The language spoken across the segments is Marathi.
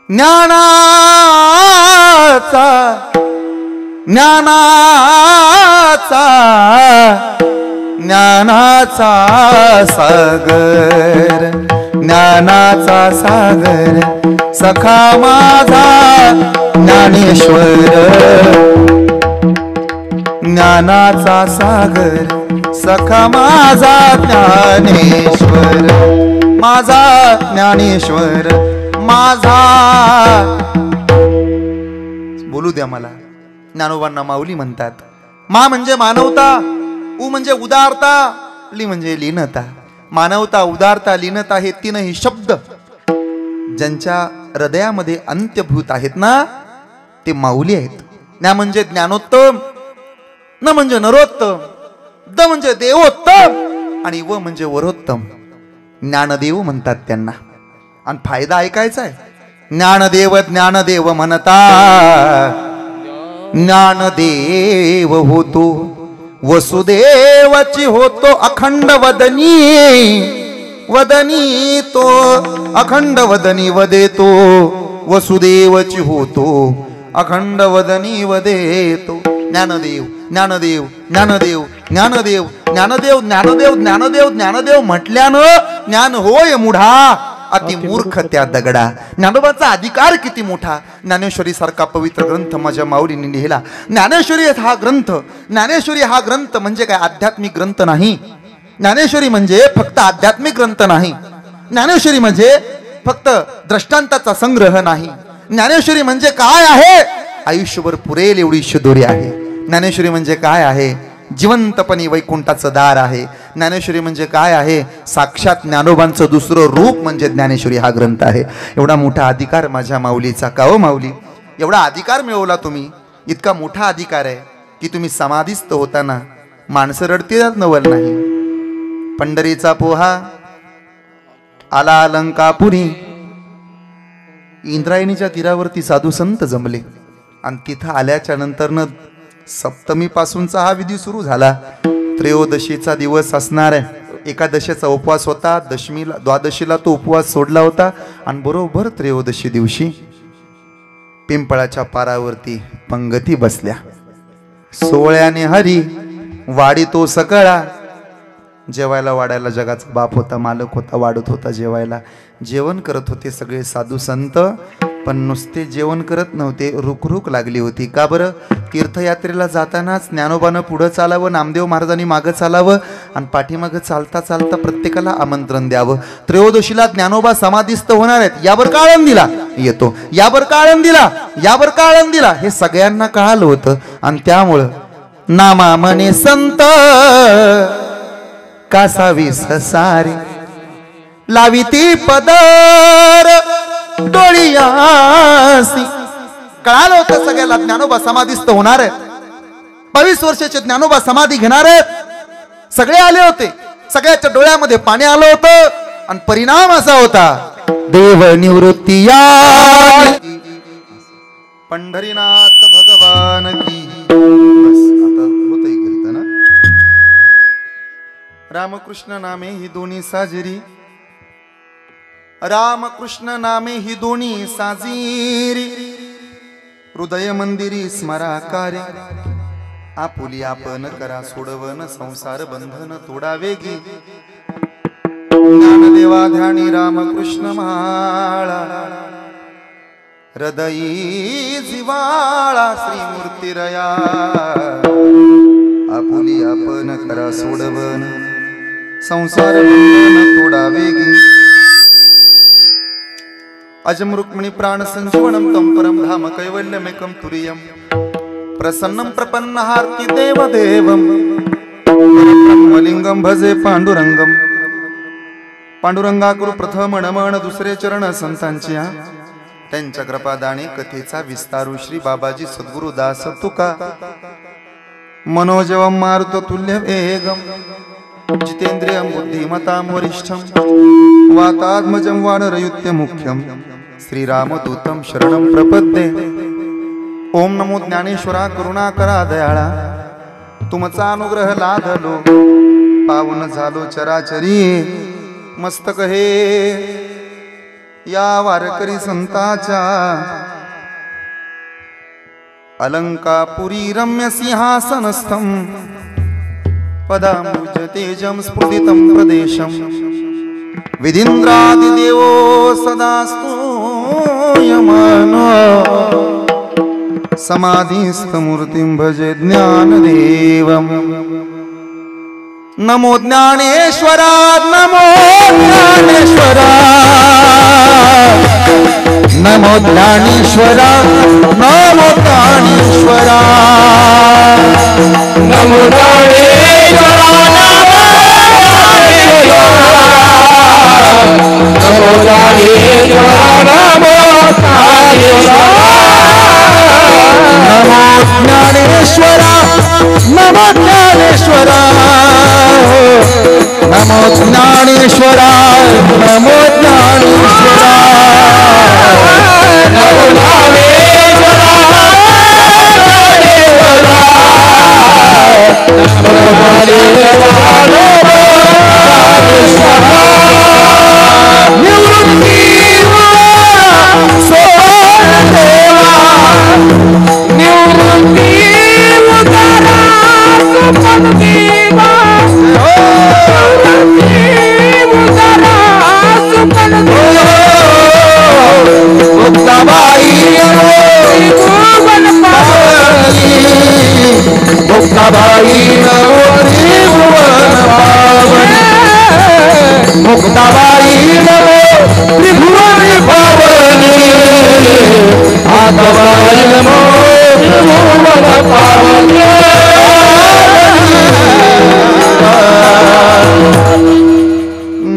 ज्ञानाचा ज्ञानाचा ज्ञानाचा सागर ज्ञानाचा सागर सखा माझा ज्ञानेश्वर ज्ञानाचा सागर सखा माझा ज्ञानेश्वर माझा ज्ञानेश्वर माझा बोलू द्या मला. ज्ञानोबांना माऊली म्हणतात. मा म्हणजे मानवता, उ म्हणजे उदारता, ली म्हणजे लीनता. मानवता, उदारता, लीनता हे तीनही शब्द ज्यांच्या हृदयामध्ये अंत्यभूत आहेत ना ते माऊली आहेत. ज्ञा म्हणजे ज्ञानोत्तम, न म्हणजे नरोत्तम, द म्हणजे देवोत्तम आणि व म्हणजे वरोत्तम. ज्ञानदेव म्हणतात त्यांना. आणि फायदा ऐकायचा आहे. ज्ञानदेव ज्ञानदेव म्हणता ज्ञानदेव होतो वसुदेवाची होतो अखंड वदनी वदनी तो अखंड वदनी वदेतो वसुदेवाची होतो अखंड वदनी वदेतो. ज्ञानदेव ज्ञानदेव ज्ञानदेव ज्ञानदेव ज्ञानदेव ज्ञानदेव ज्ञानदेव ज्ञानदेव म्हटल्यानं ज्ञान होय मुढा अति मूर्ख त्या दगडा. ज्ञानोबाचा अधिकार किती मोठा. ज्ञानेश्वरी सारखा पवित्र ग्रंथ माझ्या माऊलींनी लिहिला. ज्ञानेश्वरी हा ग्रंथ, ज्ञानेश्वरी हा ग्रंथ म्हणजे काय आध्यात्मिक ग्रंथ नाही. ज्ञानेश्वरी म्हणजे फक्त आध्यात्मिक ग्रंथ नाही. ज्ञानेश्वरी म्हणजे फक्त दृष्टांताचा संग्रह नाही. ज्ञानेश्वरी म्हणजे काय आहे, आयुष्यभर पुरेल एवढी शिदोरी आहे. ज्ञानेश्वरी म्हणजे काय आहे, जिवंतपणे वैकुंठाचं दार आहे. ज्ञानेश्वरी म्हणजे काय आहे, साक्षात ज्ञानोबांचं दुसरं रूप म्हणजे ज्ञानेश्वरी हा ग्रंथ आहे. एवढा मोठा अधिकार माझ्या माऊलीचा. का हो माऊली, एवढा अधिकार मिळवला तुम्ही. इतका मोठा अधिकार आहे की तुम्ही समाधीस्थ होताना माणसं रडतीलच नवल नाही. पंढरीचा पोहा आला अलंकापुरी. इंद्रायणीच्या तीरावरती साधू संत जमले आणि तिथं आल्याच्या नंतरनं सप्तमी पासूनचा हा विधी सुरू झाला. त्रयोदशीचा दिवस असणार आहे. एकादशीचा उपवास होता, दशमीला द्वादशीला तो उपवास सोडला होता आणि बरोबर त्रयोदशी दिवशी पिंपळाच्या पारावरती पंगती बसल्या. सोहळ्याने हरी वाडी तो सकळा. जेवायला वाढायला जगाचा बाप होता, मालक होता, वाढत होता जेवायला. जेवण करत होते सगळे साधू संत, पण नुसते जेवण करत नव्हते, रुखरुख लागली होती. का बरं? तीर्थयात्रेला जातानाच ज्ञानोबानं पुढं चालावं, नामदेव महाराजांनी मागं चालावं आणि पाठीमागं चालता चालता प्रत्येकाला आमंत्रण द्यावं. त्रयोदशीला ज्ञानोबा समाधीस्थ होणार आहेत, यावर का आळंद दिला येतो, यावर का आळंद दिला, यावर का आळंद दिला, हे सगळ्यांना कळालं होतं. आणि त्यामुळं नामा म्हणे संत कासावी ससारे लावी ती पदर डोळियासी. कळालं होतं सगळ्याला ज्ञानोबा समाधीस्थ होणार आहेत. 22 वर्षाचे ज्ञानोबा समाधी घेणार आहेत. सगळे आले होते, सगळ्याच्या डोळ्यामध्ये पाणी आलं होतं आणि परिणाम असा होता, देव निवृत्ती या पंढरीनाथ भगवान की. बस आता होतंय कीर्तन. रामकृष्ण नामे ही दोन्ही साजरी, रामकृष्ण नामे ही दोन्ही साजिरी, हृदय मंदिरी स्मराकारे. आपुली आपण करा सोडवन संसार बंधन तोडा वेगी. ज्ञानदेवा ध्यानी रामकृष्ण माळा, हृदयी जिवाळा श्रीमूर्तिरया. आपुली आपण करा सोडवन संसार बंधन तोडा वेगी. अजम रुक्मिणी प्राण संजीवनम तम परम धाम कैवल्यमेकम तुरीयम. प्रसन्नम प्रपन्नहार्ति देव देवम ब्रह्मलिंगम भजे पांडुरंगम. पांडुरंगा करू प्रथम नमन दुसरे चरण संतांच्या. त्यांच्या कृपादाने कथेचा विस्तारू श्री बाबाजी सद्गुरु दास तुका. मनोजवम मारुत तुल्य वेगम जितेंद्रियम बुद्धिमताम वरिष्ठम. वातात्मजं वानरयुत्य मुख्यम श्रीरामदूतं शरणं प्रपद्ये. ओम नमो ज्ञानेश्वरा करुणाकरा दयाळा. तुमचा अनुग्रह लाधलो पावन झालो चराचरी. मस्तक हे या वारकरी संताच्या अलंकापुरी रम्य सिंहासनस्थं पदांबुज तेजं स्फुटितं प्रदेशं विधीन्द्रादिदेवो सदा स्तूयमानो समाधिस्थमूर्तिं भजे ज्ञानदेवम् नमो ज्ञानेश्वरा नमो ज्ञानेश्वरा नमो ज्ञानेश्वरा नमो ज्ञानेश्वरा नमो ज्ञानेश्वरा नमो ज्ञानेश्वरा नमो ज्ञानेश्वरा नमो ज्ञानेश्वरा नमो ज्ञानेश्वरा नमो ज्ञानेश्वरा नमो ज्ञानेश्वरा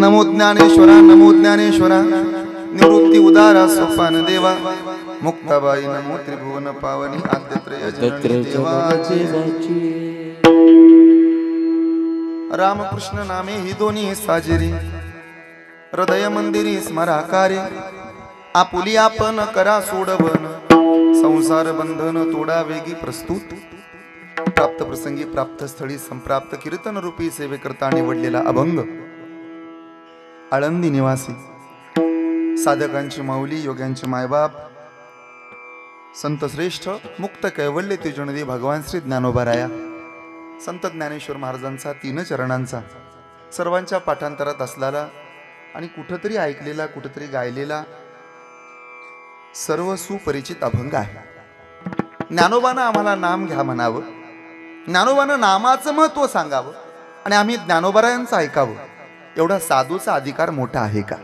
नमो ज्ञानेश्वरा नमो ज्ञानेश्वरा निवृत्ती उदारा सोपान देवा मुक्ताबाई नमो त्रिभुवन पावनी आद्यत्रय देवाची रामकृष्ण नामे ही दोन्ही साजिरी हृदय मंदिरी स्मराकारे आपुली आपण करा सोडवन संसार बंधन तोडा वेगी प्रस्तुत प्राप्त प्रसंगी प्राप्त स्थळी संप्राप्त कीर्तन रूपी सेवेकरता निवडलेला अभंग आळंदी निवासी साधकांची माऊली योग्यांचे मायबाप संत श्रेष्ठ मुक्त कैवल्य तेजोनिधी भगवान श्री ज्ञानोबाराया संत ज्ञानेश्वर महाराजांचा 3 चरणांचा सर्वांच्या पाठांतरात असलेला आणि कुठेतरी ऐकलेला कुठेतरी गायलेला सर्व सुपरिचित अभंग आहे. ज्ञानोबानं आम्हाला नाम घ्या म्हणावं, ज्ञानोबानं नामाचं महत्व सांगावं आणि आम्ही ज्ञानोबारायांचं ऐकावं, एवढा साधूचा अधिकार मोठा आहे का?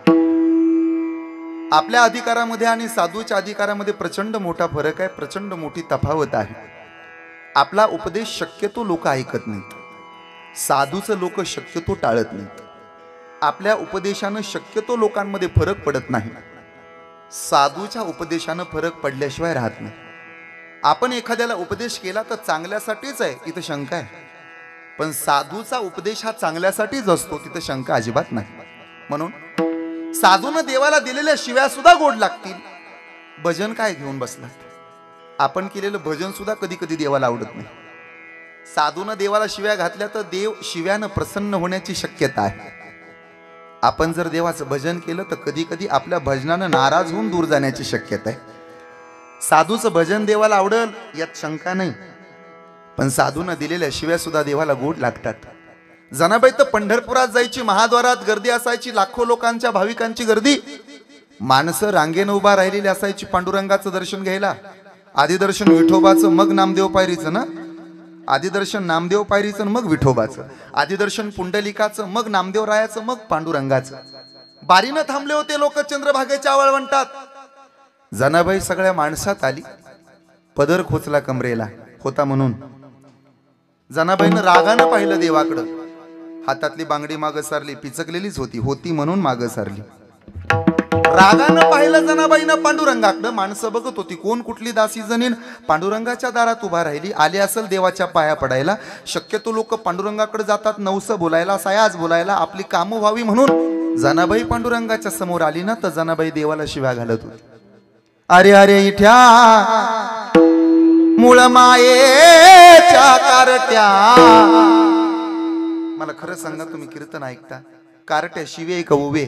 आपल्या अधिकारामध्ये आणि साधूच्या अधिकारामध्ये प्रचंड मोठा फरक आहे, प्रचंड मोठी तफावत आहे. आपला उपदेश शक्यतो लोक ऐकत नाहीत, साधूचं लोक शक्यतो टाळत नाहीत. आपल्या उपदेशानं शक्यतो लोकांमध्ये फरक पडत नाही, साधूच्या उपदेशानं फरक पडल्याशिवाय राहत नाही. आपण एखाद्याला उपदेश केला तर चांगल्यासाठीच आहे, इथं शंका आहे. पण साधूचा उपदेश हा चांगल्यासाठीच असतो, तिथं शंका अजिबात नाही. म्हणून साधूनं देवाला दिलेल्या शिव्या सुद्धा गोड लागतील. भजन काय घेऊन बसलात? आपण केलेलं भजन सुद्धा कधी कधी देवाला आवडत नाही. साधूनं देवाला शिव्या घातल्या तर देव शिव्यानं प्रसन्न होण्याची शक्यता आहे. आपण जर देवाचं भजन केलं तर कधी कधी आपल्या भजनानं नाराज होऊन दूर जाण्याची शक्यता आहे. साधूचं भजन देवाला आवडेल यात शंका नाही, पण साधूनं दिलेल्या शिव्या सुद्धा देवाला गोड लागतात. जनाबाई तर पंढरपुरात जायची, महाद्वारात गर्दी असायची, लाखो लोकांच्या भाविकांची गर्दी, माणसं रांगेनं उभा राहिलेली असायची पांडुरंगाचं दर्शन घ्यायला. आधी दर्शन विठोबाचं मग नामदेव पायरीचं ना, आधी दर्शन नामदेव पायरीचं मग विठोबाचं, आधी दर्शन पुंडलिकाचं मग नामदेव रायाचं मग पांडुरंगाचं. बारीनं थांबले होते लोक चंद्रभागेच्या वाळवंटात. जनाबाई सगळ्या माणसात आली, पदर खोचला कमरेला होता म्हणून. जनाबाईनं रागानं पाहिलं देवाकडं, हातातली बांगडी मागं सारली, पिचकलेलीच होती म्हणून मागं सारली. रागानं पाहिलं जनाबाईनं पांडुरंगाकडं. माणसं बघत होती कोण कुठली दासी जनीन पांडुरंगाच्या दारात उभा राहिली, आली असेल देवाच्या पाया पडायला. शक्यतो लोक पांडुरंगाकडे जातात नवसं बोलायला, सायाज बोलायला, आपली कामं व्हावी म्हणून. जनाबाई पांडुरंगाच्या समोर आली ना तर जनाबाई देवाला शिव्या घालत होती. अरे अरे इठ्या मूळ मायेच्या कारट्या. मला खरं सांगा, तुम्ही कीर्तन ऐकता, कारट्या शिवे का उभे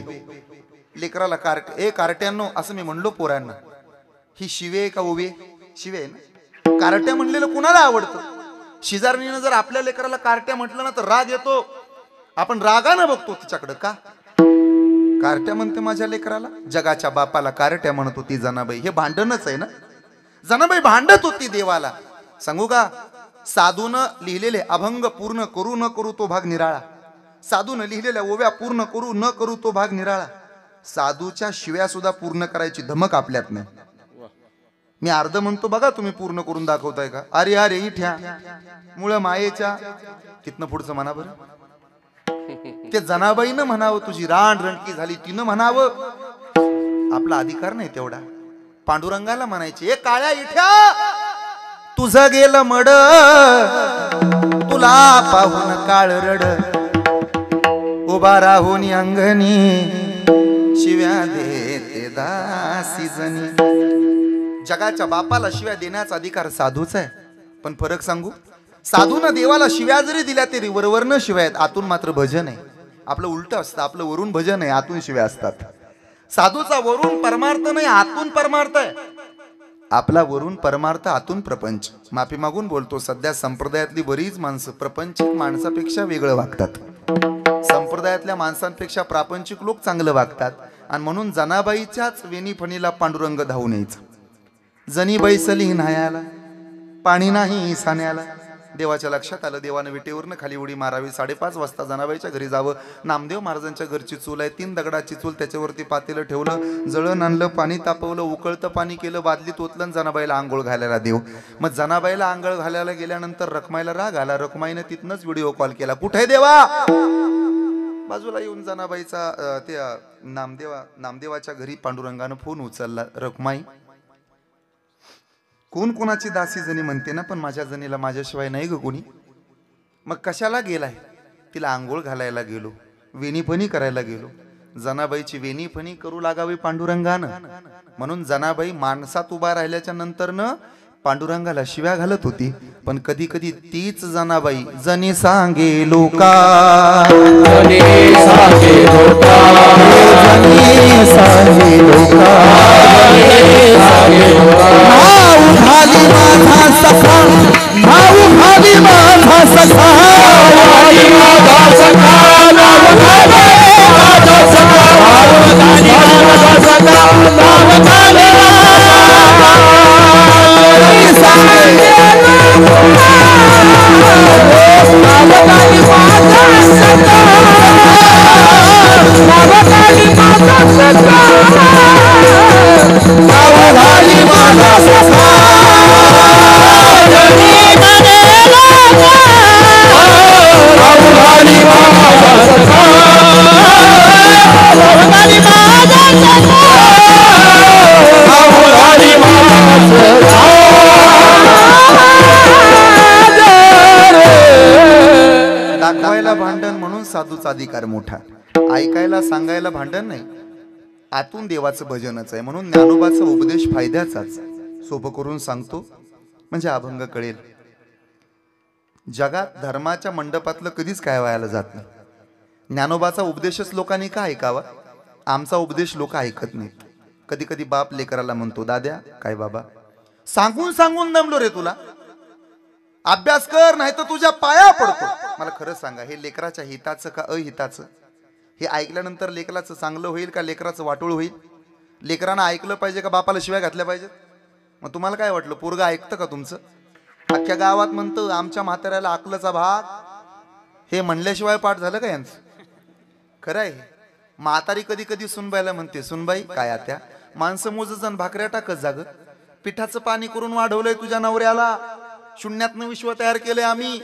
लेकराला कार्ट्यांनो असं मी म्हणलो पोरांना, ही शिवे का उभे? शिवे आहे ना. कार्ट्या म्हणलेलं कुणाला आवडतं? शेजारणीनं जर आपल्या लेकराला कार्ट्या म्हटलं ना तर राग येतो. आपण रागानं बघतो तिच्याकडं. का कार्ट्या म्हणते माझ्या लेकराला? जगाच्या बापाला कार्ट्या म्हणत होती जनाबाई. हे भांडणच आहे ना. जनाबाई भांडत होती देवाला. सांगू का, साधूनं लिहिलेले अभंग पूर्ण करू न करू तो भाग निराळा. साधूनं लिहिलेल्या ओव्या पूर्ण करू न करू तो भाग निराळा. साधूच्या शिव्या सुद्धा पूर्ण करायची धमक आपल्यात नाही. मी अर्ध म्हणतो बघा, तुम्ही पूर्ण करून दाखवताय का? अरे अरे इठ्या मुळ मायेच्या. तिथनं पुढचं म्हणा बरं. ते जनाबाईनं म्हणावं, तुझी रान रणकी झाली तिनं म्हणावं. आपला अधिकार नाही तेवढा. पांडुरंगाला म्हणायचे, ए काळ्या इठ्या तुझं गेलं मड, तुला पाहून काळ रड, उभा राहून अंगणी शिव्या देते दासी जनी. जगाच्या बापाला शिव्या देण्याचा अधिकार साधूचा आहे. पण फरक सांगू, साधूनं देवाला शिव्या जरी दिल्या तरी वरवरनं शिव्या आहेत, आतून मात्र भजन आहे. आपलं उलट असतं. आपलं वरून भजन आहे, आतून शिव्या असतात. साधूचा वरून परमार्थ नाही, आतून परमार्थ आहे. आपला वरून परमार्थ, आतून प्रपंच. माफी मागून बोलतो, सध्या संप्रदायातली बरीच माणसं प्रपंचिक माणसापेक्षा वेगळं वागतात. संप्रदायातल्या माणसांपेक्षा प्रापंचिक लोक चांगलं वागतात. आणि म्हणून जनाबाईच्याच वेणीफणीला पांडुरंग धावून यायचं. जनी बैसली न्हायाला, पाणी नाही साण्याला. देवाच्या लक्षात आलं. देवानं विटेवरनं खाली उडी मारावी. 5:30 वाजता जनाबाईच्या घरी जावं. नामदेव महाराजांच्या घरची चूल आहे. 3 दगडाची चूल. त्याच्यावरती पातेलं ठेवलं, जळण आणलं, पाणी तापवलं, उकळतं पाणी केलं, बादलीत ओतलं, जनाबाईला आंघोळ घालायला देव. मग जनाबाईला आंघोळ घालायला गेल्यानंतर रखमाईला राग आला. रखमाईनं तिथनच व्हिडिओ कॉल केला, कुठे देवा? बाजूला येऊन जनाबाईचा त्या नामदेवाच्या घरी पांडुरंगानं फोन उचलला. रखमाई, कोण कोणाची दासी जणी म्हणते ना, पण माझ्या जणीला माझ्याशिवाय नाही ग कोणी. मग कशाला गेलाय? तिला आंघोळ घालायला गेलो, वेणीफणी करायला गेलो. जनाबाईची वेणीफणी करू लागावी पांडुरंगानं. म्हणून जनाबाई माणसात उभा राहिल्याच्या नंतरनं पांडुरंगाला शिव्या घालत होती. पण कधी कधी तीच जनाबाई जनी सांगे लोका, जनी सांगे लोका, जनी सांगे लोका, भाऊ भाली माझा सखा, भाऊ भाली माझा सखा, भाली माझा सखा, नाव घाले माझा सखा, भाऊ भाली माझा सखा, नाव घाले दाखवायला भांडण म्हणून साधूचा अधिकार मोठा. ऐकायला सांगायला भांडण नाही, आतून देवाचं भजनच आहे. म्हणून ज्ञानोबाचा उपदेश फायद्याचाच. सोपं करून सांगतो म्हणजे अभंग कळेल. जगात धर्माच्या मंडपातलं कधीच काय व्हायला जात नाही. ज्ञानोबाचा उपदेशच लोकांनी का ऐकावा? आमचा उपदेश लोक ऐकत नाहीत. कधी कधी बाप लेकराला म्हणतो, दाद्या काय बाबा, सांगून सांगून दमलो रे तुला, अभ्यास कर नाही तर तुझ्या पाया पडतो. मला खरं सांगा, हे लेकराच्या हिताचं का अहिताचं? हे ऐकल्यानंतर लेकराचं चांगलं होईल का लेकराचं वाटोळ होईल? लेकरानं ऐकलं पाहिजे का बापाला शिव्या घातल्या पाहिजेत? मग तुम्हाला काय वाटलं, पोरगा ऐकतं का तुमचं? अख्ख्या गावात म्हणतं आमच्या म्हाताऱ्याला अकलचा भाग, हे म्हणल्याशिवाय पाठ झालं का यांचं? खरं आहे. म्हातारी कधी कधी सुनबाईला म्हणते, सुनबाई काय आत्या, माणसं मोजजण भाकऱ्या टाकत जाग, पिठाचं पाणी करून वाढवलंय तुझ्या नवऱ्याला, शून्यातनं विश्व तयार केलंय आम्ही,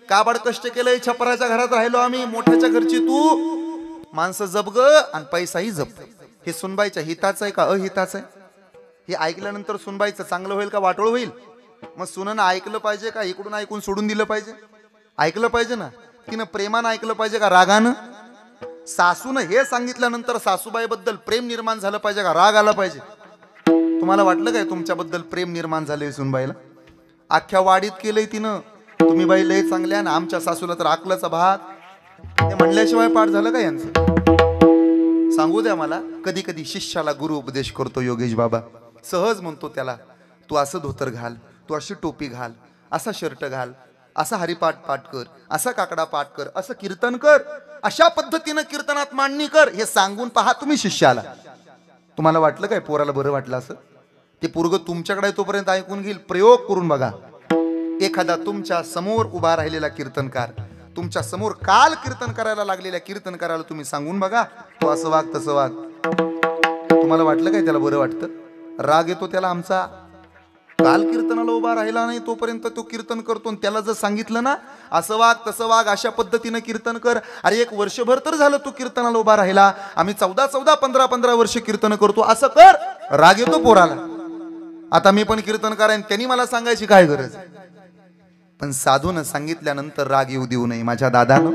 काबाड कष्ट केलंय, छपराच्या घरात राहिलो आम्ही, मोठ्याच्या घरची तू, माणसं जप ग आणि पैसाही जप. हे सुनबाईच्या हिताचं आहे का अहिताचं आहे? हे ऐकल्यानंतर सुनबाईचं चांगलं होईल का वाटोळ होईल? मग सुननं ऐकलं पाहिजे का इकडून ऐकून सोडून दिलं पाहिजे? ऐकलं पाहिजे ना. तिनं प्रेमानं ऐकलं पाहिजे का रागानं? सासूनं हे सांगितल्यानंतर सासूबाईबद्दल प्रेम निर्माण झालं पाहिजे का राग आला पाहिजे? तुम्हाला वाटलं काय तुमच्याबद्दल प्रेम निर्माण झालंय सुनबाईला? अख्ख्या वाडीत केलंय तिनं, तुम्ही बाई लय चांगल्या ना, आमच्या सासूला तर अकलाचा भाग, ते म्हणल्याशिवाय पाठ झालं का यांचं? सांगू द्या मला, कधी कधी शिष्याला गुरु उपदेश करतो योगेश बाबा, सहज म्हणतो त्याला, तू असं धोतर घाल, तू अशी टोपी घाल, असा शर्ट घाल, असा हरिपाठ पाठ कर, असा काकडा पाठ कर, असं कीर्तन कर, अशा पद्धतीनं कीर्तनात मांडणी कर, हे सांगून पहा तुम्ही शिष्याला. तुम्हाला वाटलं काय पोराला बरं वाटलं असं? ते पोरग तुमच्याकडे तोपर्यंत ऐकून घेईल. प्रयोग करून बघा. एखादा तुमच्या समोर उभा राहिलेला कीर्तनकार, तुमच्या समोर काल कीर्तन करायला लागलेल्या कीर्तनकाराला तुम्ही सांगून बघा, तो असं वाग तसं वाग. तुम्हाला वाटलं काय त्याला बरं वाटतं? राग येतो त्याला आमचा. काल कीर्तनाला उभा राहिला नाही तोपर्यंत तो कीर्तन करतो, त्याला जर सांगितलं ना असं वाग तसं वाग, अशा पद्धतीनं कीर्तन कर, अरे 1 वर्षभर तर झालं तू कीर्तनाला उभा राहिला, आम्ही 14 15 वर्ष कीर्तन करतो, असं कर. राग येतो पोराला. आता मी पण कीर्तन करायन, त्यांनी मला सांगायची काय गरज? पण साधून सांगितल्यानंतर राग येऊ देऊ नये. माझ्या दादानं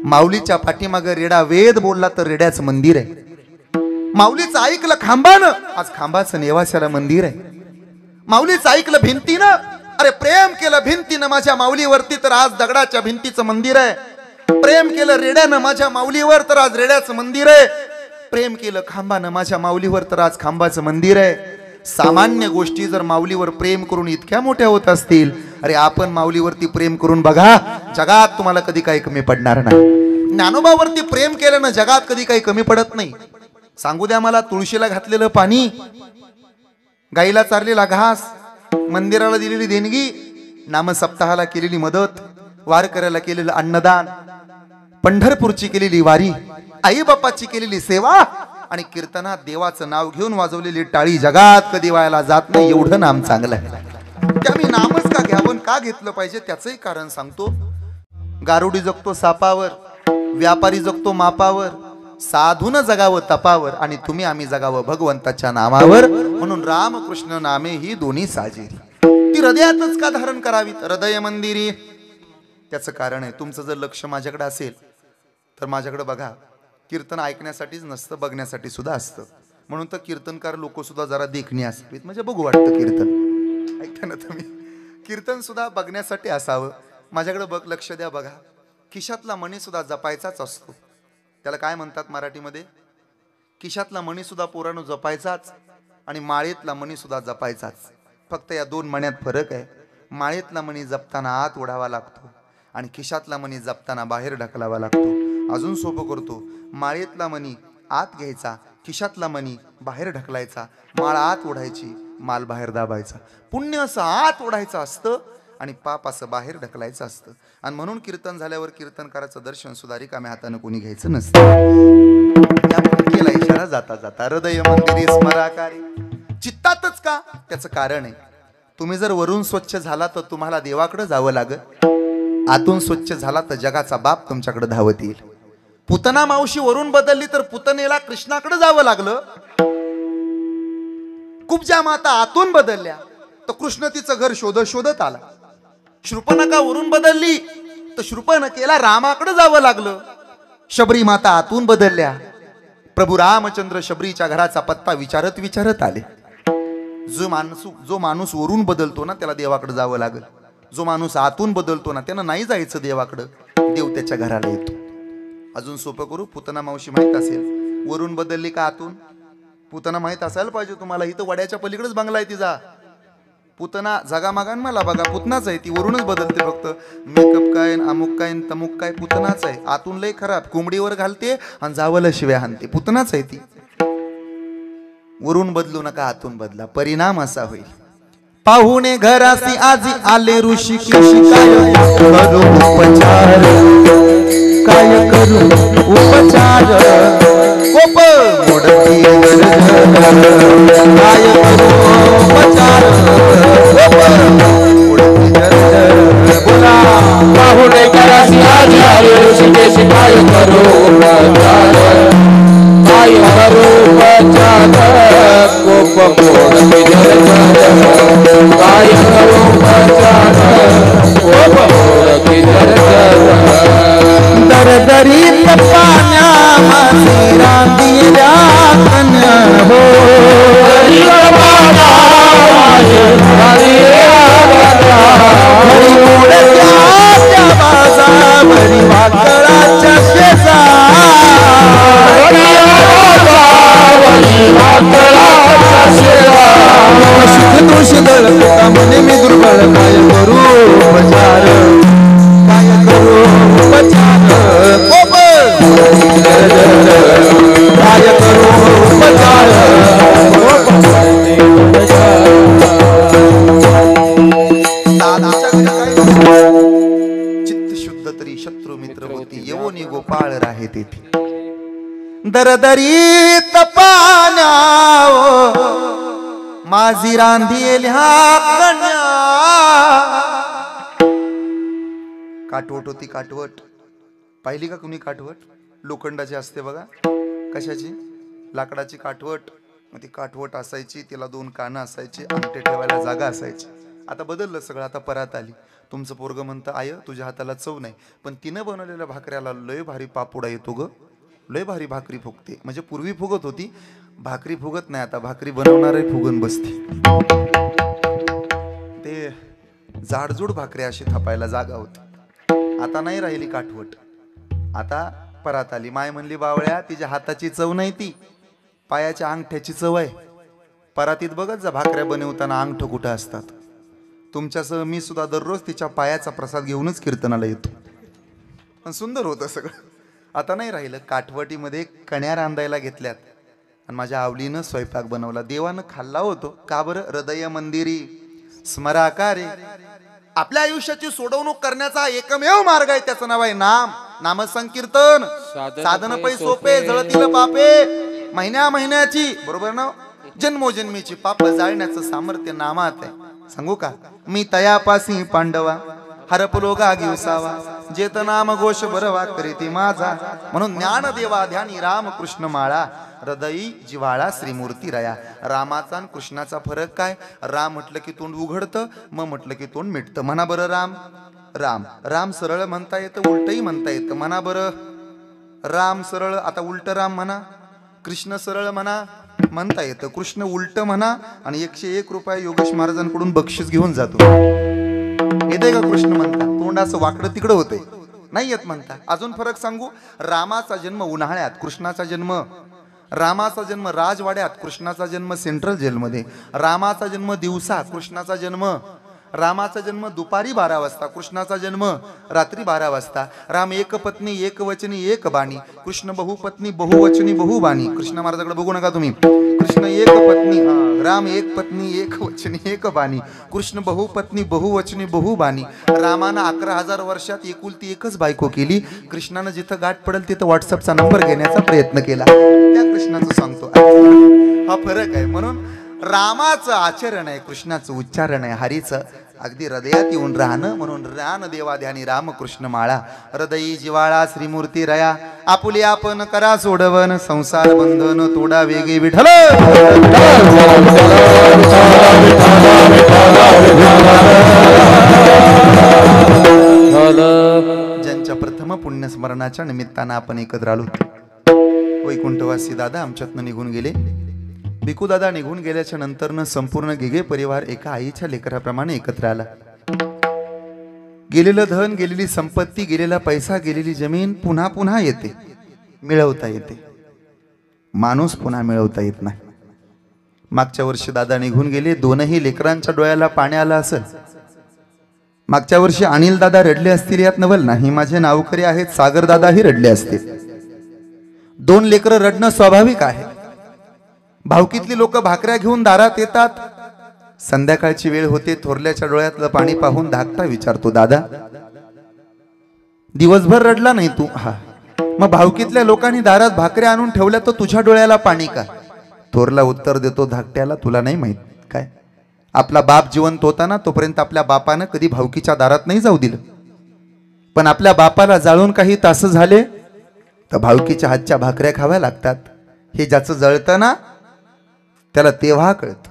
माऊलीच्या पाठीमागं रेडा वेद बोलला तर रेड्याचं मंदिर आहे. माऊलीचं ऐकलं खांबानं, आज खांबाचं नेवास्याला मंदिर आहे. माऊलीचं ऐकलं भिंतीनं, अरे प्रेम केलं भिंतीनं माझ्या माऊलीवरती तर आज दगडाच्या भिंतीचं मंदिर आहे. प्रेम केलं रेड्यानं माझ्या माऊलीवर तर आज रेड्याचं मंदिर आहे. प्रेम केलं खांबानं माझ्या माऊलीवर तर आज खांबाचं मंदिर आहे. सामान्य गोष्टी जर माऊलीवर प्रेम करून इतक्या मोठ्या होत असतील, अरे आपण माऊलीवरती प्रेम करून बघा, जगात तुम्हाला कधी काही कमी पडणार नाही. ज्ञानोबावरती प्रेम केल्यानं जगात कधी काही कमी पडत नाही. सांगू द्या मला, तुळशीला घातलेलं पाणी, गाईला चारलेला घास, मंदिराला दिलेली देणगी, नामसप्ताहाला केलेली मदत, वारकऱ्याला केलेलं अन्नदान, पंढरपूरची केलेली वारी, आई बापाची केलेली सेवा आणि कीर्तनात देवाचं नाव घेऊन वाजवलेली टाळी जगात कधी व्हायला जात नाही. एवढं नाम चांगलं आहे. त्यामुळे नामच का घ्यावं, का घेतलं पाहिजे त्याचंही कारण सांगतो. गारुडी जगतो सापावर, व्यापारी जगतो मापावर, साधून जगावं तपावर, आणि तुम्ही आम्ही जगावं भगवंताच्या नामावर. म्हणून रामकृष्ण नामे ही दोन्ही साजेरी. ती हृदयातच का धारण करावीत? हृदय मंदिरी. त्याचं कारण आहे, तुमचं जर लक्ष माझ्याकडे असेल तर माझ्याकडे बघा. कीर्तन ऐकण्यासाठीच नसतं, बघण्यासाठी सुद्धा असतं. म्हणून तर कीर्तनकार लोक सुद्धा जरा देखणी असावीत, म्हणजे बघू वाटतं कीर्तन. ऐकता ना तुम्ही? कीर्तन सुद्धा बघण्यासाठी असावं. माझ्याकडे बघ, लक्ष द्या, बघा. खिशातला मणी सुद्धा जपायचाच असतो. त्याला काय म्हणतात मराठीमध्ये? खिशातला मणी सुद्धा पोरानं जपायचाच आणि माळेतला मणी सुद्धा जपायचाच. फक्त या 2 मण्यात फरक आहे. माळेतला मणी जपताना आत ओढावा लागतो आणि खिशातला मणी जपताना बाहेर ढकलावा लागतो. अजून सोपं करतो, माळेतला मणी आत घ्यायचा, खिशातला मणी बाहेर ढकलायचा, माळ आत ओढायची, माल बाहेर दाबायचा. पुण्य असं आत ओढायचं असतं आणि पाप असं बाहेर ढकलायचं असतं. आणि म्हणून कीर्तन झाल्यावर कीर्तनकाराचं दर्शन सुद्धा रिकाम्या हातानं कोणी घ्यायचं नसतं. त्यामुळे केला इशारा जाता जाता, हृदय मंदिरी स्मराकारी. चित्तातच का? त्याचं कारण आहे, तुम्ही जर वरून स्वच्छ झाला तर तुम्हाला देवाकडे जावं लागत, आतून स्वच्छ झाला तर जगाचा बाप तुमच्याकडे धावत येईल. पुतना मावशी वरून बदलली तर पुतनेला कृष्णाकडे जावं लागलं. कुब्जा माता आतून बदलल्या तर कृष्ण तिचं घर शोधत शोधत आला. शृपणखा वरून बदलली तर शृपणखेला रामाकडे जावं लागलं. शबरी माता आतून बदलल्या, प्रभू रामचंद्र शबरीच्या घराचा पत्ता विचारत विचारत आले. जो माणूस वरून बदलतो ना त्याला देवाकडे जावं लागल. जो माणूस आतून बदलतो ना त्यानं नाही जायचं देवाकडं, देव त्याच्या घराला येतो. अजून सोपं करू, पुतना मावशी माहित असेल वरून बदलली का आतून? पुतना माहित असायला पाहिजे तुम्हाला. इथं वड्याच्या पलीकडेच बंगला आहे तिचा. पुतना जगामागान मला बघा, पुतनाच आहे ती, वरूनच बदलते फक्त. मेकअप काय, अमुक काय, तमुक काय, पुतनाच आहे. आतून लय खराब, कोंबडीवर घालते आणि जावलं शिव्या हाणते, पुतनाच आहे ती. वरून बदलू नका, आतून बदला. परिणाम असा होईल. पाहुणे घरासी आजी आले ऋषी, काय करू उपचार, काय करू उपचार, कोप मोडती काय करू उपचार, बोला. पाहुणे घरासी आजी आले ऋषी, काय करू उपचार, काय करू उपचार, कोप मोडती काय करू उपचार, कोप मोडती दरदरी पाण्यामध्ये रांदिल्या कन्या हो, बाजावरी वाकळाच्या शेजा दरदरीत पाण्यावर माझी रांधेल्या कन्या. काठवट होती, काठवट पाहिली का कुणी? काठवट लोखंडाची असते बघा. कशाची? लाकडाची काठवट. मग ती काठवट असायची, तिला 2 कानं असायची, अंगठे ठेवायला जागा असायची. आता बदललं सगळं, आता परात आली. तुमचं पोरग म्हणतं आय तुझ्या हाताला चव नाही, पण तिनं बनवलेल्या भाकऱ्याला लय भारी पापुडा येतो ग, लय भारी भाकरी फुगते. म्हणजे पूर्वी फुगत होती, भाकरी फुगत नाही आता, भाकरी बनवणारे फुगून बसते. ते जाडजूड भाकरी अशी थापायला जागा होती. आता नाही राहिली काठवट, आता परात आली. माय म्हणली बावळ्या तिच्या हाताची चव नाही, ती पायाच्या अंगठ्याची चव आहे. परातीत बघत जा भाकऱ्या बनवताना अंगठ कुठं असतात. तुमच्यासह मी सुद्धा दररोज तिच्या पायाचा प्रसाद घेऊनच कीर्तनाला येतो. पण सुंदर होतं सगळं. आता नाही राहिलं. काठवटीमध्ये कण्या रांधायला घेतल्यात आणि माझ्या आवलीनं स्वयंपाक बनवला. देवानं खाल्ला होतो का बरं? हृदय मंदिरी स्मराकारे. आपल्या आयुष्याची सोडवणूक करण्याचा एकमेव मार्ग आहे, त्याचं नाव आहे नाम. नामसंकीर्तन. साधन पै सोपे जळतील पापे. महिन्या महिन्याची बरोबर ना जन्मोजन्मीची पाप जाळण्याचं सामर्थ्य नामात आहे. सांगू का? मी तयापासी पांडवा हरपलो गागी उसावा, जेत नाम घोष बरवा करीती माझा. म्हणून ज्ञान देवा ध्यानी राम कृष्ण माळा, हृदयी जिवाळा श्रीमूर्ती रया. रामाचा आणि कृष्णाचा फरक काय? राम म्हटलं की तोंड उघडतं, मग म्हटलं की तोंड मिटतं. म्हणा बरं राम राम. राम सरळ म्हणता येतं, उलटही म्हणता येतं. म्हणा बरं राम सरळ, आता उलट राम म्हणा. कृष्ण सरळ म्हणता येतं, कृष्ण उलट म्हणा. आणि 101 रुपये योगेश महाराजांकडून बक्षीस घेऊन जातो. येते का कृष्ण म्हणता? तोंड असं वाकडं तिकडं होतंय, नाही येत म्हणता. अजून फरक सांगू. रामाचा जन्म उन्हाळ्यात, कृष्णाचा जन्म रामाचा जन्म राजवाड्यात, कृष्णाचा जन्म सेंट्रल जेलमध्ये. रामाचा जन्म दिवसा, कृष्णाचा जन्म दुपारी 12 वाजता, कृष्णाचा जन्म रात्री 12 वाजता. राम एक पत्नी एक वचनी एक बाणी, कृष्ण बहुपत्नी बहुवचनी बहुबाणी. कृष्ण महाराजाकडे बघू नका तुम्ही. कृष्ण एक पत्नी, राम एक पत्नी एक वचनी एक बाणी, कृष्ण बहुपत्नी बहुवचनी बहुबाणी. रामानं 11,000 वर्षात एकुलती एकच बायको केली. कृष्णानं जिथं गाठ पडेल तिथं व्हॉट्सअपचा नंबर घेण्याचा प्रयत्न केला. त्या कृष्णाचं सांगतो. हा फरक आहे. म्हणून रामाचं आचरण आहे, कृष्णाचं उच्चारण आहे. हरीचं अगदी हृदयात येऊन राहणं. म्हणून ज्ञान देवा ध्यानी रामकृष्ण माळा, हृदयी जिवाळा श्रीमूर्ती रया. आपुली आपण करा सोडवन, संसार बंधन तोडा वेगे विठ्ठल. ज्यांच्या प्रथम पुण्यस्मरणाच्या निमित्तानं आपण एकत्र आलो. वैकुंठवासी दादा आमच्यातनं निघून गेले. भिकू दादा निघून गेल्याच्या नंतरनं संपूर्ण गिगे परिवार एका आईच्या लेकराप्रमाणे एकत्र आला. गेलेलं धन, गेलेली संपत्ती, गेलेला पैसा, गेलेली जमीन पुन्हा पुन्हा येते, मिळवता येते. माणूस पुन्हा मिळवता येत नाही. मागच्या वर्षी दादा निघून गेले. 2ही लेकरांच्या डोळ्याला पाणी आलं असेल. मागच्या वर्षी अनिल दादा रडले असतील यात नवल नाही. माझे नावकरी आहेत सागर दादाही रडले असतील. 2 लेकरं रडणं स्वाभाविक आहे. भावकीतली लोक भाकऱ्या घेऊन दारात येतात. संध्याकाळची वेळ होते. थोरल्याच्या डोळ्यातलं पाणी पाहून धाकटा विचारतो, दादा दिवसभर रडला नाही तू? हा. मग भावकीतल्या लोकांनी दारात भाकऱ्या आणून ठेवल्या तर तुझ्या डोळ्याला पाणी का? थोरला उत्तर देतो धाकट्याला, तुला नाही माहित काय, आपला बाप जिवंत होता ना तोपर्यंत आपल्या बापानं कधी भावकीच्या दारात नाही जाऊ दिलं. पण आपल्या बापाला जाळून काही तास झाले तर भावकीच्या हातच्या भाकऱ्या खाव्या लागतात. हे ज्याचं जळतं ना त्याला तेव्हा कळत,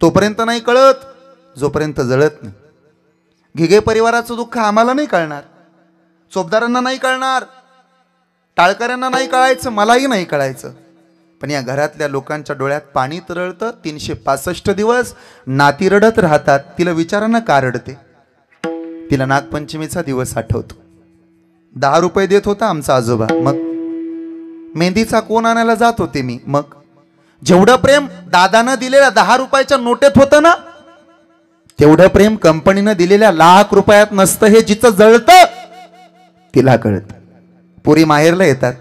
तोपर्यंत नाही कळत जोपर्यंत जळत नाही. घिगे परिवाराचं दुःख आम्हाला नाही कळणार, चोपदारांना नाही कळणार, टाळकऱ्यांना नाही कळायचं, मलाही नाही कळायचं. पण या घरातल्या लोकांच्या डोळ्यात पाणी तरळतं. 365 दिवस नाती रडत राहतात. तिला विचारांना का रडते? तिला नागपंचमीचा दिवस आठवतो. 10 रुपये देत होता आमचा आजोबा. मग मेहंदीचा कोण आणायला जात होते मी. मग जेवढं प्रेम दादानं दिलेल्या 10 रुपयाच्या नोटेत होतं ना तेवढं प्रेम कंपनीनं दिलेल्या लाख रुपयात नसतं. हे जिचं जळतं तिला कळत. पुरी माहेरला येतात,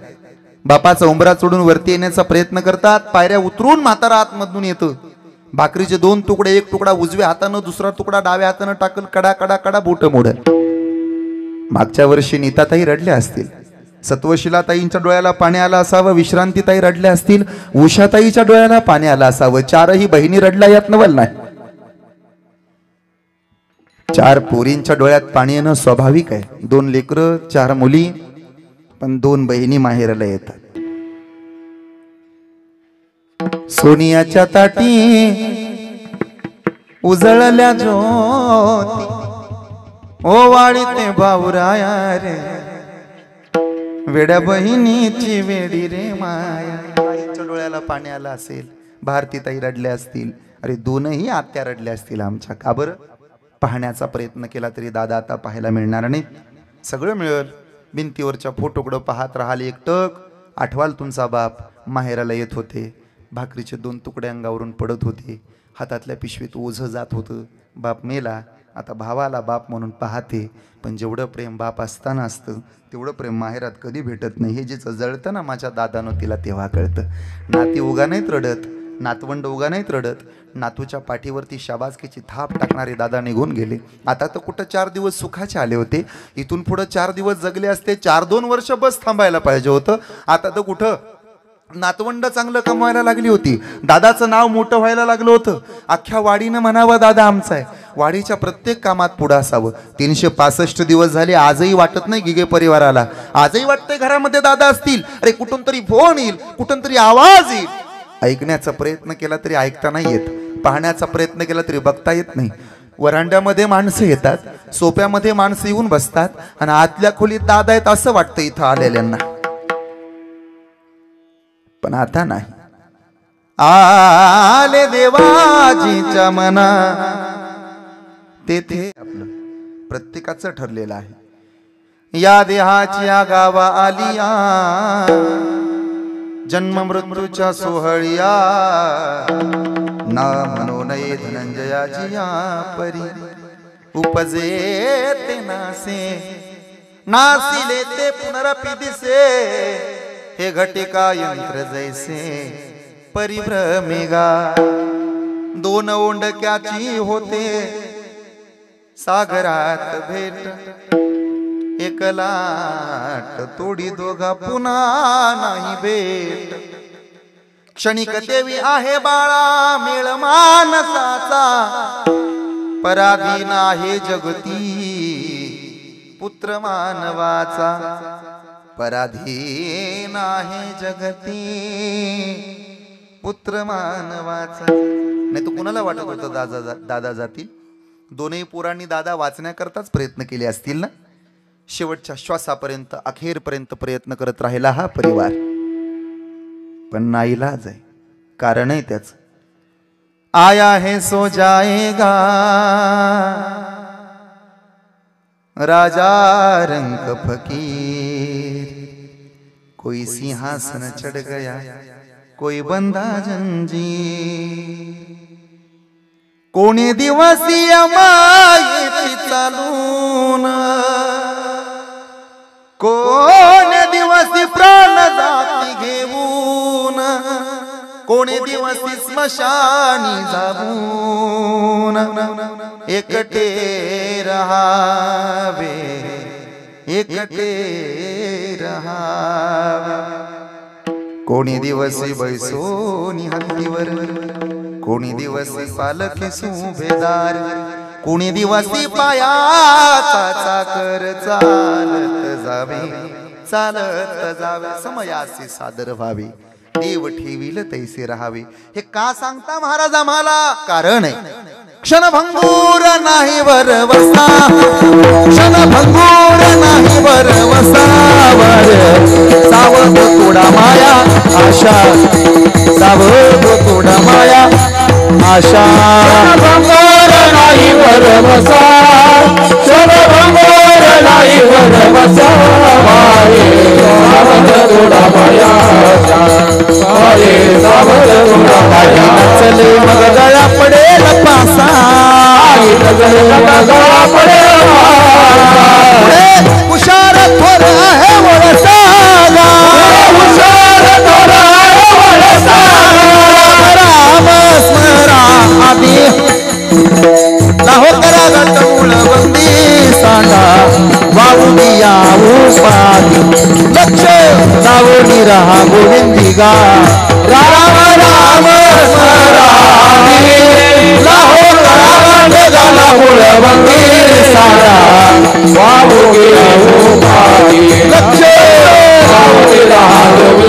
बापाचा उंबरा चढून वरती येण्याचा प्रयत्न करतात. पायऱ्या उतरून म्हातारा आतमधून येतं. भाकरीचे 2 तुकडे, एक तुकडा उजव्या हातानं, दुसरा तुकडा डाव्या हातानं टाकल. कडा कडा कडा बोट मोड. मागच्या वर्षी नीताताई रडल्या असतील. सत्वशिलाताईंच्या डोळ्याला पाणी आलं असावं, विश्रांतीताई रडल्या असतील, उषाताईच्या डोळ्याला पाणी आलं असावं. चारही बहिणी रडल्या यात नवल नाही. चार पोरींच्या डोळ्यात पाणी येणं स्वाभाविक आहे. 2 लेकरं 4 मुली, पण 2 बहिणी माहेराला येतात. सोनियाच्या ताटी उजळल्या ज्योती, ओ वाडी ते बावराया रे, वेड्या बहिणीची वेडी रे माया. आईच्या डोळ्याला पाणी आलं असेल, भारतीताई रडल्या असतील, अरे 2ही आत्या रडल्या असतील आमच्या. का बरं? पाहण्याचा प्रयत्न केला तरी दादा आता पाहायला मिळणार नाही. सगळं मिळेल. भिंतीवरच्या फोटोकडं पाहत राहाल एकटक. आठवाल तुमचा बाप माहेराला येत होते, भाकरीचे 2 तुकडे अंगावरून पडत होते, हातातल्या पिशवीत ओझं जात होतं. बाप मेला, आता भावाला बाप म्हणून पाहते. पण जेवढं प्रेम बाप असताना असतं तेवढं प्रेम माहेरात कधी भेटत नाही. हे जिचं जळतं ना माझ्या दादानं, तिला तेव्हा कळतं. नाती उगा नाहीत रडत, नातवंड उगा नाहीत रडत. नातूच्या पाठीवरती शाबासकीची थाप टाकणारे दादा निघून गेले. आता तर कुठं 4 दिवस सुखाचे आले होते, इथून पुढं 4 दिवस जगले असते, 4-2 वर्ष बस थांबायला पाहिजे होतं. आता तर कुठं नातवंड चांगलं कमवायला लागली होती, दादाचं नाव मोठं व्हायला लागलं होतं. अख्ख्या वाडीनं म्हणावं दादा आमचा आहे, वाडीच्या प्रत्येक कामात पुढं असावं. 365 दिवस झाले, आजही वाटत नाही गिगे परिवाराला, आजही वाटतंय घरामध्ये दादा असतील. अरे कुठून तरी फोन येईल, कुठून तरी आवाज येईल. ऐकण्याचा प्रयत्न केला तरी ऐकता नाही येत, पाहण्याचा प्रयत्न केला तरी बघता येत नाही. वरांड्यामध्ये माणसं येतात, सोप्यामध्ये माणसं येऊन बसतात, आणि आतल्या खोलीत दादा आहेत असं वाटतं इथं आलेल्यांना. पण आता नाही. आले देवाजीच्या मना, तेथे आपलं प्रत्येकाचं ठरलेलं आहे. या देहाची गावा आलिया, जन्म मृत्यूच्या सोहळिया, ना म्हणू नये धनंजयाजिया परी. उपजे ते नासे, नासिले ते पुनरपि दिसे, हे घटिका यंत्र जैसे परिभ्रमेगा. 2 ओंडक्याची होते सागरात भेट, एक लाट तोडी दोघा पुन्हा नाही भेट. क्षणिक देवी आहे बाळा मेळ मानसाचा, पराधीन आहे जगती पुत्र मानवाचा. पराधीन आहे जगती पुत्र मानवाचा. नाही तो कुणाला वाटत होतं दादा जातील? 2ही पोरांनी दादा वाचण्याकरताच प्रयत्न केले असतील ना. शेवटच्या श्वासापर्यंत अखेरपर्यंत प्रयत्न करत राहिला हा परिवार. पण नाईलाज आहे, कारण आहे त्याच. आया है सो जाएगा राजा रंग फकीर, कोई सिंहासन चढ़ गया कोई बंदा जंजीर. कोणी दिवसी मायेती चालून, कोणी दिवसी प्राण जाती घेऊन, कोणी दिवसी स्मशानी जाऊन. एकटे रहावे, एकटे रहावे. कोणी दिवसी बैसोनी हत्तीवर, कोणी दिवसी पालखी सुभेदार, कोणी दिवसी पायाचा चाकर चालत जावे, चालत जावे. समयासी सादर व्हावे, देव ठेवील तैसे राहावे. हे का सांगता महाराज आम्हाला? कारण आहे क्षणभंगूर नाही वरवसा, क्षणभंगूर नाही वरवसा. सावध तोडा माया आशा, सावध तोडा माया आशा. क्षणभंगूर नाही वरवसा, क्षणभंगूर नाही वरवसा. सावध तोडा माया आशा, सावध तोडा माया. चले मग गळा पडेल पासा, गळा पडेल हुशार थोर आहे वळसागा, हुशार थोर आहे वळसागा. राम स्मरा आधी लाहो करा गटमूळ बंदी सांगा, वाहू दिया उपाधी. गा राम राम स्मरामी लाहो रावण झाला हुळवंगी सारा वाहू घेऊ पाणी लक्ष लावणी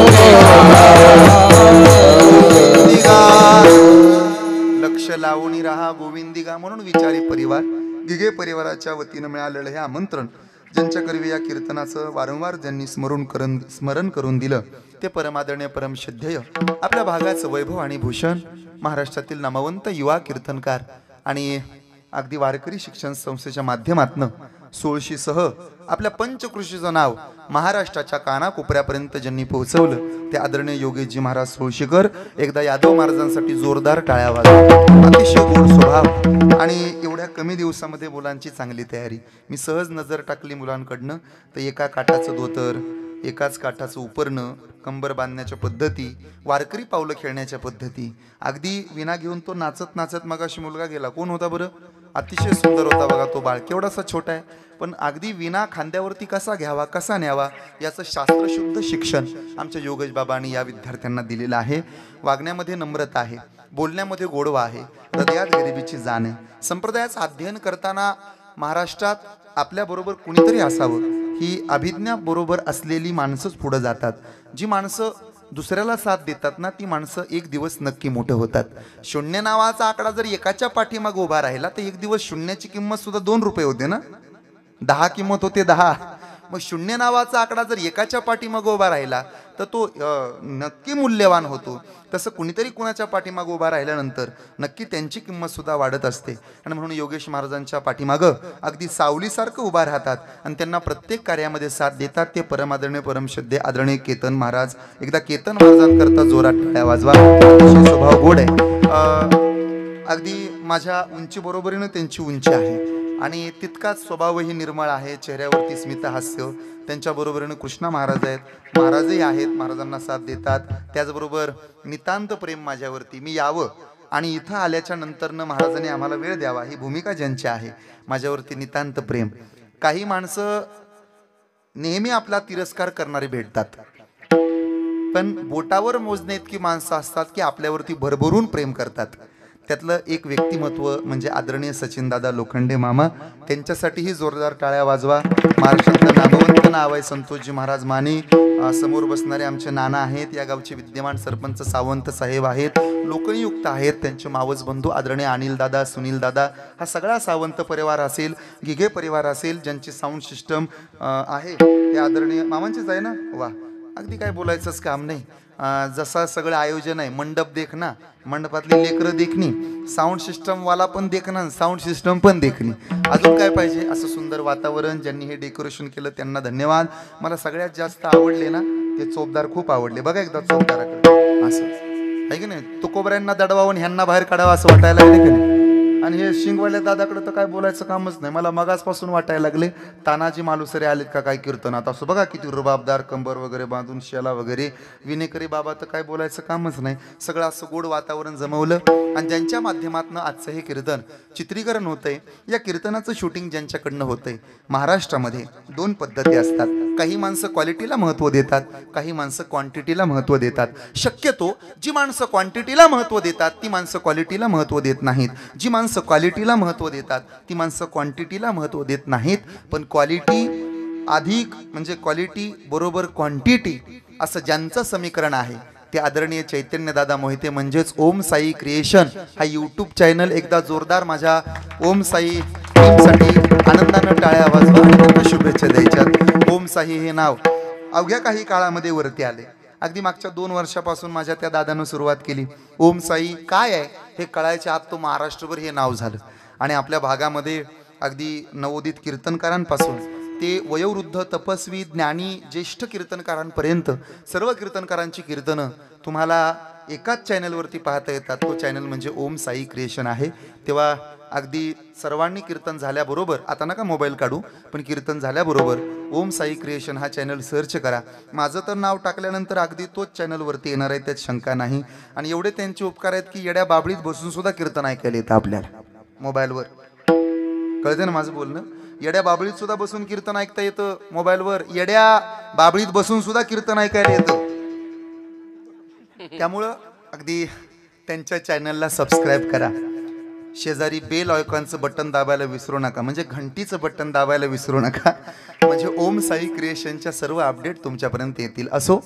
लक्ष लावणी राहा गोविंदिगा म्हणून विचारी परिवार गिगे परिवाराच्या वतीनं मिळालेलं हे आमंत्रण ज्यांच्या करवी या कीर्तनाचं वारंवार ज्यांनी स्मरण करून दिलं ते परमादरणीय परमश्रद्धेय आपल्या भागाचं वैभव आणि भूषण महाराष्ट्रातील नामवंत युवा कीर्तनकार आणि अगदी वारकरी शिक्षण संस्थेच्या माध्यमातून सोळशीसह आपल्या पंचकृषीचं नाव महाराष्ट्राच्या कानाकोपऱ्यापर्यंत ज्यांनी पोहोचवलं ते आदरणीय योगेशजी महाराज सोळशीकर एकदा यादव महाराजांसाठी जोरदार टाळ्या वाजवा. अतिशय गोड स्वभाव आणि एवढ्या कमी दिवसामध्ये मुलांची चांगली तयारी. मी सहज नजर टाकली मुलांकडनं तर एका काठाचं धोतर, एकाच काठाचं उपरणं, कंबर बांधण्याच्या पद्धती, वारकरी पावलं खेळण्याच्या पद्धती, अगदी विना घेऊन तो नाचत नाचत मगाशी मुलगा गेला. कोण होता बरं? अतिशय सुंदर होता बघा तो बाळ. केवढासा छोटा आहे पण अगदी विना खांद्यावरती कसा घ्यावा कसा न्यावा याचं शास्त्रशुद्ध शिक्षण आमच्या योगेश बाबांनी या विद्यार्थ्यांना दिलेलं आहे. वागण्यामध्ये नम्रता आहे, बोलण्यामध्ये गोडवा आहे, हृदयात गरिबीची जाण आहे. संप्रदायाचं अध्ययन करताना महाराष्ट्रात आपल्याबरोबर कुणीतरी असावं ही अभिज्ञा बरोबर असलेली माणसंच पुढे जातात. जी माणसं दुसऱ्याला साथ देतात ना ती माणसं एक दिवस नक्की मोठं होतात. शून्य नावाचा आकडा जर एकाच्या पाठीमाग उभा राहिला तर एक दिवस शून्याची किंमत सुद्धा 2 रुपये होते ना, 10 किंमत होते 10. मग शून्य नावाचा आकडा जर एकाच्या पाठीमाग उभा राहिला तर तो नक्की मूल्यवान होतो. तसं कुणीतरी कुणाच्या पाठीमाग उभा राहिल्यानंतर नक्की त्यांची किंमत सुद्धा वाढत असते. आणि म्हणून योगेश महाराजांच्या पाठीमागं अगदी सावलीसारखं उभा राहतात आणि त्यांना प्रत्येक कार्यामध्ये साथ देतात ते परमादरणीय परमश्रद्धेय आदरणीय केतन महाराज. एकदा केतन महाराजांकरता जोरात टाळ्या वाजवा. स्वभाव गोड आहे, अगदी माझ्या उंची बरोबरीनं त्यांची उंची आहे आणि तितकाच स्वभावही निर्मळ आहे. चेहऱ्यावरती स्मित हास्य. त्यांच्या बरोबरीनं कृष्णा महाराज आहेत, महाराजही आहेत, महाराजांना साथ देतात. त्याचबरोबर नितांत प्रेम माझ्यावरती. मी यावं आणि इथं आल्याच्या नंतरनं महाराजांनी आम्हाला वेळ द्यावा ही भूमिका ज्यांची आहे. माझ्यावरती नितांत प्रेम. काही माणसं नेहमी आपला तिरस्कार करणारे भेटतात पण बोटावर मोजणे इतकी माणसं असतात की आपल्यावरती भरभरून प्रेम करतात. त्यातलं एक व्यक्तिमत्व म्हणजे आदरणीय सचिनदादा लोखंडे मामा. त्यांच्यासाठीही जोरदार टाळ्या वाजवा. महाराष्ट्रातलं नामवंत नाव आहे संतोषजी महाराज माने. समोर बसणारे आमचे नाना आहेत, या गावचे विद्यमान सरपंच सावंत साहेब आहेत, लोकनियुक्त आहेत. त्यांचे मावस बंधू आदरणीय अनिल दादा, सुनील दादा, हा सगळा सावंत परिवार असेल, गिगे परिवार असेल, ज्यांची साऊंड सिस्टम आहे ते आदरणीय मामांचीच आहे ना. वा, अगदी काय बोलायचंच काम नाही. जसा सगळं आयोजन आहे, मंडप देखना, मंडपातली लेकरं देखणी, साऊंड सिस्टम वाला पण देखना, साऊंड सिस्टम पण देखणी. अजून काय पाहिजे? असं सुंदर वातावरण. ज्यांनी हे डेकोरेशन केलं त्यांना धन्यवाद. मला सगळ्यात जास्त आवडले ना ते चोपदार खूप आवडले. बघा एकदा चोपदाराकडे असं आहे की नाही. तुकोबऱ्यांना दडवावून ह्यांना बाहेर काढावं असं वाटायला लागले की नाही. आणि हे शिंगवाल्या दादाकडे तर काय बोलायचं कामच नाही. मला मगासपासून वाटायला लागले तानाजी मालुसरे आलेत का काय कीर्तनात. असं बघा किती रुबाबदार, कंबर वगैरे बांधून, शेला वगैरे. विनेकरी बाबा तर काय बोलायचं कामच नाही. सगळं असं गोड वातावरण जमवलं आणि ज्यांच्या माध्यमातून आजचं हे कीर्तन चित्रीकरण होतंय. या कीर्तनाचं शूटिंग ज्यांच्याकडनं होतंय. महाराष्ट्रामध्ये 2 पद्धती असतात. काही माणसं क्वालिटीला महत्त्व देतात, काही माणसं क्वांटिटीला महत्त्व देतात. शक्यतो जी माणसं क्वांटिटीला महत्त्व देतात ती माणसं क्वालिटीला महत्त्व देत नाहीत. जी माणसं क्वालिटीला महत्त्व देतात ती माणसं क्वांटिटीला महत्त्व देत नाहीत. पण क्वालिटी अधिक म्हणजे क्वालिटी बरोबर क्वांटिटी असं ज्यांचं समीकरण आहे ते आदरणीय चैतन्य दादा मोहिते म्हणजेच ओम साई क्रिएशन हा यूट्यूब चॅनल. एकदा जोरदार माझ्या ओम साई टीमसाठी आनंदानं टाळ्या वाजवा आणि त्यांना शुभेच्छा द्यायच्यात. ओम साई हे नाव अवघ्या काही काळामध्ये वरती आले. अगदी मागच्या 2 वर्षापासून माझ्या त्या दादानं सुरुवात केली. ओम साई काय आहे हे कळायच्या आत तो महाराष्ट्रभर हे नाव झालं. आणि आपल्या भागामध्ये अगदी नवोदित कीर्तनकारांपासून ते वयोवृद्ध, तपस्वी, ज्ञानी, ज्येष्ठ कीर्तनकारांपर्यंत सर्व कीर्तनकारांची कीर्तनं तुम्हाला एकाच चॅनलवरती पाहता येतात. तो चॅनल म्हणजे ओम साई क्रिएशन आहे. तेव्हा अगदी सर्वांनी कीर्तन झाल्याबरोबर, आता नका मोबाईल काढू, पण कीर्तन झाल्याबरोबर ओम साई क्रिएशन हा चॅनल सर्च करा. माझं तर नाव टाकल्यानंतर अगदी तोच चॅनलवरती येणार आहे, त्यात शंका नाही. आणि एवढे त्यांचे उपकार आहेत की येड्या बाबळीत बसून सुद्धा कीर्तन ऐकायला येतं आपल्याला मोबाईलवर. कळते ना माझं बोलणं? येड्या बाबळीत सुद्धा बसून कीर्तन ऐकता येतं मोबाईलवर. येड्या बाबळीत बसून सुद्धा कीर्तन ऐकायला येतं. त्यामुळं अगदी त्यांच्या चॅनलला सबस्क्राईब करा, शेजारी बेल आयकॉनचं बटन दाबायला विसरू नका, म्हणजे घंटीचं बटन दाबायला विसरू नका, म्हणजे ओम साई क्रिएशनच्या सर्व अपडेट तुमच्यापर्यंत येतील. असो,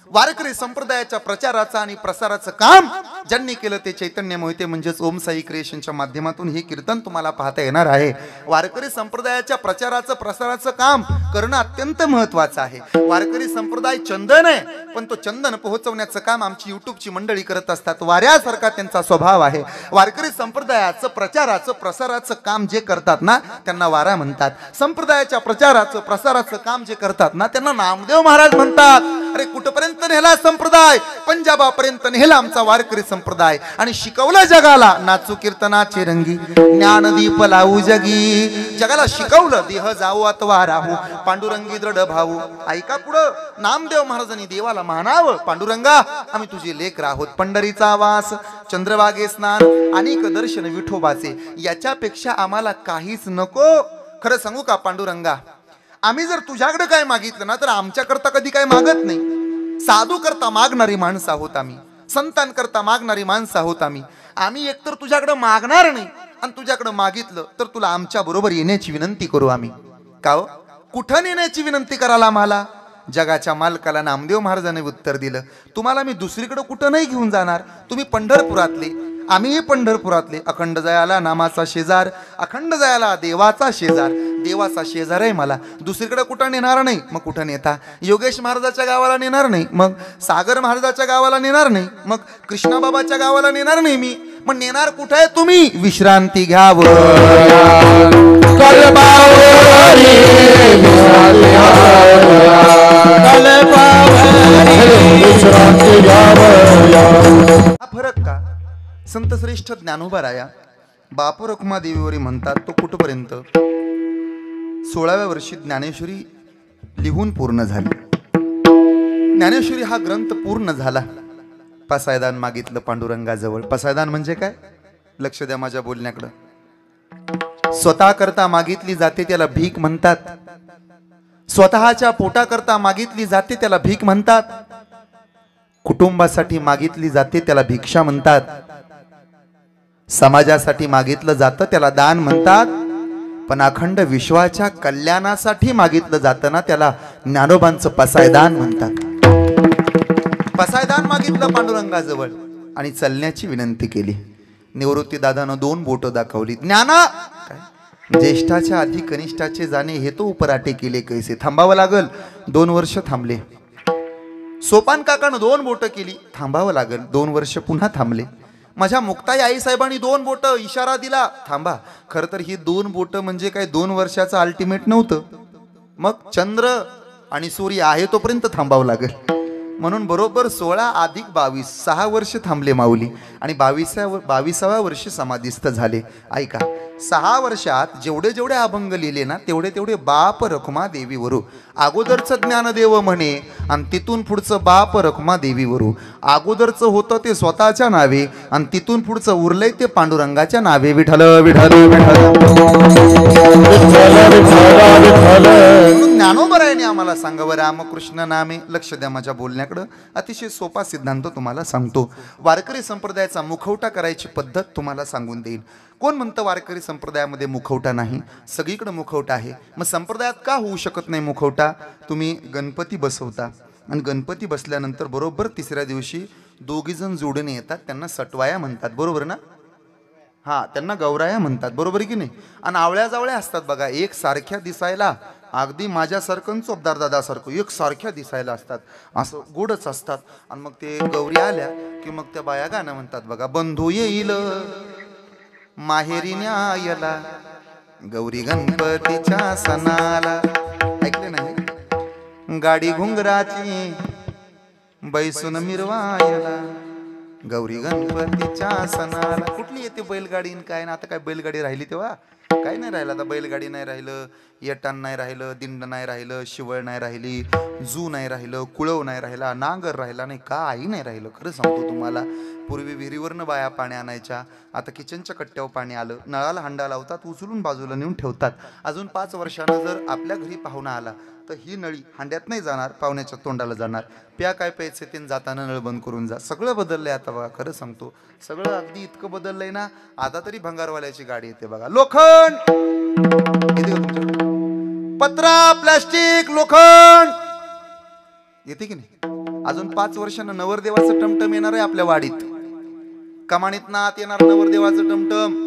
वारकरी संप्रदायाच्या प्रचाराचं आणि प्रसाराचं काम ज्यांनी केलं ते चैतन्य मोहिते म्हणजेच ओम साई क्रिएशनच्या माध्यमातून हे कीर्तन तुम्हाला पाहता येणार आहे. वारकरी संप्रदायाच्या प्रचाराचं प्रसाराचं काम करणं अत्यंत महत्वाचं आहे. वारकरी संप्रदाय चंदन आहे, पण तो चंदन पोहोचवण्याचं काम आमची युट्यूबची मंडळी करत असतात. वाऱ्यासारखा त्यांचा स्वभाव आहे. वारकरी संप्रदायाचं प्रचाराचं प्रसाराचं काम जे करतात ना त्यांना वारा म्हणतात. संप्रदायाच्या प्रचाराचं प्रसाराचं काम जे करतात ना त्यांना नामदेव महाराज म्हणतात. अरे कुठपर्यंत नेला संप्रदाय? पंजाबापर्यंत नेला आमचा वारकरी संप्रदाय आणि शिकवलं जगाला नाचू कीर्तनाचे रंगी, ज्ञानदीप लावू जगी. जगाला शिकवलं देह जाऊ अथवा राहू, पांडुरंगी दृढ भाऊ. ऐका पुढं, नामदेव महाराजांनी देवाला म्हणावं, पांडुरंगा आम्ही तुझे लेकर आहोत. पंढरीचा वास, चंद्रभागे स्नान, अनेक दर्शन विठोबाचे, याच्यापेक्षा आम्हाला काहीच नको. खरं सांगू का पांडुरंगा, आम्ही जर तुझ्याकडे काय मागितलं ना तर आमच्याकरता कधी काय मागत नाही. साधू करता मागणारी माणसं आहोत आम्ही, संतांकरता मागणारी माणसं आहोत आम्ही. आम्ही एकतर तुझ्याकडे मागणार नाही आणि तुझ्याकडे मागितलं तर तुला आमच्या बरोबर येण्याची विनंती करू आम्ही. का हो, कुठं नेण्याची विनंती करायला आम्हाला? जगाच्या मालकाला नामदेव महाराजांनी उत्तर दिलं, तुम्हाला मी दुसरीकडे कुठं नाही घेऊन जाणार. तुम्ही पंढरपुरातले, आम्ही पंढरपुरातले. अखंड जयाला नामाचा शेजार, अखंड जयाला देवाचा शेजार. देवाचा शेजार आहे मला, दुसरीकडे कुठं नेणार नाही. मग कुठं नेता? योगेश महाराजाच्या गावाला नेणार नाही, मग सागर महाराजाच्या गावाला नेणार नाही, मग कृष्णाबाबाच्या गावाला नेणार नाही मी. मग नेणार कुठं आहे तुम्ही? विश्रांती घ्यावं. हा फरक का? संत श्रेष्ठ ज्ञानोबा राया बापू रखुमा देवीवरी म्हणतात तो कुठपर्यंत 16व्या वर्षी ज्ञानेश्वरी लिहून पूर्ण झाली. ज्ञानेश्वरी हा ग्रंथ पूर्ण झाला. पसायदान मागितलं पांडुरंगाजवळ. पसायदान म्हणजे काय? लक्ष द्या माझ्या बोलण्याकडं. स्वतः करता मागितली जाते त्याला भीक म्हणतात. स्वतःच्या पोटाकरता मागितली जाते त्याला भीक म्हणतात. कुटुंबासाठी मागितली जाते त्याला भिक्षा म्हणतात. समाजासाठी मागितलं जातं त्याला दान म्हणतात. पण अखंड विश्वाच्या कल्याणासाठी मागितलं जातं ना त्याला ज्ञानोबांचं पसायदान म्हणतात. पसायदान मागितलं पांडुरंगाजवळ आणि चलण्याची विनंती केली. निवृत्ती दादानं 2 बोटं दाखवली. ज्ञाना ज्येष्ठाच्या आधी कनिष्ठाचे जाणे हे तो उपराटे केले कैसे. थांबावं लागल. 2 वर्ष थांबले. सोपान काकानं 2 बोटं केली. थांबावं लागल. 2 वर्ष पुन्हा थांबले. माझ्या मुक्ताई आई साहेबांनी 2 बोटं इशारा दिला, थांबा. खरं तर ही 2 बोटं म्हणजे काय 2 वर्षाचं अल्टिमेट नव्हतं. मग चंद्र आणि सूर्य आहे तोपर्यंत थांबावं लागेल. म्हणून बरोबर 16 अधिक 22 6 वर्ष थांबले माऊली आणि 22व्या वर्षी समाधिस्थ झाले. ऐका, 6 वर्षात जेवढे जेवढे अभंग लिहिले ना तेवढे तेवढे बाप रखुमा देवीवरू. अगोदरचं ज्ञानदेव म्हणे आणि तिथून पुढचं बाप रखुमा देवीवरू. अगोदरचं होतं ते स्वतःच्या नावे आणि तिथून पुढचं उरलंय ते पांडुरंगाच्या नावे. विठ्ठल विठ्ठल विठ्ठल. ज्ञानोबरायाने आम्हाला सांगावं रामकृष्ण नामे. लक्ष द्या माझ्या बोलण्याकडं. अतिशय सोपा सिद्धांत तुम्हाला सांगतो. वारकरी संप्रदायाचा मुखवटा करायची पद्धत तुम्हाला सांगून देईल. कोण म्हणतं वारकरी संप्रदायामध्ये मुखवटा नाही? सगळीकडे मुखवटा आहे. मग संप्रदायात का होऊ शकत नाही मुखवटा? तुम्ही गणपती बसवता आणि गणपती बसल्यानंतर बरोबर 3ऱ्या दिवशी 2 जण जोडून येतात, त्यांना सटवाया म्हणतात, बरोबर ना? हा, त्यांना गौराया म्हणतात, बरोबर की नाही? आणि आवळ्या जावळ्या असतात बघा, एक सारख्या दिसायला, अगदी माझ्यासारखं चोपदार दादासारखं एक सारख्या दिसायला असतात, असं गोडच असतात. आणि मग ते गौरी आल्या की मग त्या बाया गाणं म्हणतात बघा, बंधू येईल माहेरी न्यायला गौरी गणपतीच्या सणाला. ऐकले नाही? गाडी घुंगराची बैसून मिरवायला गौरी गणपतीच्या सणाला. कुठली येते बैलगाडी काय ना? आता काय बैलगाडी राहिली तेव्हा? काय नाही राहिलं. आता बैलगाडी नाही राहिलं, येटान नाही राहिलं, दिंड नाही राहिलं, शिवळ नाही राहिली, जू नाही राहिलं, कुळव नाही राहिला, नांगर राहिला नाही, काही नाही राहिलं. खरं सांगतो तुम्हाला, पूर्वी विहिरीवरनं बाया पाणी आणायच्या, आता किचनच्या कट्ट्यावर पाणी आलं, नळाला हंडा लावतात, उचलून बाजूला नेऊन ठेवतात. अजून 5 वर्षानं जर आपल्या घरी पाहुणा आला तर ही नळी हांड्यात नाही जाणार, पाहुण्याच्या तोंडाला जाणार. प्या काय प्यायचे ते जाताना नळ बंद करून जा. सगळं बदललंय आता बघा, खरं सांगतो सगळं अगदी इतकं बदललंय ना. आता तरी भंगारवाल्याची गाडी येते बघा. लोखंड येते का तुमच्याकडे? पत्रा, प्लॅस्टिक, लोखंड येते की नाही? अजून 5 वर्षानं नवरदेवाचं टमटम येणार आहे आपल्या वाडीत. कमानीत ना आत येणार नवरदेवाचं टमटम.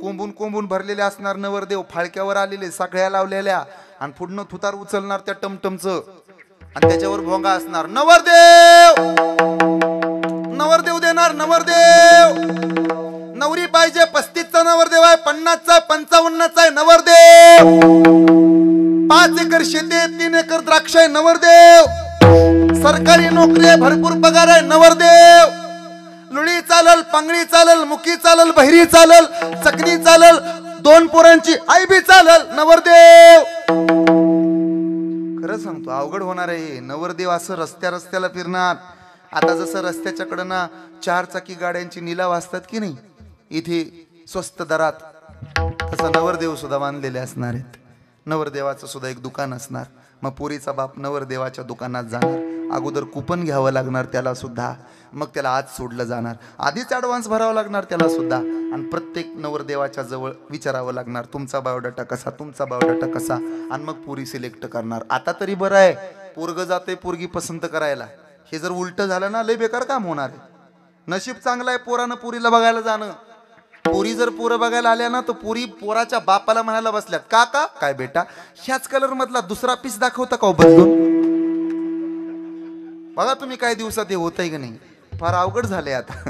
कोंबून कोंबून भरलेले असणार नवरदेव, फाळक्यावर आलेले, साखळ्या लावलेल्या, आणि पुढनं थुतार उचलणार त्या टमटमचं, आणि त्याच्यावर भोंगा असणार. नवरदेव नवरदेव देणार नवरदेव. नवरी पाहिजे 35चा नवरदेव आहे, 50चा, 55चा आहे नवरदेव. 5 एकर शेती आहे, 3 एकर द्राक्ष आहे नवरदेव. सरकारी नोकरी आहे, भरपूर पगार आहे नवरदेव. लुळी चालल, पांगळी चालल, मुकी चालल, बहिरी चालल, चकणी चालल, 2 पोरांची आई बी चालल नवरदेव. खरं सांगतो अवघड होणार आहे. नवरदेव असं रस्त्याला फिरणार. आता जसं रस्त्याच्या कडनं 4 चाकी गाड्यांची निलाव असतात की नाही इथे स्वस्त दरात, तसं नवरदेव सुद्धा बांधलेले असणार आहेत. नवरदेवाचं सुद्धा एक दुकान असणार. मग पोरीचा बाप नवरदेवाच्या दुकानात जाणार, अगोदर कुपन घ्यावं लागणार त्याला सुद्धा, मग त्याला आज सोडलं जाणार, आधीच ॲडव्हान्स भरावं लागणार त्याला सुद्धा, आणि प्रत्येक नवरदेवाच्या जवळ विचारावं लागणार तुमचा बायोडाटा कसा, तुमचा बायोडाटा कसा, आणि मग पोरी सिलेक्ट करणार. आता तरी बरं आहे, पोरग जाते पोरगी पसंत करायला. हे जर उलट झालं ना लय बेकार काम होणार आहे. नशीब चांगलं आहे पोरानं पोरीला बघायला जाणं. पोरी जर पोरं बघायला आल्या ना तर पोरी पोराच्या बापाला म्हणायला बसल्यात, काका काय बेटा ह्याच कलर मधला दुसरा पीस दाखवता का बदलून. बघा तुम्ही काय दिवसात हे होतंय की नाही. फार अवघड झालंय आता.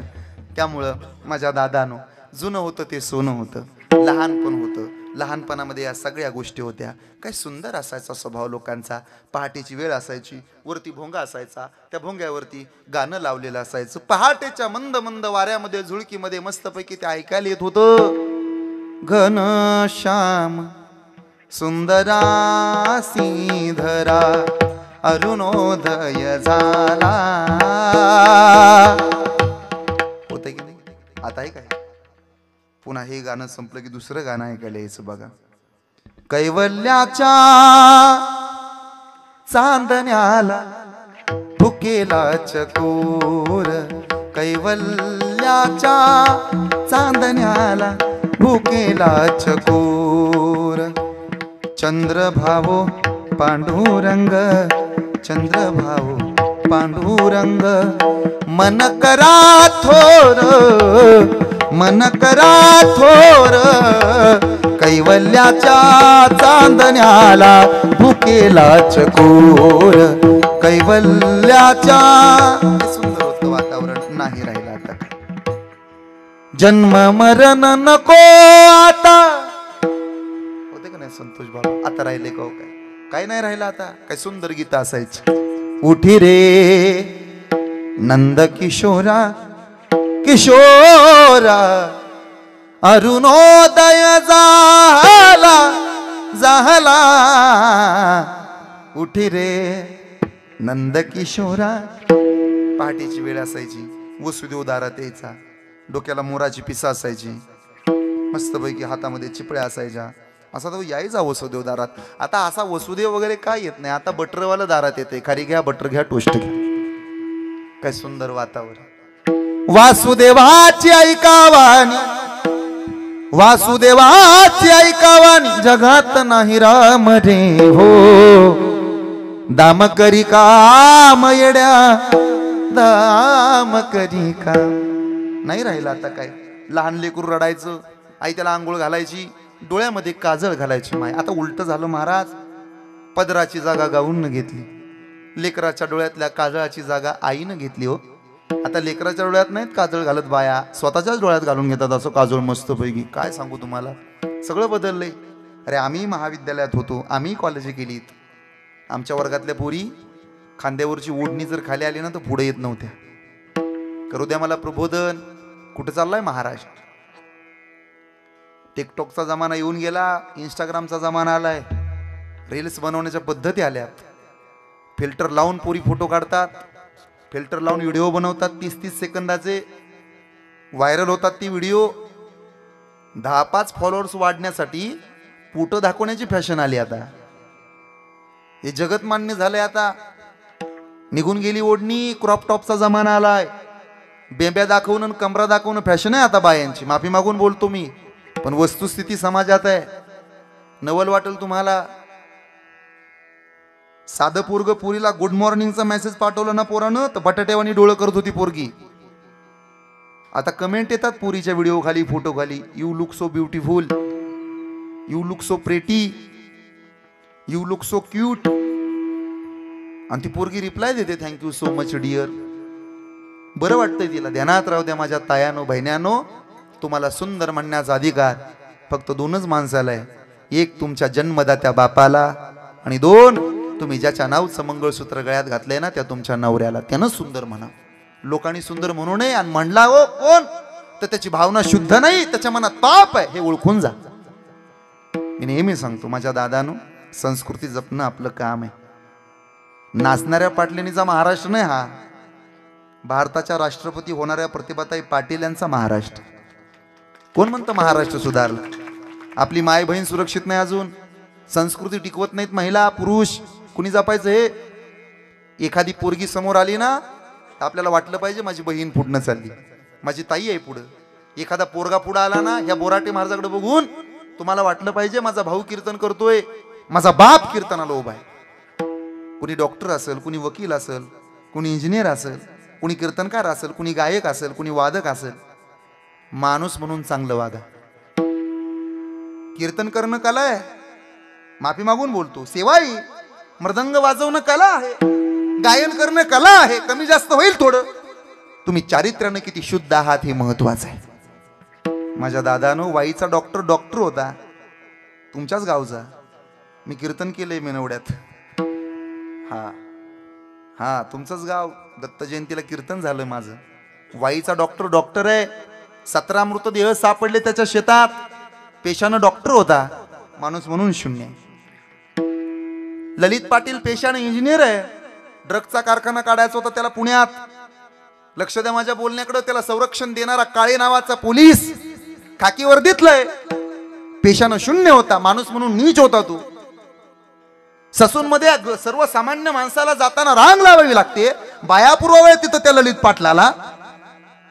त्यामुळं माझ्या दादानो, जुनं होतं ते सोनं होतं, लहानपण होतं. लहानपणामध्ये या सगळ्या गोष्टी होत्या. काय सुंदर असायचा स्वभाव लोकांचा. पहाटेची वेळ असायची, वरती भोंगा असायचा, त्या भोंग्यावरती गाणं लावलेलं असायचं. पहाटेच्या मंद मंद वाऱ्यामध्ये झुळकीमध्ये मस्तपैकी ते ऐकायला येत होतं. घनश्याम सुंदरा श्रीधरा अरुणोदय झाला. होतंय की नाही? आता आहे काय? पुन्हा हे गाणं संपलं की दुसरं गाणं ऐकायला यायचं बघा. कैवल्याच्या चांदण्याला फुकेला चकोर, कैवल्याच्या चांदण्याला भुकेला चकोर. चंद्रभावो पांडुरंग, चंद्रभावो पांडुरंग, मन करा थोर, मन करा थोर, कैवल्याच्या चांदण्याला भुकेला चकोर, कैवल्याच्या. सुंदर होतं वातावरण, नाही राहिलं आता. जन्म मरण नको आता, होते का नाही संतोष बाबा? आता राहिले का? काय नाही राहिलं आता. काय सुंदर गीत असायची. उठी रे नंद किशोरा, किशोरा अरुणोदय झाला, झाला. उठी रे नंद किशोरा. पहाटेची वेळ असायची, वसुदेव दारात यायचा, डोक्याला मोराची पिसा असायची, मस्तपैकी हातामध्ये चिपळ्या असायच्या. असा तो यायचा वसुदेव दारात. आता असा वसुदेव वगैरे काय येत नाही, आता बटरवाला दारात येते. खारी घ्या, बटर घ्या, टोस्ट घ्या. काय सुंदर वातावरण. वासुदेवाची ऐकावानी, वासुदेवाची ऐकावानी, जगात नाही राम रे हो. दाम करी काम येड्या, दाम करी काम. नाही राहिलं आता काय. लहान लेकरू रडायचं, आई त्याला आंघोळ घालायची, डोळ्यामध्ये काजळ घालायची माय. आता उलट झालं महाराज. पदराची जागा गाऊन घेतली, लेकराच्या डोळ्यातल्या काजळाची जागा आईनं घेतली हो. आता लेकराच्या डोळ्यात नाहीत काजळ घालत बाया, स्वतःच्याच डोळ्यात घालून घेतात असं काजळ मस्तपैकी. काय सांगू तुम्हाला, सगळं बदललंय. अरे आम्ही महाविद्यालयात होतो, आम्ही कॉलेज केलीत. आमच्या वर्गातल्या पोरी खांद्यावरची ओढणी जर खाली आली ना तर पुढे येत नव्हत्या. करू द्या मला प्रबोधन. कुठं चाललाय महाराज? टिकटॉकचा जमाना येऊन गेला, इंस्टाग्रामचा जमाना आलाय, रील्स बनवण्याच्या पद्धती आल्यात. फिल्टर लावून पोरी फोटो काढतात, फिल्टर लावून व्हिडिओ बनवतात 30-30 सेकंदाचे, व्हायरल होतात ती व्हिडिओ. 10-5 फॉलोअर्स वाढण्यासाठी फोटो दाखवण्याची फॅशन आली आता. हे जगत मान्य झालंय आता. निघून गेली ओढणी, क्रॉप टॉपचा जमाना आलाय. बेंब्या दाखवून आणि कमरा दाखवून फॅशन आहे आता बायांची. माफी मागून बोलतो मी, पण वस्तुस्थिती समाजात आहे. नवल वाटेल तुम्हाला. साधं पोरग पुरीला गुड मॉर्निंगचा मेसेज पाठवलं ना पोरानं, तर बटाट्यावानी डोळं करत होती पोरगी. आता कमेंट येतात पुरीच्या व्हिडिओ खाली, फोटो खाली, you look so beautiful, you look so pretty, you look so cute. आणि ती पोरगी रिप्लाय देते, थँक्यू सो मच डिअर. बरं वाटतंय तिला. ध्यानात राहू द्या माझ्या तायानो बहिण्यानो, तुम्हाला सुंदर म्हणण्याचा अधिकार फक्त दोनच माणसाला आहे. एक तुमच्या जन्मदात्या बापाला, आणि दोन तुम्ही ज्याच्या नावचं मंगळसूत्र गळ्यात घातलंय ना त्या तुमच्या नवऱ्याला. त्यानं सुंदर म्हणा. लोकांनी सुंदर म्हणू नये. आणि म्हणला हो कोण तर त्याची भावना शुद्ध नाही, त्याच्या मनात पाप आहे, हे ओळखून जा. मी नेहमी सांगतो माझ्या दादानो, संस्कृती जपणं आपलं काम आहे. नाचणाऱ्या पाटलिनीचा महाराष्ट्र नाही हा. भारताच्या राष्ट्रपती होणाऱ्या प्रतिभाताई पाटील यांचा महाराष्ट्र. कोण म्हणतं महाराष्ट्र सुधारला? आपली माय बहीण सुरक्षित नाही अजून. संस्कृती टिकवत नाहीत महिला पुरुष. कुणी जपायचं हे? एखादी पोरगी समोर आली ना, आपल्याला वाटलं पाहिजे माझी बहीण पुढनं चालली, माझी ताई आहे पुढं. एखादा पोरगा पुढं आला ना, ह्या बोराटे महाराजाकडे बघून तुम्हाला वाटलं पाहिजे माझा भाऊ कीर्तन करतोय, माझा बाप कीर्तनाला उभा आहे. कुणी डॉक्टर असेल, कुणी वकील असेल, कुणी इंजिनियर असेल, कुणी कीर्तनकार असेल, कुणी गायक असेल, कुणी वादक असेल. माणूस म्हणून चांगलं वागा. कीर्तन करणं कला आहे, माफी मागून बोलतो. सेवाई मृदंग वाजवणं कला आहे, गायन करणं कला आहे. कमी जास्त होईल थोडं. तुम्ही चारित्र्यानं किती शुद्ध आहात हे महत्वाचं आहे. माझ्या दादानो वाईचा डॉक्टर होता, तुमच्याच गावचा. मी कीर्तन केलंय मेनवड्यात. हा तुमचंच गाव. दत्त जयंतीला कीर्तन झालं माझं. वाईचा डॉक्टर आहे. 17 मृतदेह सापडले त्याच्या शेतात. पेशानं डॉक्टर होता, माणूस म्हणून शून्य. ललित पाटील पेशानं इंजिनियर आहे. ड्रगचा कारखाना काढायचा होता त्याला पुण्यात. लक्ष द्या माझ्या बोलण्याकडे. त्याला संरक्षण देणारा काळे नावाचा पोलीस खाकी वर्दीतलाय. पेशानं शून्य होता, माणूस म्हणून नीच होता तो. ससूनमध्ये सर्वसामान्य माणसाला जाताना रांग लावावी लागते. बाया पुरवाव्या तिथं त्या ललित पाटलाला.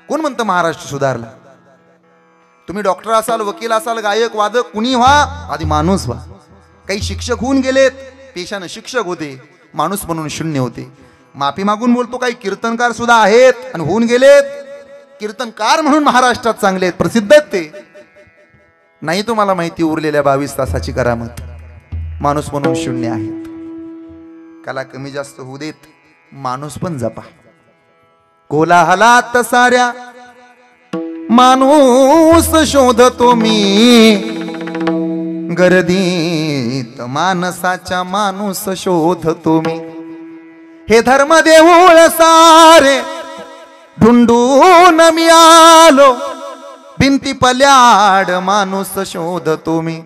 कोण म्हणतं महाराष्ट्र सुधारला? तुम्ही डॉक्टर असाल, वकील असाल, गायक वादक कुणी व्हा, आधी माणूस व्हा. काही शिक्षक होऊन गेलेत, पेशानं शिक्षक होते, माणूस म्हणून शून्य होते. माफी मागून बोलतो, काही कीर्तनकार सुद्धा आहेत आणि होऊन गेलेत. कीर्तनकार म्हणून महाराष्ट्रात चांगले आहेत, प्रसिद्ध आहेत ते. नाही तुम्हाला माहिती उरलेल्या 22 तासाची करामत. माणूस म्हणून शून्य आहेत. कला कमी जास्त होऊ देत, माणूस पण जपा. कोलाहलात साऱ्या माणूस शोधतो मी, गर्दीत माणसाच्या माणूस शोधतो मी. हे धर्म देऊळ सारे ढुंडून मी आलो, भिंती पल्याड माणूस शोधतो मी.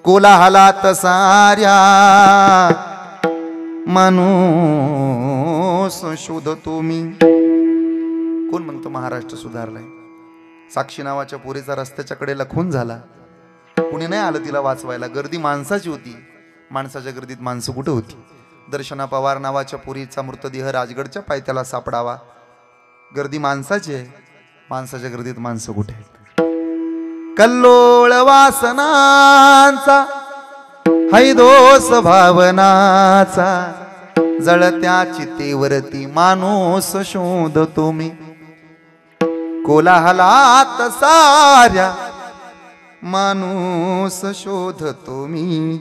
कोलाहलात साऱ्या माणूस शोधतो मी. कोण म्हणतो महाराष्ट्र सुधारलाय? साक्षी नावाच्या पोरीचा रस्त्याच्या कडेला खून झाला. कुणी नाही आलं तिला वाचवायला. गर्दी माणसाची होती. माणसाच्या गर्दीत माणसं कुठे होती? दर्शना पवार नावाच्या पोरीचा मृतदेह राजगडच्या पायथ्याला सापडावा. गर्दी माणसाची आहे. माणसाच्या गर्दीत माणसं कुठे आहेत? कल्लोळ वासनांचा हैदोस भावनाचा, जळत्या चितेवरती माणूस शोधतो मी. कोलाहलात साऱ्या माणूस शोधतो मी.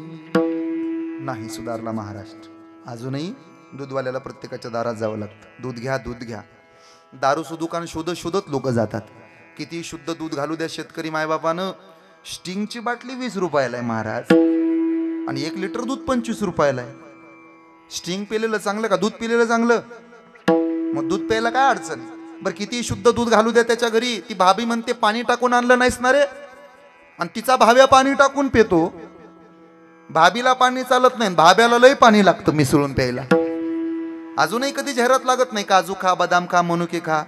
नाही सुधारला महाराष्ट्र. अजूनही दूधवाल्याला प्रत्येकाच्या दारात जावं लागतं. दूध घ्या, दूध घ्या. दारूचं दुकान शोधत शोधत लोक जातात. किती शुद्ध दूध घालू द्या शेतकरी मायबापानं. स्टिंगची बाटली 20 रुपयाला आहे महाराज, आणि 1 लिटर दूध 25 रुपयाला आहे. स्टिंग पिलेलं चांगलं का दूध पिलेलं चांगलं? मग दूध प्यायला काय अडचण? बरं किती शुद्ध दूध घालू द्या त्याच्या घरी, ती भाभी म्हणते पाणी टाकून आणलं नाहीस ना रे, आणि तिचा भाव्या पाणी टाकून पितो. भाभीला पाणी चालत नाही, भाभ्याला लय पाणी लागतं मिसळून प्यायला. अजूनही कधी जाहिरात लागत नाही, काजू खा, बदाम खा, मनुके खा,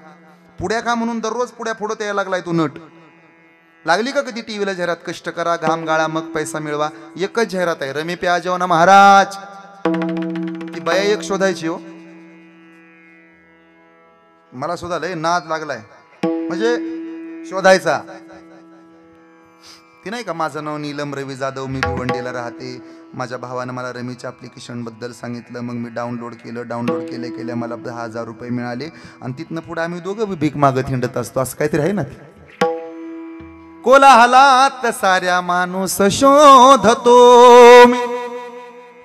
पुड्या खा म्हणून दररोज पुड्या फोडत यायला लागलाय तू नट. लागली का कधी टीव्हीला जाहिरात? कष्ट करा, घाम गाळा, मग पैसा मिळवा. एकच जाहिरात आहे, रमी प्या जेवणा महाराज. बाया एक शोधायची हो. मला सुद्धा लय नाद लागलाय, म्हणजे शोधायचा. ती नाही का, माझं नाव नीलम रवी जाधव, मी भिवंडीला राहते. माझ्या भावानं मला रमीच्या ॲप्लिकेशन बद्दल सांगितलं, मग मी डाउनलोड केलं मला 10,000 रुपये मिळाले. आणि तिथनं पुढे आम्ही दोघं भीक मागत हिंडत असतो, असं काहीतरी आहे ना. कोलाहलात साऱ्या माणूस शोधतो मी.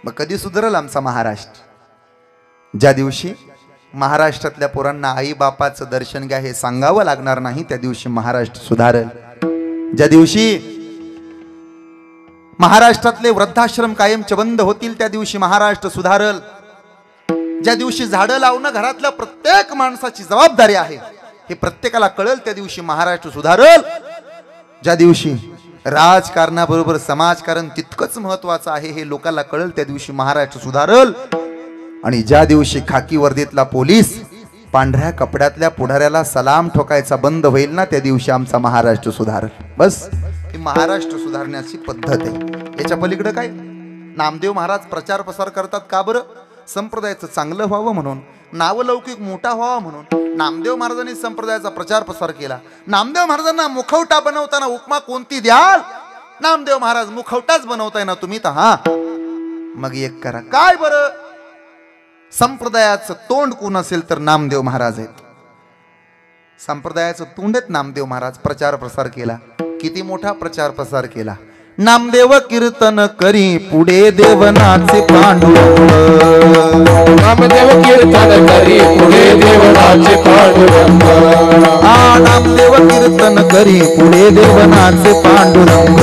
मग कधी सुधारल आमचा महाराष्ट्र? ज्या दिवशी महाराष्ट्रातल्या पोरांना आई बापाचं दर्शन घ्या हे सांगावं लागणार नाही, त्या दिवशी महाराष्ट्र सुधारेल. ज्या दिवशी महाराष्ट्रातले वृद्धाश्रम कायमचे बंद होतील, त्या दिवशी महाराष्ट्र सुधारल. ज्या दिवशी झाडं लावणं घरातल्या प्रत्येक माणसाची जबाबदारी आहे हे प्रत्येकाला कळेल, त्या दिवशी महाराष्ट्र सुधारल. ज्या दिवशी राजकारणाबरोबर समाजकारण तितकंच महत्वाचं आहे हे लोकांना कळेल, त्या दिवशी महाराष्ट्र सुधारल. आणि ज्या दिवशी खाकी वर्दीतला पोलीस पांढऱ्या कपड्यातल्या पुढाऱ्याला सलाम ठोकायचा बंद होईल ना, त्या दिवशी आमचा महाराष्ट्र सुधारल. बस ही महाराष्ट्र सुधारण्याची पद्धत आहे. याच्या पलीकडे काय? नामदेव महाराज प्रचार प्रसार करतात का बरं? संप्रदायाचं चांगलं व्हावं म्हणून, नावलौकिक मोठा व्हावा म्हणून नामदेव महाराजांनी संप्रदायाचा प्रचार प्रसार केला. नामदेव महाराजांना मुखवटा बनवताना उपमा कोणती द्याल? नामदेव महाराज मुखवटाच बनवताय ना तुम्ही तर. हा मग एक करा, काय बरं? संप्रदायाचं तोंड कोण असेल तर नामदेव महाराज आहेत. संप्रदायाचं तोंड आहेत नामदेव महाराज. प्रचार प्रसार केला, किती मोठा प्रचार प्रसार केला. नामदेव कीर्तन करी पुढे देवनाचे पांडुरंग. नामदेव कीर्तन करी पुढे देवनाचे पांडुरंग. नामदेव कीर्तन करी पुढे देवनाचे पांडुरंग.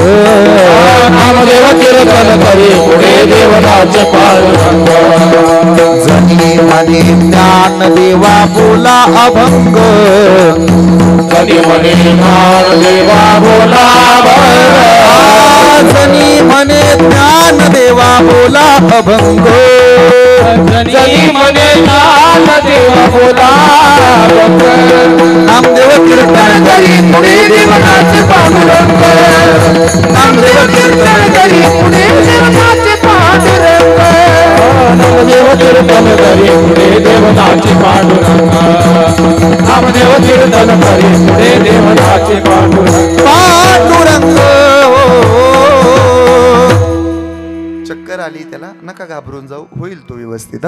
नामदेव कीर्तन करी पुढे देवनाचे पांडुरंग. जनी म्हणे ज्ञान देवा बोला अभंग. जनी म्हणे ज्ञान देवा बोला जनी म्हणे ज्ञान देवा बोला अभंग. जनी म्हणे ज्ञान देवा बोला अभंग. नामदेव कीर्तन करी पुढे देवनाचे पांडुरंग. नामदेव कीर्तन करी पुढे देवनाचे पांडुरंग. नामदेव कीर्तन करी पुढे देवनाचे पांडुरंग. नामदेव कीर्तन करी पुढे देवनाचे पांडुरंग. पांडुरंग. चक्कर आली त्याला, नका घाबरून जाऊ, होईल तो व्यवस्थित.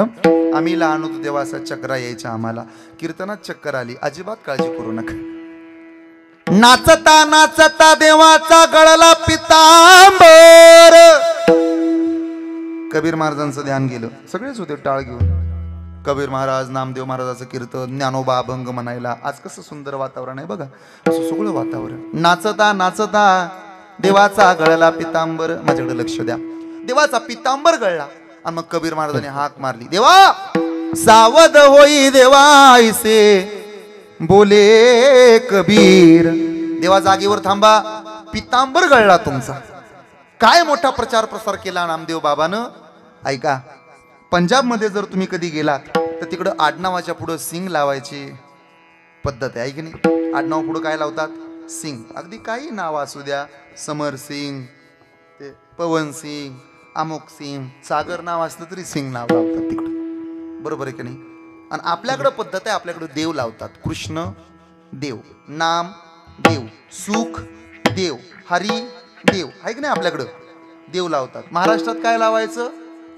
आम्ही लहान होतो तेव्हा असा चक्रा यायचा आम्हाला. कीर्तनात चक्कर आली, अजिबात काळजी करू नका. नाचता नाचता देवाचा गळला पितांबर. कबीर महाराजांचं ध्यान गेलं, सगळेच होते टाळ घेऊन. कबीर महाराज, नामदेव महाराजाचं कीर्तन, ज्ञानोबा अभंग म्हणायला. आज कसं सुंदर वातावरण आहे बघा, असं सगळं वातावरण. नाचता नाचता देवाचा गळला पितांबर. माझ्याकडे लक्ष द्या. देवाचा पितांबर गळला आणि मग कबीर महाराजांनी हाक मारली, देवा सावध होई देवा ऐसे बोले कबीर. देवा जागेवर थांबा, पितांबर गळला तुमचा. काय मोठा प्रचार प्रसार केला नामदेव बाबानं. ऐका, पंजाबमध्ये जर तुम्ही कधी गेलात तर तिकडं आडनावाच्या पुढं सिंग लावायची पद्धत आहे की नाही? आडनाव पुढं काय लावतात? सिंग. अगदी काही नाव असू द्या, समर सिंग, ते पवन सिंग, अमुक सिंग, सागर नाव असलं तरी सिंग नाव लावतात तिकडं, बरोबर आहे की नाही? आणि आपल्याकडं पद्धत आहे, आपल्याकडं देव लावतात. कृष्ण देव, नाम देव, सुख देव, हरी देव, आहे की नाही? आपल्याकडं देव लावतात. महाराष्ट्रात काय लावायचं?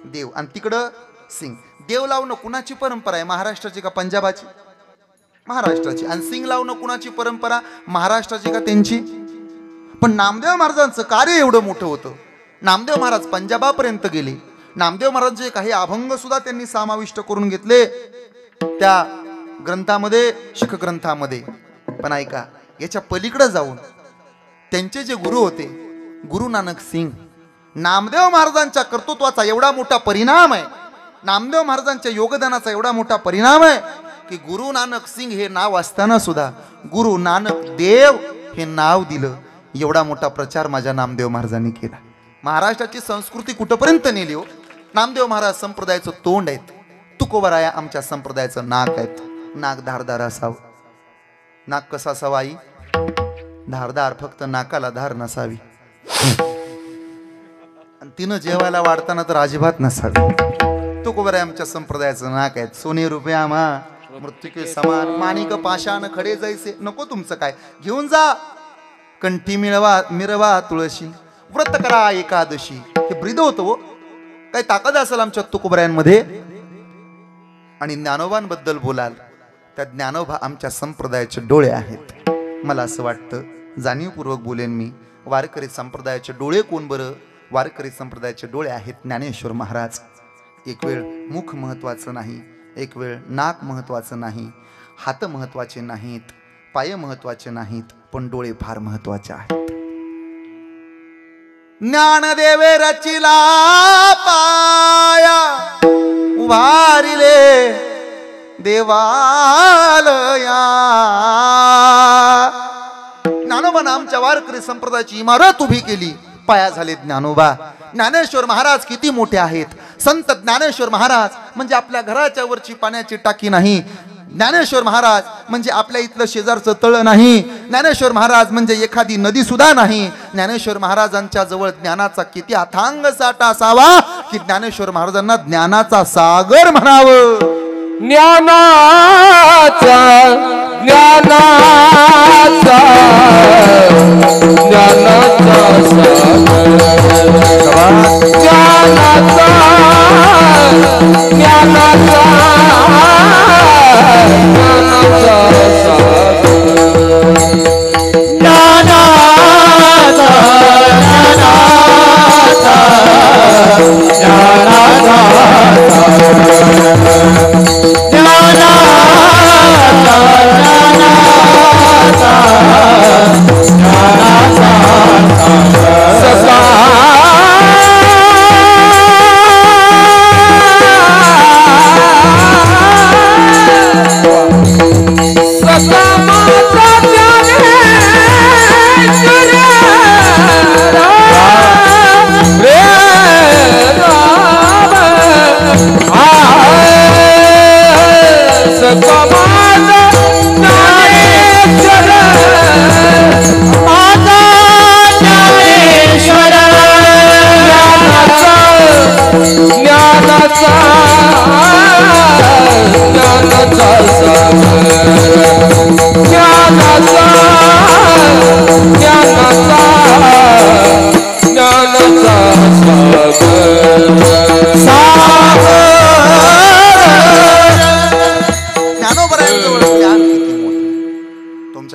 देव. आणि तिकडं सिंग. देव लावणं कुणाची परंपरा आहे? महाराष्ट्राची का पंजाबाची? महाराष्ट्राची. आणि सिंग लावणं कुणाची परंपरा? महाराष्ट्राची का त्यांची? पण नामदेव महाराजांचं कार्य एवढं मोठं होतं. नामदेव महाराज पंजाबापर्यंत गेले. नामदेव महाराजांचे काही अभंग सुद्धा त्यांनी समाविष्ट करून घेतले त्या ग्रंथामध्ये, शिख ग्रंथामध्ये. पण ऐका, याच्या पलीकडे जाऊन त्यांचे जे गुरु होते, गुरु नानक सिंग, नामदेव महाराजांच्या कर्तृत्वाचा एवढा मोठा परिणाम आहे, नामदेव महाराजांच्या योगदानाचा एवढा मोठा परिणाम आहे की गुरु नानक सिंग हे नाव असताना सुद्धा गुरु नानक देव हे नाव दिलं. एवढा मोठा प्रचार माझ्या नामदेव महाराजांनी केला. महाराष्ट्राची संस्कृती कुठपर्यंत नेली हो. नामदेव महाराज संप्रदायाचं तोंड आहेत, तुकोबराया आमच्या संप्रदायाचं नाक आहेत. नाक धारदार असावं. नाक कसा असावा आई? धारदार, फक्त नाकाला धार नसावी. आणि तिनं जेवायला वाढताना तर अजिबात नसावी. तुकोबराय आमच्या संप्रदायाचं नाक आहेत. सोने रुपये आम्हा मृत्युके समान, माणिक पाषाण खडे जैसे. नको तुमचं काय, घेऊन जा. कंठी मिरवा तुळशी, व्रत करा एकादशी. हे ब्रीद होतं हो. काही ताकद असेल आमच्या तुकोबरायांमध्ये. आणि ज्ञानोबांबद्दल बोलाल, त्या ज्ञानोबा आमच्या संप्रदायाचे डोळे आहेत. मला असं वाटतं, जाणीवपूर्वक बोलेन मी, वारकरी संप्रदायाचे डोळे कोण बरं? वारकरी संप्रदायाचे डोळे आहेत ज्ञानेश्वर महाराज. एक वेळ मुख महत्वाचं नाही, एक वेळ नाक महत्वाचं नाही, हात महत्वाचे नाहीत, पाय महत्वाचे नाहीत, पण डोळे फार महत्वाचे आहेत. ज्ञानदेवे रचिला पाया, उभारिले देवालया. ज्ञानोबा आमच्या वारकरी संप्रदायाची इमारत उभी केली, पाया झाले ज्ञानोबा. ज्ञानेश्वर महाराज किती मोठे आहेत. संत ज्ञानेश्वर महाराज म्हणजे आपल्या घराच्या वरची पाण्याची टाकी नाही. ज्ञानेश्वर महाराज म्हणजे आपल्या इथलं शेजारचं तळ नाही. ज्ञानेश्वर महाराज म्हणजे एखादी नदी सुद्धा नाही. ज्ञानेश्वर महाराजांच्या जवळ ज्ञानाचा किती अथांग साठा असावा की ज्ञानेश्वर महाराजांना ज्ञानाचा सागर म्हणावं. ज्ञानाचा ज्ञानाचा ज्ञानाचा ज्ञानाचा ज्ञानाचा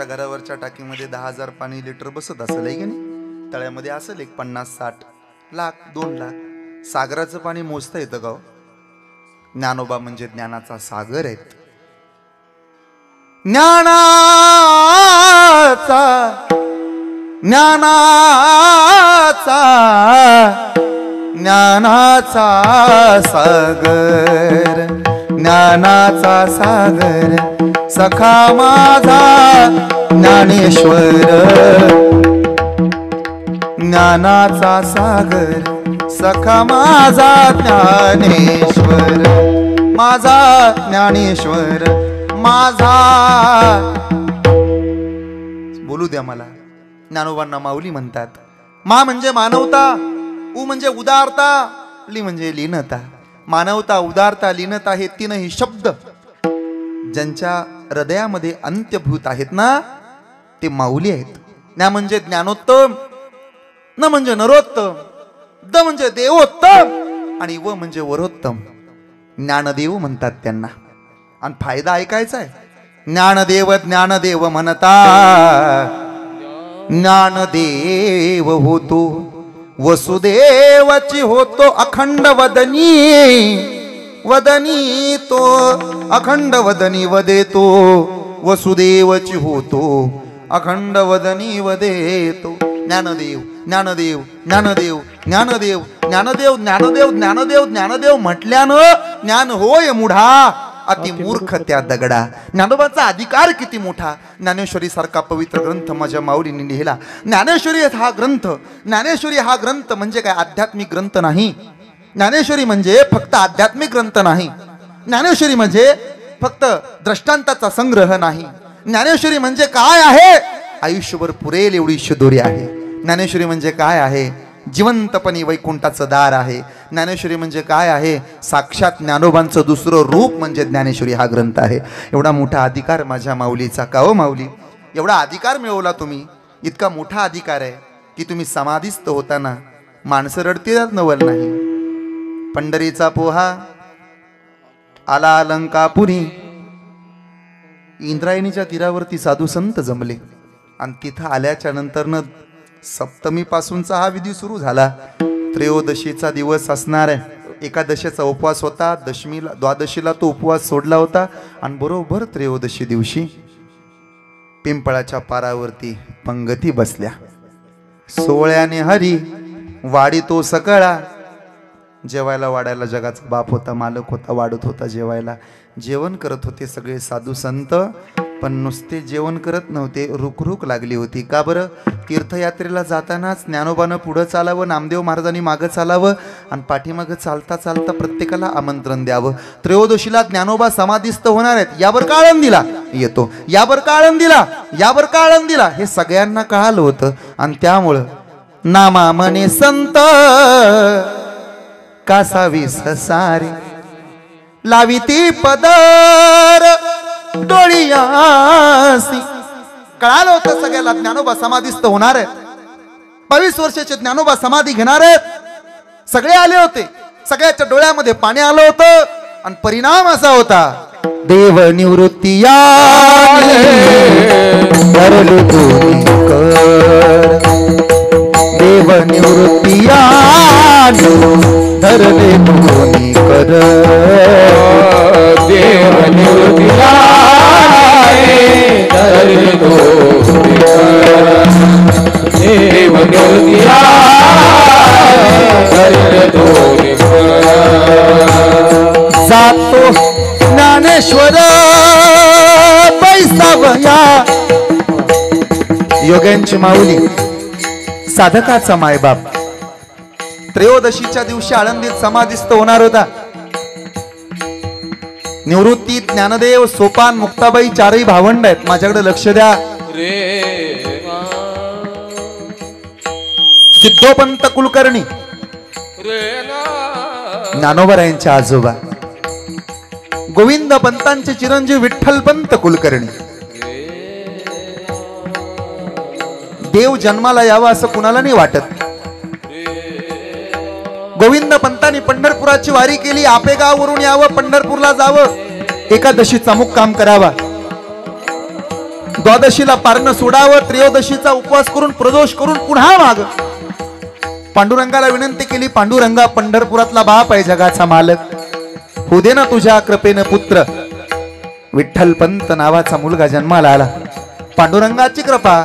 घरावरच्या टाकीमध्ये 10,000 पाणी लिटर बसत असेल आहे की नाही. तळ्यामध्ये असेल एक 50-60 लाख 2 लाख. सागराचं पाणी मोजता येतं का? ज्ञानोबा म्हणजे ज्ञानाचा सागर आहेत. ज्ञानाचा ज्ञानाचा ज्ञानाचा सागर, ज्ञानाचा सागर सखा माझा ज्ञानेश्वर. ज्ञानाचा सागर सखा माझा ज्ञानेश्वर, माझा ज्ञानेश्वर माझा. बोलू द्या मला. ज्ञानोबांना माऊली म्हणतात. मा म्हणजे मानवता, उ म्हणजे उदारता, ली म्हणजे लीनता. मानवता, उदारता, लीनता हे तीनही शब्द ज्यांच्या हृदयामध्ये अंत्यभूत आहेत ना, ते माऊली आहेत. ज्ञा म्हणजे ज्ञानोत्तम, न म्हणजे नरोत्तम, द म्हणजे देवोत्तम आणि व म्हणजे वरोत्तम. ज्ञानदेव म्हणतात त्यांना. आणि फायदा ऐकायचा आहे. ज्ञानदेव ज्ञानदेव म्हणता ज्ञानदेव होतो, वसुदेवाची होतो अखंड वदनी. वदनी तो अखंड वदनी वदेतो, वसुदेवची होतो अखंड वदनी वदेतो. ज्ञानदेव ज्ञानदेव ज्ञानदेव ज्ञानदेव ज्ञानदेव ज्ञानदेव ज्ञानदेव ज्ञानदेव म्हटल्यानं ज्ञान होय मुढा, अति मूर्ख त्या दगडा. ज्ञानोबाचा अधिकार किती मोठा. ज्ञानेश्वरी सारखा पवित्र ग्रंथ माझ्या माऊलीने लिहिला. ज्ञानेश्वरी हा ग्रंथ, ज्ञानेश्वरी हा ग्रंथ म्हणजे काय आध्यात्मिक ग्रंथ नाही. ज्ञानेश्वरी म्हणजे फक्त आध्यात्मिक ग्रंथ नाही. ज्ञानेश्वरी म्हणजे फक्त दृष्टांताचा संग्रह नाही. ज्ञानेश्वरी म्हणजे काय आहे, आयुष्यभर पुरेल एवढी शिदोरी आहे. ज्ञानेश्वरी म्हणजे काय आहे, जिवंतपणी वैकुंठाचं दार आहे. ज्ञानेश्वरी म्हणजे काय आहे? साक्षात ज्ञानोबांचं दुसरं रूप म्हणजे ज्ञानेश्वरी हा ग्रंथ आहे. एवढा मोठा अधिकार माझ्या माऊलीचा. का हो माऊली, एवढा अधिकार मिळवला तुम्ही. इतका मोठा अधिकार आहे की तुम्ही समाधीस्थ होताना माणसं रडतीच नवल नाही. पंढरीचा पोहा आला अलंकापुरी. इंद्रायणीच्या तीरावरती साधू संत जमले आणि तिथं आल्याच्या नंतरनं सप्तमी पासूनचा हा विधी सुरू झाला. त्रयोदशीचा दिवस असणार आहे. एकादशीचा उपवास होता, दशमीला द्वादशीला तो उपवास सोडला होता आणि बरोबर त्रयोदशी दिवशी पिंपळाच्या पारावरती पंगती बसल्या. सोहळ्याने हरी वाडी तो सकळा. जेवायला वाढायला जगाचा बाप होता, मालक होता, वाढत होता जेवायला. जेवण करत होते सगळे साधू संत, पण नुसते जेवण करत नव्हते, रुकरुक लागली होती. का बरं? तीर्थयात्रेला जातानाच ज्ञानोबानं पुढं चालावं, नामदेव महाराजांनी मागं चालावं आणि पाठीमागं चालता चालता प्रत्येकाला आमंत्रण द्यावं. त्रयोदशीला ज्ञानोबा समाधीस्थ होणार आहेत, यावर का आळंदीला येतो, यावर का आळंदीला, यावर का आळंदीला, हे सगळ्यांना कळालं होतं. आणि त्यामुळं नामा म्हणे संत कासावी ससारी लावी ती पदर डोळियासी. कळालं होतं सगळ्याला ज्ञानोबा समाधीस्थ होणार आहेत. 22 वर्षाचे ज्ञानोबा समाधी घेणार आहेत. सगळे आले होते, सगळ्याच्या डोळ्यामध्ये पाणी आलं होतं आणि परिणाम असा होता, देव निवृत्ती देव निवृत्ती धरले दोन्ही कर. देव निवृत्ती धरले दोन्ही कर. देव निवृत्ती धरले दोन्ही कर. जातो ज्ञानेश्वर बैसावया. योग्यांची माऊली, साधकाचा मायबाप त्रयोदशीच्या दिवशी आळंदीत समाधीस्थ होणार होता. निवृत्ती, ज्ञानदेव, सोपान, मुक्ताबाई चारही भावंड आहेत. माझ्याकडे लक्ष द्या. सिद्धोपंत कुलकर्णी ज्ञानोबा आजोबा, गोविंद पंतांचे चिरंजीव विठ्ठलपंत कुलकर्णी. देव जन्माला यावा असं कुणाला नाही वाटत. गोविंद पंतांनी पंढरपुराची वारी केली. आपेगाववरून यावं, पंढरपूरला जावं, एकादशीचा मुक्काम करावा, द्वादशीला पारणं सोडावं, त्रयोदशीचा उपवास करून प्रदोष करून पुन्हा माग. पांडुरंगाला विनंती केली, पांडुरंगा पंढरपुरातला बाप आहे, जगाचा मालक, होऊ दे ना तुझ्या कृपेनं पुत्र. विठ्ठलपंत नावाचा मुलगा जन्माला आला. पांडुरंगाची कृपा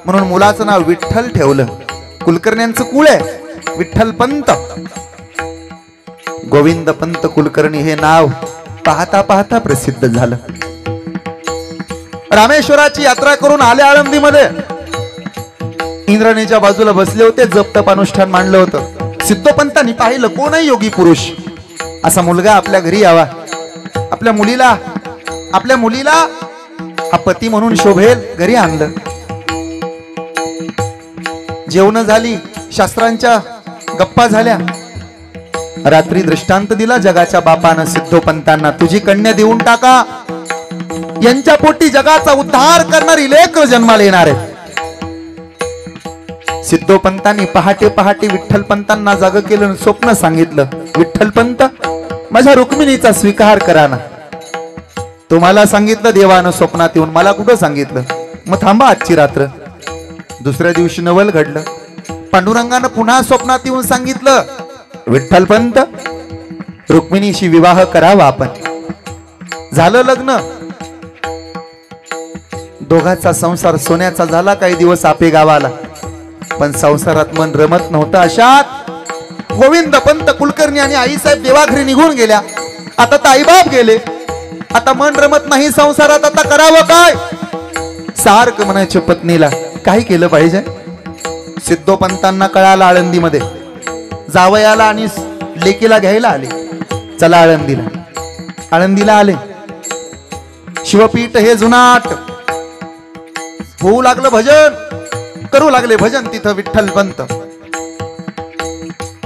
म्हणून मुलाचं नाव विठ्ठल ठेवलं. कुलकर्ण्यांचं कुळ आहे विठ्ठलपंत. गोविंद पंत कुलकर्णी हे नाव पाहता पाहता प्रसिद्ध झालं. रामेश्वराची यात्रा करून आले आळंदीमध्ये. इंद्राणीच्या बाजूला बसले होते, जप तप अनुष्ठान मांडलं होतं. सिद्धोपंतांनी पाहिलं कोणही योगी पुरुष असा मुलगा आपल्या घरी यावा, आपल्या मुलीला हा पती म्हणून शोभेल, घरी आणलं. जेवण झाली, शास्त्रांच्या गप्पा झाल्या. रात्री दृष्टांत दिला जगाच्या बापानं सिद्धोपंतांना, तुझी कन्या देऊन टाका, यांच्या पोटी जगाचा उद्धार करणारी लेकरं जन्माला येणार आहे. सिद्धोपंतांनी पहाटे पहाटे विठ्ठलपंतांना जाग केलं, स्वप्न सांगितलं, विठ्ठलपंत माझ्या रुक्मिणीचा स्वीकार करा ना. तुम्हाला सांगितलं देवानं स्वप्नात येऊन, मला कुठं सांगितलं. मग थांबा आजची रात्र. दुसऱ्या दिवशी नवल घडलं. पांडुरंगानं पुन्हा स्वप्नात येऊन सांगितलं, विठ्ठलपंत रुक्मिणीशी विवाह करावा आपण. झालं लग्न. दोघांचा संसार सोन्याचा झाला. काही दिवस आपे गावाला, पण संसारात मन रमत नव्हतं. अशात गोविंद पंत कुलकर्णी आणि आईसाहेब देवाघरी निघून गेल्या. आता तर आईबाप गेले, आता मन रमत नाही संसारात, आता करावं काय. सारखं म्हणायचे पत्नीला, काही केलं पाहिजे. सिद्धोपंतांना कळालं आळंदीमध्ये. जावयाला आणि लेकीला घ्यायला आले. चला आळंदीला. आळंदीला आले. शिवपीठ हे जुनाट. होऊ लागलं भजन, करू लागले भजन तिथं विठ्ठलपंत.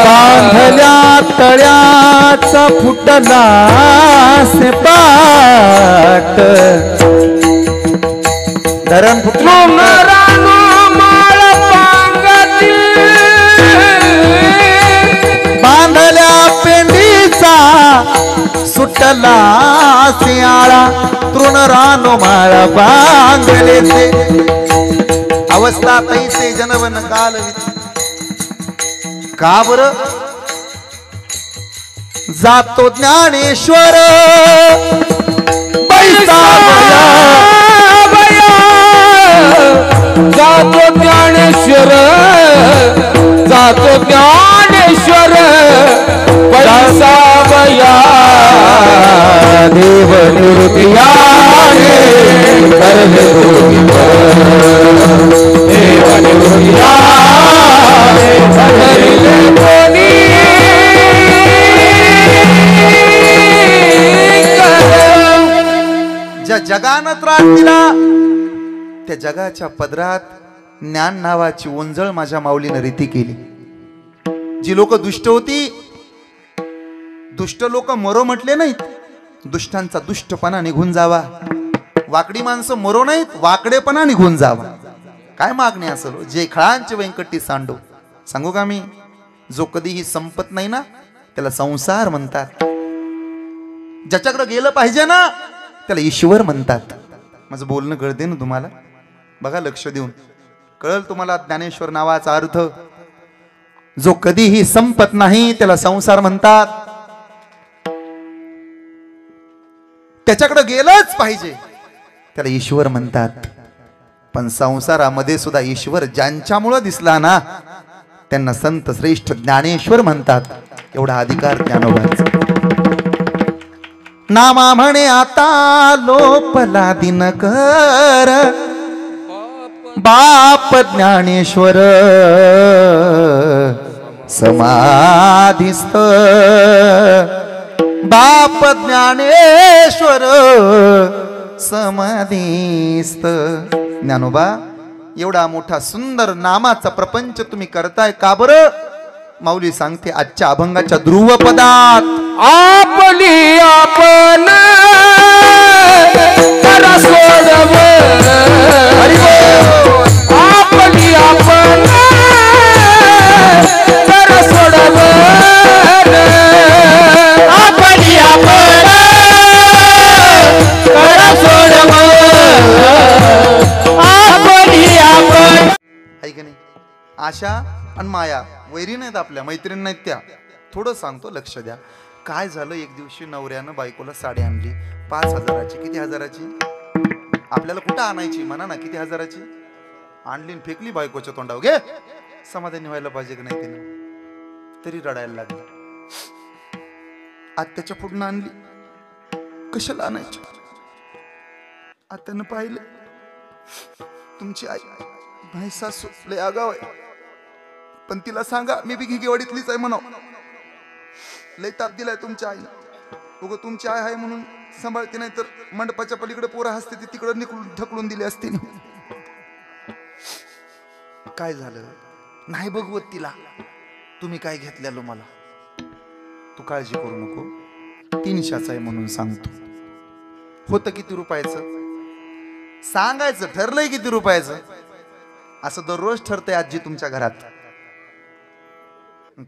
बांधल्या तळ्याचा फुटला से पाट धरण फुटलं रानो माळ पांगती बांधल्या पेंडीचा सुटला सियाळा तृण रानो माळ बांधले ते अवस्था तैसे जनवन काल का बर जातो ज्ञानेश्वर पैसा बया जातो ज्ञानेश्वर जातो ज्ञानेश्वर पैसा बया देव निवृत्तियाने करले देव निवृत्तियाने करले कोणी ज्या जगानं त्रास दिला त्या जगाच्या पदरात ज्ञान नावाची ओंजळ माझ्या माऊलीनं रीती केली. जी लोक दुष्ट होती, दुष्ट लोक मरो म्हटले नाहीत, दुष्टांचा दुष्टपणा निघून जावा. वाकडी माणसं मरो नाहीत, वाकडेपणा निघून जावा. काय मागणी असेल जे खळांचे व्यंकटी सांडो. सांगू का मी, जो कधीही संपत नाही ना त्याला संसार म्हणतात. ज्याच्याकडे गेलं पाहिजे ना त्याला ईश्वर म्हणतात. माझं बोलणं कळते ना तुम्हाला? बघा लक्ष देऊन, कळल तुम्हाला ज्ञानेश्वर नावाचा अर्थ. जो कधीही संपत नाही त्याला संसार म्हणतात. त्याच्याकडे गेलंच पाहिजे त्याला ईश्वर म्हणतात. पण संसारामध्ये सुद्धा ईश्वर ज्यांच्यामुळे दिसला ना त्यांना संत श्रेष्ठ ज्ञानेश्वर म्हणतात. एवढा अधिकार ज्ञानोबाचा. नामा म्हणे आता लोपला दिनकर बाप ज्ञानेश्वर समाधिस्थ बाप ज्ञानेश्वर समाधिस्थ. ज्ञानोबा एवढा मोठा सुंदर नामाचा प्रपंच तुम्ही करताय का बरं? माऊली सांगते आजच्या अभंगाच्या ध्रुवपदात आपली आपण करा सोडव आपली आपण करा सोडव आपली आपण करा सोडव आपली आपण. आहे की नाही? आशा आणि माया वैरी नाहीत, आपल्या मैत्रीण नाहीत त्या. थोडं सांगतो लक्ष द्या. काय झालं, एक दिवशी नवऱ्यानं बायकोला साडी आणली 5,000ची. किती हजाराची? आपल्याला कुठं आणायची म्हणा ना. किती हजाराची आणली आणि फेकली बायकोच्या तोंडावर. घे, समाधानी व्हायला पाहिजे की नाही तिने? तरी रडायला लागली. आत्याच्या पुढनं आणली. कशाला आणायची? आत्यानं पाहिलं तुमची आई भाई सासू लय आगाव आहे, पण तिला सांगा मी बी घिगेवाडीतलीच आहे म्हणा. लय ताप दिलाय तुमच्या आईनं. उगं तुमची आई आहे म्हणून सांभाळते, नाही तर मंडपाच्या पलीकडे पोरं हसते ती तिकडे निकलून ढकलून दिली असते. काय झालं? नाही बघवत तिला. तुम्ही काय घेतलेलं मला? तू काळजी करू नको, 300चा आहे म्हणून सांगतो. होतं किती रुपयाचं सांगायचं, ठरलंय किती रुपयाचं. असं दररोज ठरतंय आजी तुमच्या घरात.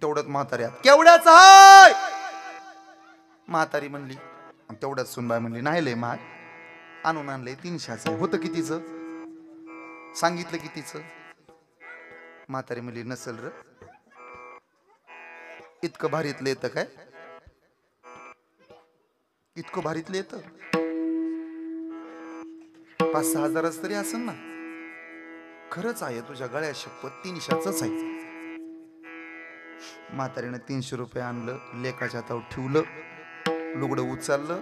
तेवढ्यात म्हातारी केवढ्याच हाय? म्हातारी म्हणली. तेवढ्याच सुनबाई म्हणली नाही लय महाग, आणून आणलंय 300चं. होतं कितीचं? सांगितलं कितीचं? म्हातारी म्हणली नसल र, इतकं भारीतलं येतं काय? इतकं भारीतलं येतं? 5-6 हजाराच तरी असेल ना. खरंच आहे तुझ्या गळ्या शपथ 300च आहे. म्हातारीनं 300 रुपये आणलं, लेकाच्या हातावर ठेवलं, लुगडं उचललं.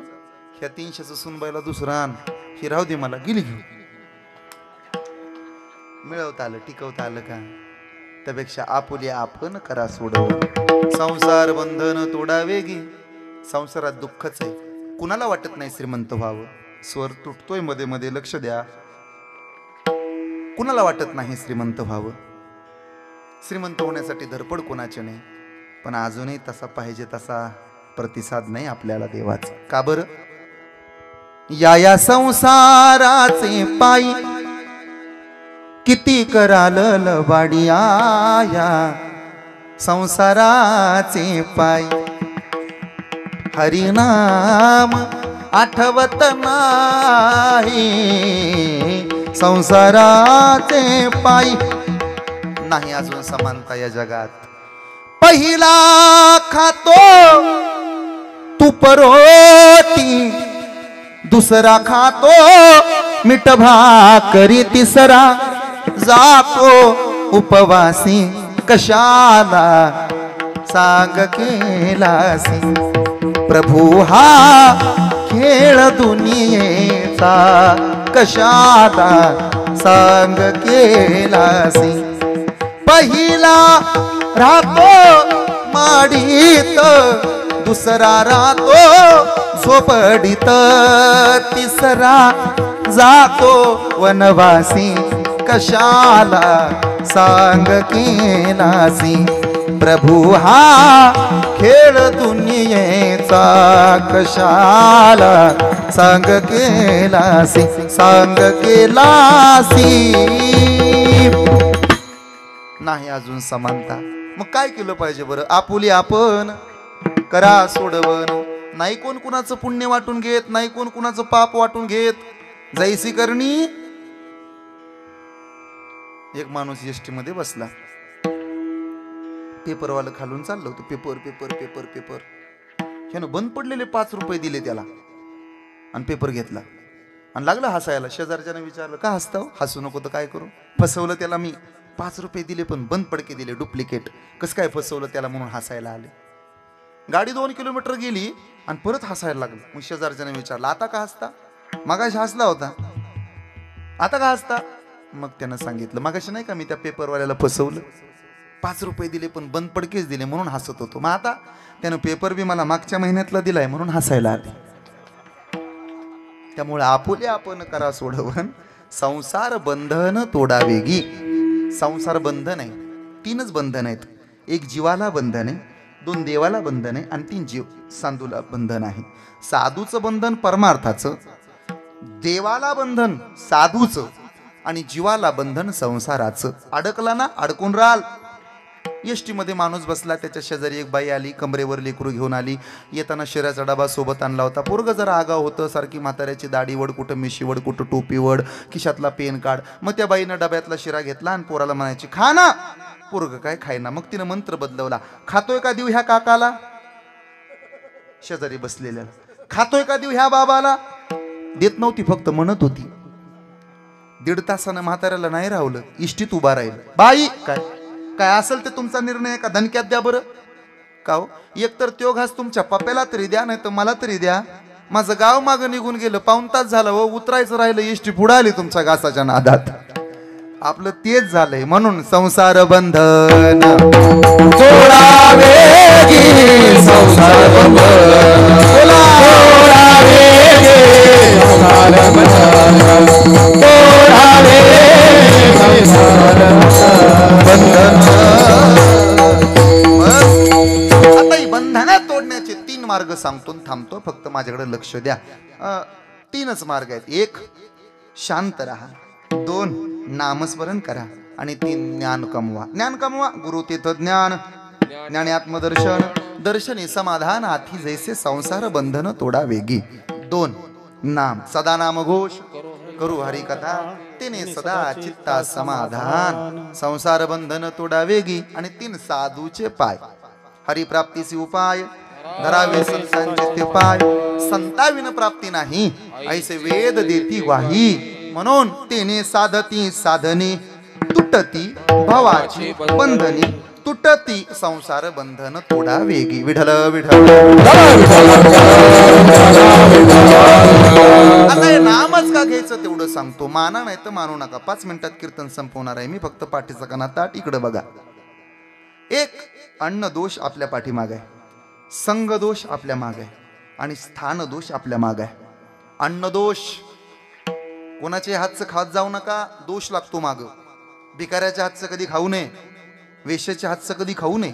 ह्या 300चं सुनबाईला दुसरं आण, ही राहू दे मला. गेली घेऊन. मिळवता आलं, टिकवता आलं का? त्यापेक्षा आपुली आपण करा सोडव. संसार बंधन तोडावे गे. संसारात दुःखच आहे. कुणाला वाटत नाही श्रीमंत व्हावं? स्वर तुटतोय मध्ये मध्ये, लक्ष द्या. कुणाला वाटत नाही श्रीमंत व्हावं? श्रीमंत होण्यासाठी धडपड कोणाची नाही, पण अजूनही तसा पाहिजे तसा प्रतिसाद नाही आपल्याला देवाचा. का बरं? या संसाराचे पायी किती कराल लबाडिया, या संसाराचे पायी हरिनाम आठवत नाही, संसाराचे पायी नाही अजून समानता या जगात. पहिला खातो तूप रोटी, दुसरा खातो मीठ भाकरी, तिसरा जातो उपवासी, कशाला सांग केलासी. प्रभू हा खेळ दुनियेचा, कशाला सांग केलासी. पहिला राहतो माडीत, दुसरा राहतो झोपडीत, तिसरा जातो वनवासी, कशाला सांग केलासी. प्रभू हा खेळ दुनियेचा, कशाला सांग केलासी, सांग केलासी. नाही अजून समानता. मग काय केलं पाहिजे बरं? आपुली आपण करा सोडवण. नाही कोण कुणाचं पुण्य वाटून घेत, नाही कोण कुणाचं पाप वाटून घेत. जैसी करणी. एक माणूस एसटी मध्ये बसला, पेपरवाला खालून चाललं होतं. Paper paper paper paper. ह्यानं बंद पडलेले 5 रुपये दिले त्याला आणि पेपर घेतला आणि लागला हसायला. शेजारच्याने विचारलं, का हसताव? हसू नको तर काय करू, फसवलं त्याला मी. 5 रुपये दिले पण बंद पडके दिले, डुप्लिकेट. कसं काय फसवलं त्याला म्हणून हसायला आले. गाडी 2 किलोमीटर गेली आणि परत हसायला लागलं. मग शेजारच्याने विचारलं, आता का हसता? मगाशी हसला होता, आता का हसता? मग त्यानं सांगितलं, मगाशी नाही का मी त्या पेपरवाल्याला फसवलं, 5 रुपये दिले पण बंद पडकेच दिले म्हणून हसत होतो. मग आता त्यानं पेपर बी मला मागच्या महिन्यातला दिलाय म्हणून हसायला आले. त्यामुळे आपुले आपण करा सोडवण, संसार बंधन तोडावेगी. संसार बंधन आहे, 3च बंधन आहेत. 1 जीवाला बंधन आहे, 2 देवाला बंधन आहे आणि 3 जीव सांधूला बंधन आहे. साधूचं बंधन परमार्थाचं, देवाला बंधन साधूचं आणि जीवाला बंधन संसाराचं. अडकला ना, अडकून राहाल. एसटी मध्ये माणूस बसला, त्याच्या शेजारी एक बाई आली, कमरेवर लेकरू घेऊन आली. येताना शिऱ्याचा डबा सोबत आणला होता. पोरग जरा आगाव होतं, सारखी म्हाताऱ्याची दाढी वड, कुठं मिशी वड, कुठं टोपी वड, खिशातला पेन काढ. मग त्या बाईनं डब्यातला शिरा घेतला आणि पोराला म्हणायची, खा ना. पोरग काय खायना. मग तिनं मंत्र बदलवला, खातोय का देऊ ह्या काकाला? शेजारी बसलेल्याला. खातोय का देऊ ह्या बाबाला? देत नव्हती, फक्त म्हणत होती. 1.5 तासानं म्हाताऱ्याला नाही राहलं, इष्टीत उभा राहील. बाई काय काय असेल ते तुमचा निर्णय का, धनक्यात द्या बरं. का हो, एकतर त्यो घास तुमच्या पप्याला तरी द्या, नाही तर मला तरी द्या. माझं गाव मागं निघून गेलं, 1.25 तास झालं हो, उतरायचं राहिलं, इष्टी पुढे आली तुमच्या घासाच्या नादात. आपलं तेच झालंय. म्हणून संसार बंधन तोडावेगी, संसार बंधन तोडावेगी, संसार बंधन तोडावेगी, संसार बंधन. आता ही बंधनं तोडण्याचे 3 मार्ग सांगतो, थांबतो, फक्त माझ्याकडे लक्ष द्या. 3च मार्ग आहेत. 1 शांत राहा, 2 नामस्मरण करा आणि 3 ज्ञान कमवा. ज्ञान कमवा, गुरु तेथ ज्ञान, ज्ञाने आत्मदर्शन, दर्शने समाधान, आथी जैसे संसार बंधन तोडा वेगी. 2 नाम, सदा नाम घोष करू हरी कथा, तेने सदा चित्ता समाधान, संसार बंधन तोडा वेगी. आणि 3 साधूचे पाय, हरिप्राप्तीचे उपाय, धरावे संतांचे ते पाय. संताविन प्राप्ती नाही, ऐसे वेद देती वाही. म्हणून तेने साधती साधने, तुटती भवाची बंधने, तुटती संसार बंधन तोडा वेगी. विठ्ठल विठ्ठल. आता हे नामच का घ्यायचं तेवढं सांगतो, माना नाही तर मानू नका. 5 मिनिटात कीर्तन संपवणार आहे मी, फक्त पाठीचा कणा ताट इकडे बघा. 1 अन्न दोष आपल्या पाठीमाग आहे, संग दोष आपल्या माग आहे आणि स्थान दोष आपल्या माग आहे. अन्न दोष, कोणाच्या हातचं खात जाऊ नका, दोष लागतो माग. भिकाऱ्याच्या हातचं कधी खाऊ नये. वेश्याच्या हातचं कधी खाऊ नये,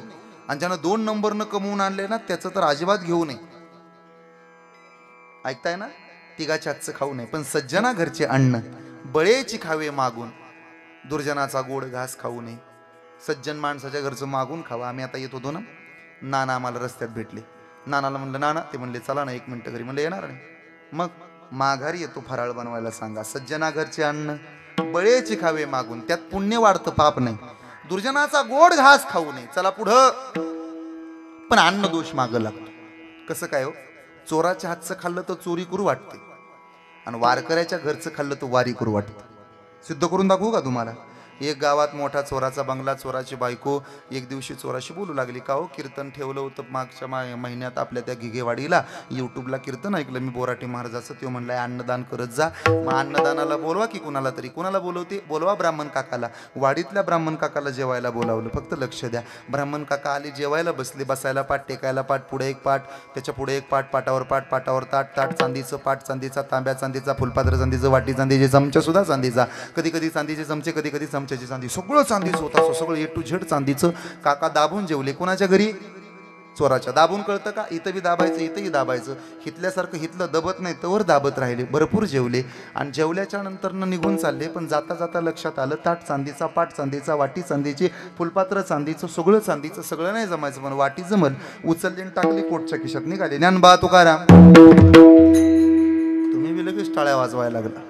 आणि ज्यानं 2 नंबरनं कमवून आणले ना त्याचं तर अजिबात घेऊ नये. ऐकताय ना, तिघाच्या हातचं खाऊ नये. पण सज्जना घरचे अन्न बळेची खावे मागून, दुर्जनाचा गोड घास खाऊ नये. सज्जन माणसाच्या घरचं मागून खावा. आम्ही आता येत होतो ना, नाना आम्हाला रस्त्यात भेटले. नानाला म्हणलं नाना, ते म्हणले चला ना 1 मिनिट घरी. म्हणलं येणार नाही. मग माघारी येतो फराळ बनवायला सांगा. सज्जना घरचे अन्न बळेची खावे मागून, त्यात पुण्य वाढतं पाप नाही. दुर्जनाचा गोड घास खाऊ नये. चला पुढं. पण अन्न दोष मागं लागतो. कसं काय हो? चोराच्या हातचं खाल्लं तर चोरी करू वाटते, आणि वारकऱ्याच्या घरचं खाल्लं तर वारी करू वाटतं. सिद्ध करून दाखवू का तुम्हाला? एक गावात मोठा चोराचा बंगला. चोराची बायको एक दिवशी चोराशी बोलू लागली, का हो कीर्तन ठेवलं होतं मागच्या महिन्यात आपल्या त्या घिगेवाडीला, यूट्यूबला कीर्तन ऐकलं मी बोराटे महाराजाचं. तो म्हणलाय अन्नदान करत जा. मग अन्नदानाला बोलवा की कुणाला तरी. कुणाला बोलवते? बोलवा ब्राह्मण काकाला. वाडीतल्या ब्राह्मण काकाला जेवायला बोलावलं. फक्त लक्ष द्या, ब्राह्मण काका आले, जेवायला बसले. बसायला पाठ, टेकायला पाठ, पुढे एक पाठ, त्याच्या पुढे एक पाठ, पाटावर पाठ, पाटावर ताट, ताट चांदीचं, पाठ चांदीचा, तांब्या चांदीचा, फुलपात्र चांदीचं, वाटी चांदीची, चमचा सुद्धा चांदीचा, कधी कधी चांदीचे चमचे, कधी कधी चमच्याची चांदी, सगळं चांदीचं होतं. सगळं ए टू झेड चांदीचं. काका दाबून जेवले. कोणाच्या घरी? चोराच्या. दाबून कळतं का? इथं बी दाबायचं, इथंही दाबायचं. हितल्यासारखं हितलं दबत नाही तवर दाबत राहिले. भरपूर जेवले, आणि जेवल्याच्या नंतर निघून चालले. पण जाता जाता लक्षात आलं, ताट चांदीचा, पाठ चांदीचा, वाटी चांदीची, फुलपात्र चांदीचं, सगळं चांदीचं. सगळं नाही जमायचं, पण वाटी जमल. उचलली आणि टाकली कोटच्या खिशात. निघाले. ज्ञानबा तुकाराम. तुम्ही बी लगेच टाळ्या वाजवायला लागला.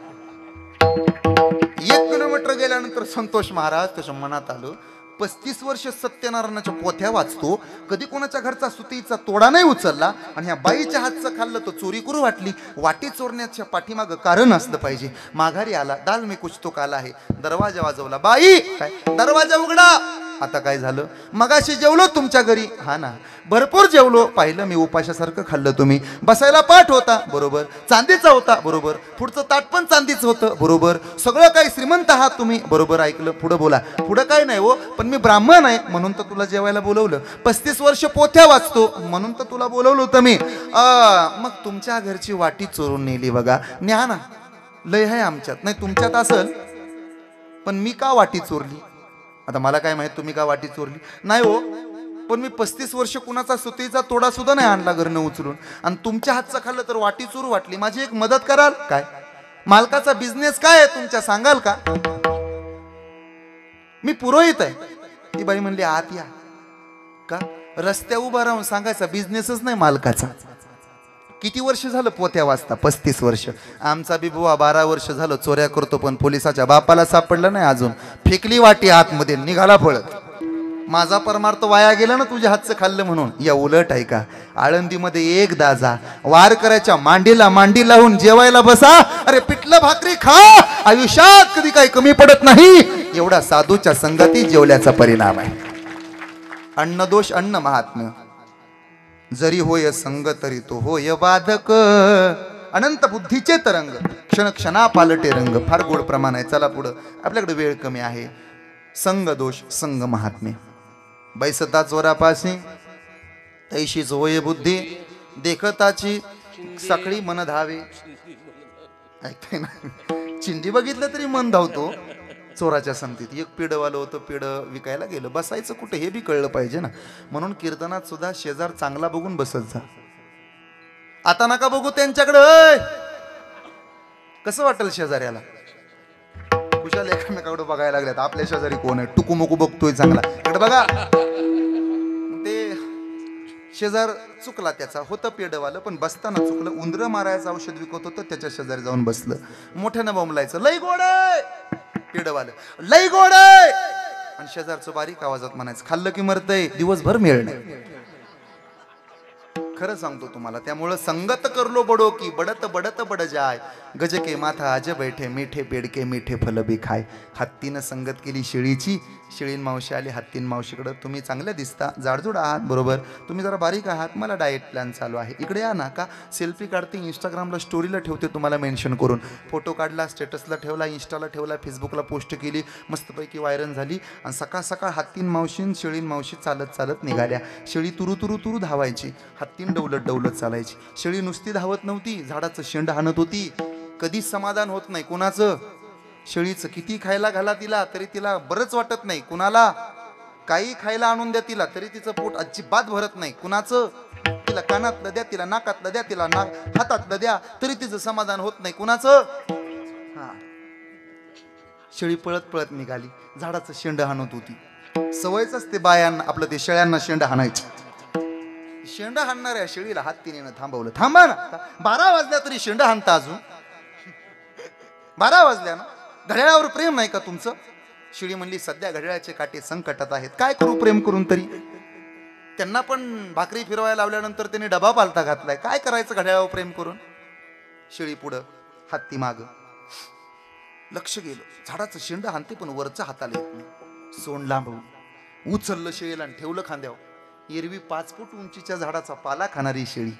1 किलोमीटर गेल्यानंतर संतोष महाराज त्याच्या मनात आलं, 35 वर्ष सत्यनारायणाच्या पोथ्या वाचतो, कधी कोणाच्या घरचा सुतीचा तोडा नाही उचलला, आणि ह्या बाईच्या हातचं खाल्लं तर चोरी करू वाटली. वाटी चोरण्याच्या पाठीमागं कारण असलं पाहिजे. माघारी आला. दाल मी कुछ तो काला आहे. दरवाजा वाजवला. बाई, काय? दरवाजा उघडा. आता काय झालं? मगाशी जेवलो तुमच्या घरी. हा ना, भरपूर जेवलो. पाहिलं मी उपाशासारखं खाल्लं तुम्ही. बसायला पाठ होता, बरोबर. चांदीचा होता, बरोबर. पुढचं ताट पण चांदीचं होतं, बरोबर. सगळं काही श्रीमंत आहात तुम्ही, बरोबर. ऐकलं. पुढं बोला. पुढं काय नाही हो, पण मी ब्राह्मण आहे म्हणून तर तुला जेवायला बोलवलं. 35 वर्ष पोथ्या वाचतो म्हणून तर तुला बोलवलं होतं मी. मग तुमच्या घरची वाटी चोरून नेली बघा. न्या ना, लय आहे आमच्यात. नाही तुमच्यात असल, पण मी का वाटी चोरली? आता मला काय माहित तुम्ही का वाटी चोरली. नाही हो, पण मी 35 वर्ष कुणाचा सुतीचा तोडा सुद्धा नाही आणला घरनं उचलून, आणि तुमच्या हातचं खाल्लं तर वाटी चोरू वाटली. माझी एक मदत कराल काय? मालकाचा बिझनेस काय आहे तुमच्या, सांगाल का? मी पुरोहित आहे. ती बाई म्हणली आत या. का? रस्त्या उभा राहून सांगायचा बिझनेसच नाही मालकाचा. किती वर्ष झालं पोथ्या वाचता? 35 वर्ष. आमचा बी बुवा 12 वर्ष झालं चोऱ्या करतो, पण पोलिसाच्या बापाला सापडलं नाही अजून. फेकली वाटी आतमध्ये, निघाला पळत. माझा परमार्थ वाया गेला ना तुझ्या हातचं खाल्लं म्हणून. या उलट आहे का? आळंदीमध्ये एकदा जा, वारकऱ्याच्या मांडीला मांडी लावून जेवायला बसा. अरे पिठलं भाकरी खा, आयुष्यात कधी काही कमी पडत नाही. एवढा साधूच्या संगती जेवल्याचा परिणाम आहे. अन्नदोष अन्न महात्म्य. जरी होय संग तरी तो होय बाधक. अनंत बुद्धीचे तरंग, क्षण क्षणा पालटे रंग. फार गोड प्रमाण आहे. चला पुढं, आपल्याकडे वेळ कमी आहे. संग दोष संग महात्म्य. बैसता चोरापाशी तैशीच होय बुद्धी, देखताची साखळी मन धावे. ऐकताय ना? चिंडी बघितलं तरी मन धावतो. चोराच्या संगतीत एक पिढवालं होतं, पिढ विकायला गेलं. बसायचं कुठे हे बी कळलं पाहिजे ना. म्हणून कीर्तनात सुद्धा शेजार चांगला बघून बसत जा. आता नका बघू त्यांच्याकडं. कसं वाटेल शेजाऱ्याला? कुशाल एकमेकाकडे बघायला लागल्यात. आपल्या शेजारी कोण आहे? टुकूमुकू बघतोय चांगला, इकडे बघा. ते शेजार चुकला त्याचा. होतं पेडवालं, पण बसताना चुकलं. उंदरं मारायचं औषध विकत होतं, त्याच्या शेजारी जाऊन बसलं. मोठ्यानं बोंबलायचं, लई गोड आहे. पेडवालं, लई गोड आहे. आणि शेजारचं बारीक आवाजात म्हणायचं, खाल्लं की मरतय, दिवसभर मिळ नाही. खरं सांगतो तुम्हाला. त्यामुळं संगत करलो बडो की बडत बडत बड जाय. गज के माथा आज बैठे, मीठे पेड के मीठे फल बी खाय. हत्तीनं संगत केली शेळीची, शेळीन मावशी आली हत्तीन मावशीकडं. तुम्ही चांगल्या दिसता, जाडजूड आहात, बरोबर. तुम्ही जरा बारीक आहात, मला डाएट प्लॅन चालू आहे, इकडे या ना. का? सेल्फी काढते, इंस्टाग्रामला स्टोरीला ठेवते तुम्हाला मेन्शन करून. फोटो काढला, स्टेटसला ठेवला, इंस्टाला ठेवला, फेसबुकला पोस्ट केली, मस्तपैकी व्हायरल झाली. आणि सकाळ सकाळ हत्तीन मावशीन शेळीन मावशी चालत चालत निघाल्या. शेळी तुरु तुरु तुरु धावायची, हत्तीन डवलत डवलत चालायची. शेळी नुसती धावत नव्हती, झाडाचं शेंड हाणत होती. कधीच समाधान होत नाही कुणाचं? शेळीचं. किती खायला घाला तिला तरी तिला बरंच वाटत नाही. कुणाला? काही खायला आणून द्या तिला तरी तिचं पोट अजिबात भरत नाही. कुणाचं? तिला कानातलं द्या, तिला नाकातलं द्या, तिला हातातलं द्या, तरी तिचं समाधान होत नाही. कुणाचं? हा, शेळी पळत पळत निघाली, झाडाचं शेंड हाणत होती. सवयच असते बायांना, आपलं ते शेळ्यांना शेंड हाणायचं. शेंड हाणणाऱ्या शेळीला हत्तीने थांबवलं. थांबा ना, 12 वाजल्या तरी शेंड हाणता अजून? 12 वाजल्या ना, घड्याळावर प्रेम नाही का तुमचं? शेळी म्हणली, सध्या घड्याळाचे काटे संकटात आहेत, काय करू प्रेम करून तरी. त्यांना पण भाकरी फिरवायला लावल्यानंतर त्यांनी डबा पालता घातलाय, काय करायचं घड्याळावर प्रेम करून. शेळी पुढं, हत्ती माग. लक्ष गेलं, झाडाचं शेंड हाणते पण वरचं हाताला येत नाही. सोंड लांबवून उचललं शेळीला आणि ठेवलं खांद्यावर. एरवी 5 फूट उंचीच्या झाडाचा पाला खाणारी शेळी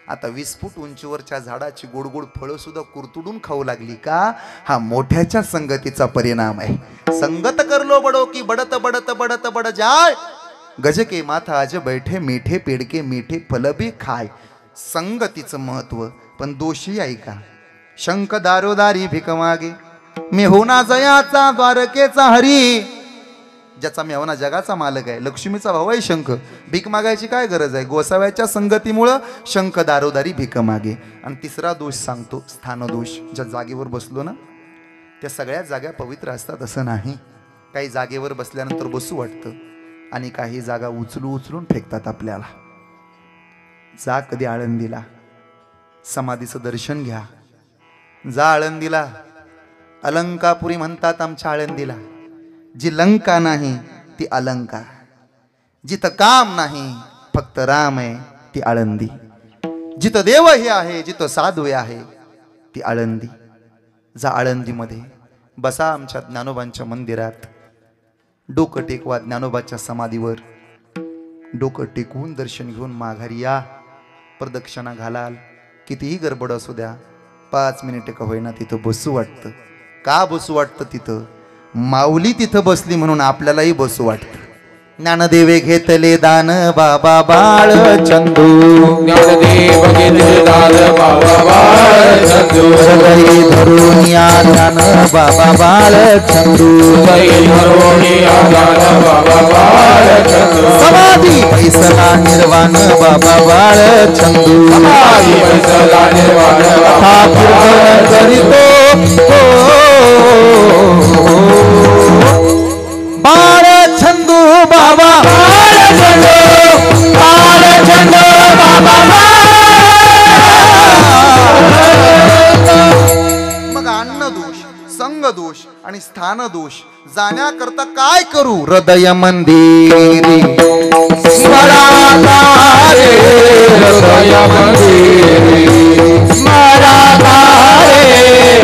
आता 20 फूट उंचीवरच्या झाडाची गोड गोड फळं सुद्धा कुरतुडून खाऊ लागली. का? हा मोठ्याच्या संगतीचा परिणाम आहे. संगत कर लो बडो की बडत बडत बडत बड जाय, गज के माथा आज बैठे मीठे पेडके मीठे फल भी खाय. संगतीचं महत्व. पण दोषी ऐका, शंख दारोदारी भिक मागे, मेहुना जयाचा द्वारकेचा हरी. ज्याचा मेहुना जगाचा मालक आहे, लक्ष्मीचा भाऊ आहे शंख, भीक मागायची काय गरज आहे? गोसाव्याच्या संगतीमुळं शंख दारोदारी भीक मागे. आणि तिसरा दोष सांगतो, स्थानदोष. ज्या जागेवर बसलो ना, त्या सगळ्या जागा पवित्र असतात असं नाही. काही जागेवर बसल्यानंतर बसू वाटतं आणि काही जागा उचलून फेकतात आपल्याला. जा कधी आळंदीला, समाधीचं दर्शन घ्या. जा आळंदीला, अलंकापुरी म्हणतात आमच्या आळंदीला. जी लंका नाही ती अलंका, जिथं काम नाही फक्त राम आहे ती आळंदी. जिथं देव हे आहे, जिथं साधू आहे ती आळंदी. जा आळंदीमध्ये बसा, आमच्या ज्ञानोबांच्या मंदिरात डोकं टेकवा. ज्ञानोबाच्या समाधीवर डोकं टेकवून दर्शन घेऊन माघारी या. प्रदक्षिणा घालाल, कितीही गडबड असू द्या, 5 मिनिटं का होईना तिथं बसू वाटतं. का बसू वाटतं तिथं? माऊली तिथं बसली म्हणून आपल्यालाही बसू वाटतं. ज्ञानदेवे घेतले दान बाबा बाळ चंदू, ज्ञानदेव घेतले दान बाबा बाळ चंदू, हृदयी धरून या दान बाबा बाळ चंदू, हृदयी धरून या दान बाबा बाळ चंदू. समाधी पैसला निर्वाण बाबा बाळ चंदू, समाधी पैसला निर्वाण हा कीर्तन करीतो बाळ छंदू बाबा बाळ चंदू, बाळ चंदू बाबा. मग अन्न दोष, संग दोष आणि स्थान दोष जाण्याकरता काय करू? हृदय मंदिरी स्मराता रे, हृदय मंदिरी स्मराता रे,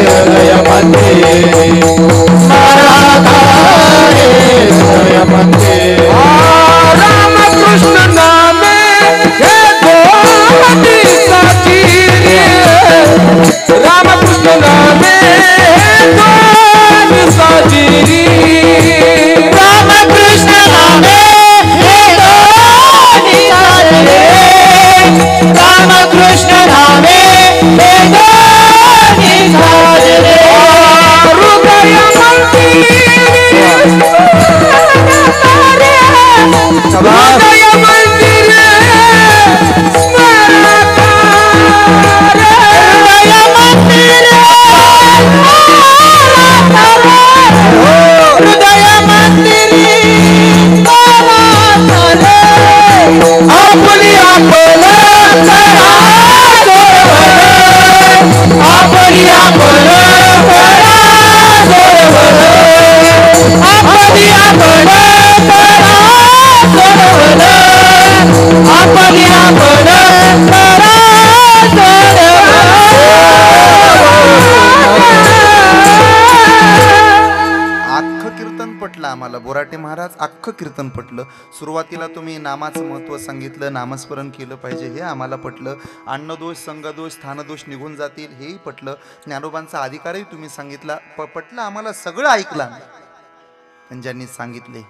हृदय मंदिरी स्मराता रे, हृदय मंदिरी. रामकृष्ण नामे हे गोमती साची रे, रामकृष्ण नामे हे गोमती साची रे, रामकृष्ण नामे हे गोमती साची रे, रामकृष्ण नामे हे गोमती साची रे. हृदय मंदिरी हृदय मंदिरे स्मरता रे, हृदय मंदिरे हृदय मंदिरी स्मरता रे. आपली आपण आपली आपण आपली आपण आपली आपण अख्खं कीर्तन पटलं आम्हाला. बोराटे महाराज अख्खं कीर्तन पटलं. सुरुवातीला तुम्ही नामाचं महत्त्व सांगितलं, नामस्मरण केलं पाहिजे हे आम्हाला पटलं. अन्नदोष, संगदोष, स्थानदोष निघून जातील हेही पटलं. ज्ञानोबांचा अधिकारही तुम्ही सांगितला, पटलं आम्हाला, सगळं ऐकलं. पण ज्यांनी सांगितले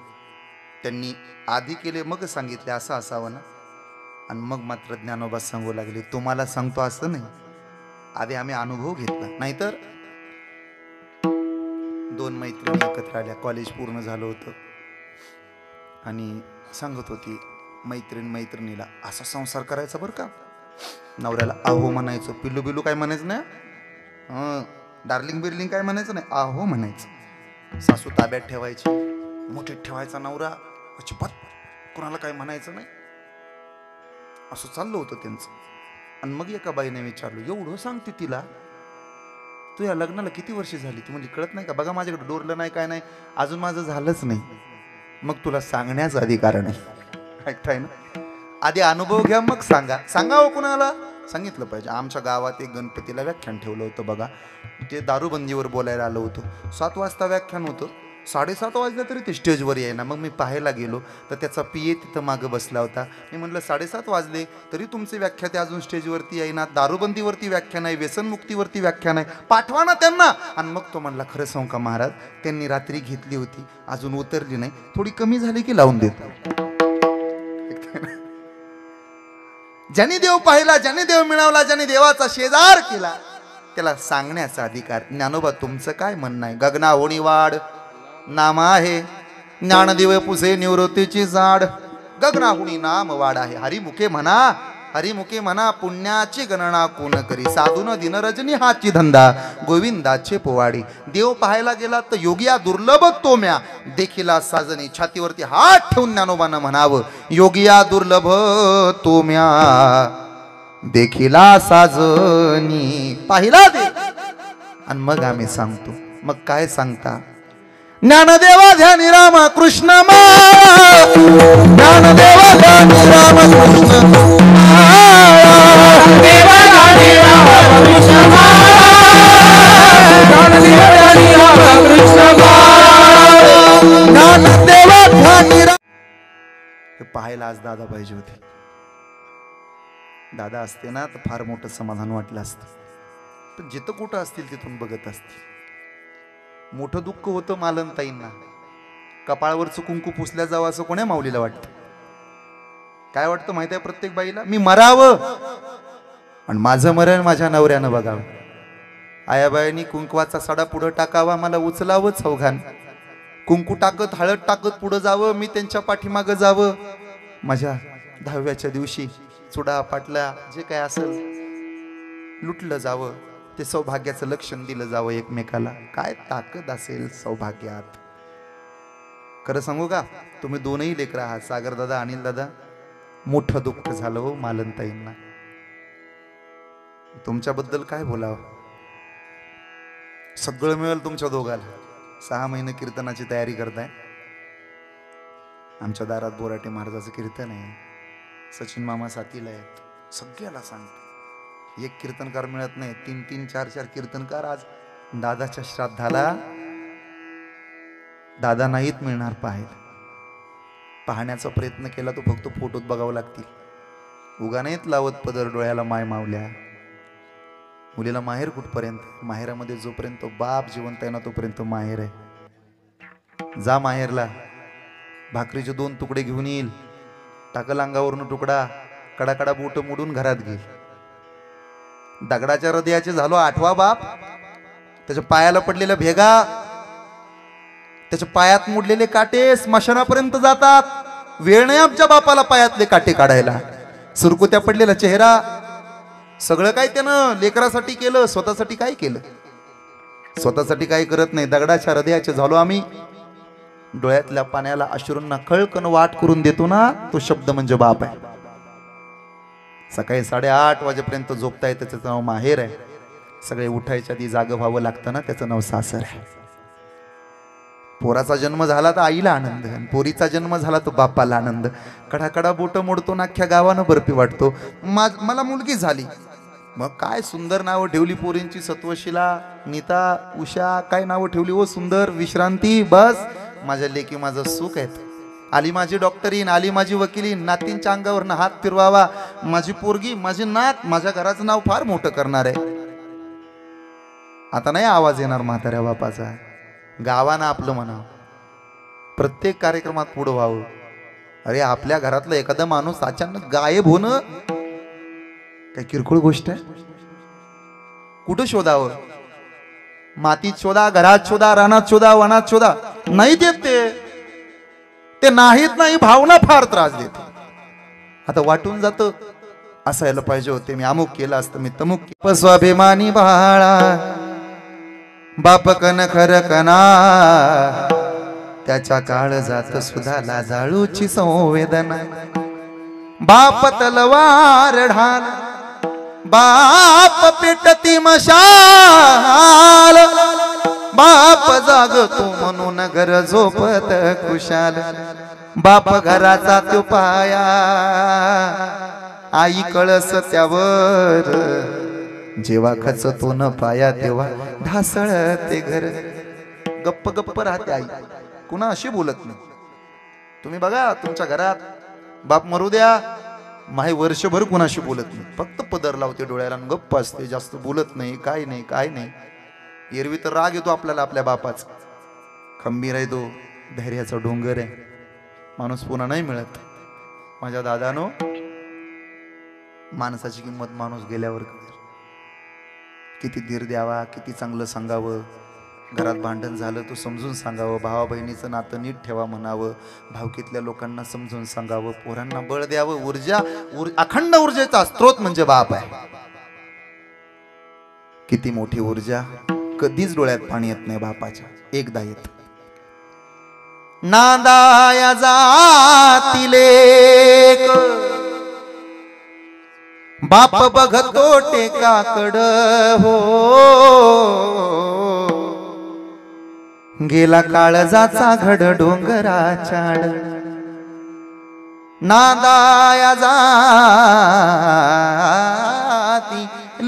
त्यांनी आधी केले मग सांगितले असं असावं ना. आणि मग मात्र ज्ञानोबा सांगू लागले, तुम्हाला सांगतो असं नाही, आधी आम्ही अनुभव घेतला. नाहीतर 2 मैत्रिणी एकत्र आल्या, कॉलेज पूर्ण झालं होतं आणि सांगत होती मैत्रिणीला असा संसार करायचा बरं का. नवऱ्याला आहो म्हणायचं, पिल्लू बिल्लू काय म्हणायचं नाही, डार्लिंग बिर्लिंग काय म्हणायचं नाही, आहो म्हणायचं. सासू ताब्यात ठेवायची, मोठीत ठेवायचा नवरा, अजिबात कोणाला काय म्हणायचं नाही. असं चाललं होतं त्यांचं. आणि मग एका बाईने विचारलं, एवढं सांगते तिला, तू या लग्नाला किती वर्ष झाली? ती म्हणजे कळत नाही का? बघा माझ्याकडे डोरलं नाही, काय नाही, अजून माझं झालंच नाही. मग तुला सांगण्याचा अधिकार नाही. ऐकताय ना? आधी अनुभव घ्या मग सांगा. सांगावं कुणाला? सांगितलं पाहिजे. आमच्या गावात एक गणपतीला व्याख्यान ठेवलं होतं बघा. ते दारूबंदीवर बोलायला आलं होतं. 7 वाजता व्याख्यान होतं. 7:30 वाजले तरी ते स्टेजवर येईना. मग मी पाहायला गेलो तर त्याचा PA तिथं मागं बसला होता. मी म्हटलं 7:30 वाजले तरी तुमचे व्याख्याते अजून स्टेजवरती येईना. दारूबंदीवरती व्याख्यान आहे, व्यसनमुक्तीवरती व्याख्यान आहे, पाठवा ना त्यांना. आणि मग तो म्हणला, खरं सांगू का महाराज, त्यांनी रात्री घेतली होती, अजून उतरली नाही, थोडी कमी झाली की लावून देतो. ज्याने देव पाहिला, ज्याने देव मिळवला, ज्याने देवाचा शेजार केला, त्याला सांगण्याचा अधिकार. ज्ञानोबा तुमचं काय म्हणणं आहे? गगना होणी वाढ नाम आहे, ज्ञानदेव पुसे निवृत्तीची जाड. गगना होणी नाम वाढ आहे. हरिमुखे म्हणा, हरिमुखे म्हणा, पुण्याची गणना कोण करी, साधून दिन रजनी हाची धंदा, गोविंदाचे पोवाडी. देव पाहायला गेला तर योगिया दुर्लभ तोम्या, देखिला साजनी. छातीवरती हात ठेवून ज्ञानोबानं म्हणावं, योगिया दुर्लभ तोम्या, देखिला साजनी. पाहिला दे. आणि मग आम्ही सांगतो. मग काय सांगता? ज्ञानदेवा ध्यानी राम कृष्ण माया, ज्ञानदेवा ध्यानी राम कृष्ण माया, ज्ञानदेवा ध्यानी राम कृष्ण माया, ज्ञानदेवा ध्यानी राम कृष्ण माया, ज्ञानदेवा ध्यानी राम. हे पाहायला आज दादा पाहिजे होते. दादा असते ना तर फार मोठं समाधान वाटलं असतं. पण जिथं कुठं असतील तिथून बघत असतील. मोठं दुःख होतं मालनताईंना. कपाळावरचं कुंकू पुसल्या जावं असं कोण्या माऊलीला वाटतं? काय वाटतं माहिती आहे प्रत्येक बाईला? मी मरावं आणि माझं मरण माझ्या नवऱ्यानं बघावं. आयाबाईंनी कुंकवाचा सडा पुढं टाकावा, मला उचलावं चौघान. कुंकू टाकत, हळद टाकत पुढं जावं, मी त्यांच्या पाठीमागं जावं. माझ्या 10व्याच्या दिवशी चुडा पाटला जे काय असेल लुटलं जावं. ते सौभाग्याचं लक्षण दिलं जावं एकमेकाला. काय ताकद असेल सौभाग्यात. खरं सांगू का, तुम्ही दोनही लेकरं आहात, सागर दादा, अनिल दादा. मोठं दुःख झालं हो मालनताईंना. तुमच्याबद्दल काय बोलावं? सगळं मिळेल तुमच्या दोघाला. 6 महिने कीर्तनाची तयारी करताय. आमच्या दारात बोराटे महाराजाचं कीर्तन आहे, सचिन मामा साथीला आहेत. सगळ्याला सांगतो, एक कीर्तनकार मिळत नाही, 3-3, 4-4 कीर्तनकार. आज दादाच्या श्राद्धाला दादा नाहीत मिळणार पाहण्याचा प्रयत्न केला तो फक्त फोटोत बघावं लागतील. उगा नाहीत लावत पदर डोळ्याला माय मावल्या. मुलीला माहेर कुठपर्यंत? माहेरामध्ये जोपर्यंत बाप जिवंत आहे ना तोपर्यंत माहेर आहे. जा माहेरला, भाकरीचे 2 तुकडे घेऊन येईल, टाकल अंगावरून तुकडा, कडाकडा बोट मोडून घरात घेईल. दगडाच्या हृदयाचे झालो 8वा बाप. त्याच्या पायाला पडलेल्या भेगा, त्याच्या पायात मोडलेले काटे स्मशानापर्यंत जातात. वेळ नाही आमच्या बापाला पायातले काटे काढायला. सुरकुत्या पडलेला चेहरा, सगळं काय त्यानं लेकरासाठी केलं, स्वतःसाठी काय केलं? स्वतःसाठी काय करत नाही. दगडाच्या हृदयाचे झालो आम्ही. डोळ्यातल्या पाण्याला, अश्रूंना खळकन वाट करून देतो ना, तो शब्द म्हणजे बाप आहे. सकाळी 8:30 वाजेपर्यंत झोपता येतं, त्याचं नाव माहेर आहे. सगळे उठायच्या आधी जागं व्हावं लागतं ना, त्याचं नाव सासर आहे. पोराचा जन्म झाला तर आईला आनंद, पोरीचा जन्म झाला तर बापाला आनंद. कडाकडा बोट मोडतो ना, अख्ख्या गावानं बर्फी वाटतो. मला मुलगी झाली, मग काय सुंदर नावं ठेवली पोरींची. सत्वशिला, नीता, उषा, काय नावं ठेवली हो सुंदर. विश्रांती, बस माझ्या लेकी माझं सुख आहे. आली माझी डॉक्टरीन, आली माझी वकिलीन, नातींच्या अंगावरनं हात फिरवावा. माझी पोरगी, माझी नात माझ्या घराचं नाव फार मोठं करणार आहे. आता नाही आवाज येणार म्हाताऱ्या बापाचा. गावानं आपलं म्हणावं, प्रत्येक कार्यक्रमात पुढं व्हावं. अरे आपल्या घरातला एखादा माणूस अचानक गायब होणं काय किरकोळ गोष्ट आहे? कुठं शोधावं? मातीत शोधा, घरात शोधा, रानात शोधा, वनात शोधा, नाही देत ते. ते नाहीत नाही भावना फार त्रास देते. आता वाटून जातं असायला पाहिजे होते, मी अमुक केलं असतं, मी तमुक केलं. स्वाभिमानी बाळा बाप कन खर कना, त्याच्या काळ जात सुधाला जाळूची संवेदना. बाप तलवार ढाल, बाप पेटती मशाल, बाप जागतो म्हणून घर झोपत खुशाल. बाप घराचा तो पाया, आई कळस त्यावर, जेव्हा खचतो न पाया तेव्हा ढासळते घर. गप्प गप्प राहते आई, कुणा अशी बोलत नाही. तुम्ही बघा तुमच्या घरात बाप मरू द्या, माही वर्षभर कुणाशी बोलत नाही, फक्त पदर लावते डोळ्याला, गप्प असते, जास्त बोलत नाही, काय नाही काय नाही. एरवी तर राग येतो आपल्याला आपल्या बापाच. खंबीर आहे तो, धैर्याचा डोंगर आहे, माणूस पुन्हा नाही मिळत. माझ्या दादानो, माणसाची किंमत माणूस गेल्यावर कळेल. किती धीर द्यावा, किती चांगलं सांगावं. घरात भांडण झालं तो समजून सांगावं, भावा बहिणीचं नातं नीट ठेवा म्हणावं, भावकीतल्या लोकांना समजून सांगावं, पोरांना बळ द्यावं. ऊर्जा, अखंड ऊर्जेचा स्रोत म्हणजे बाप आहे. किती मोठी ऊर्जा, कधीच डोळ्यात पाणी येत नाही बापाच्या, एकदा येत. नांदाया जातीले बाप बघतो टेकाकड हो, गेला काळजाचा घड डोंगराचाड. नांदाया जाती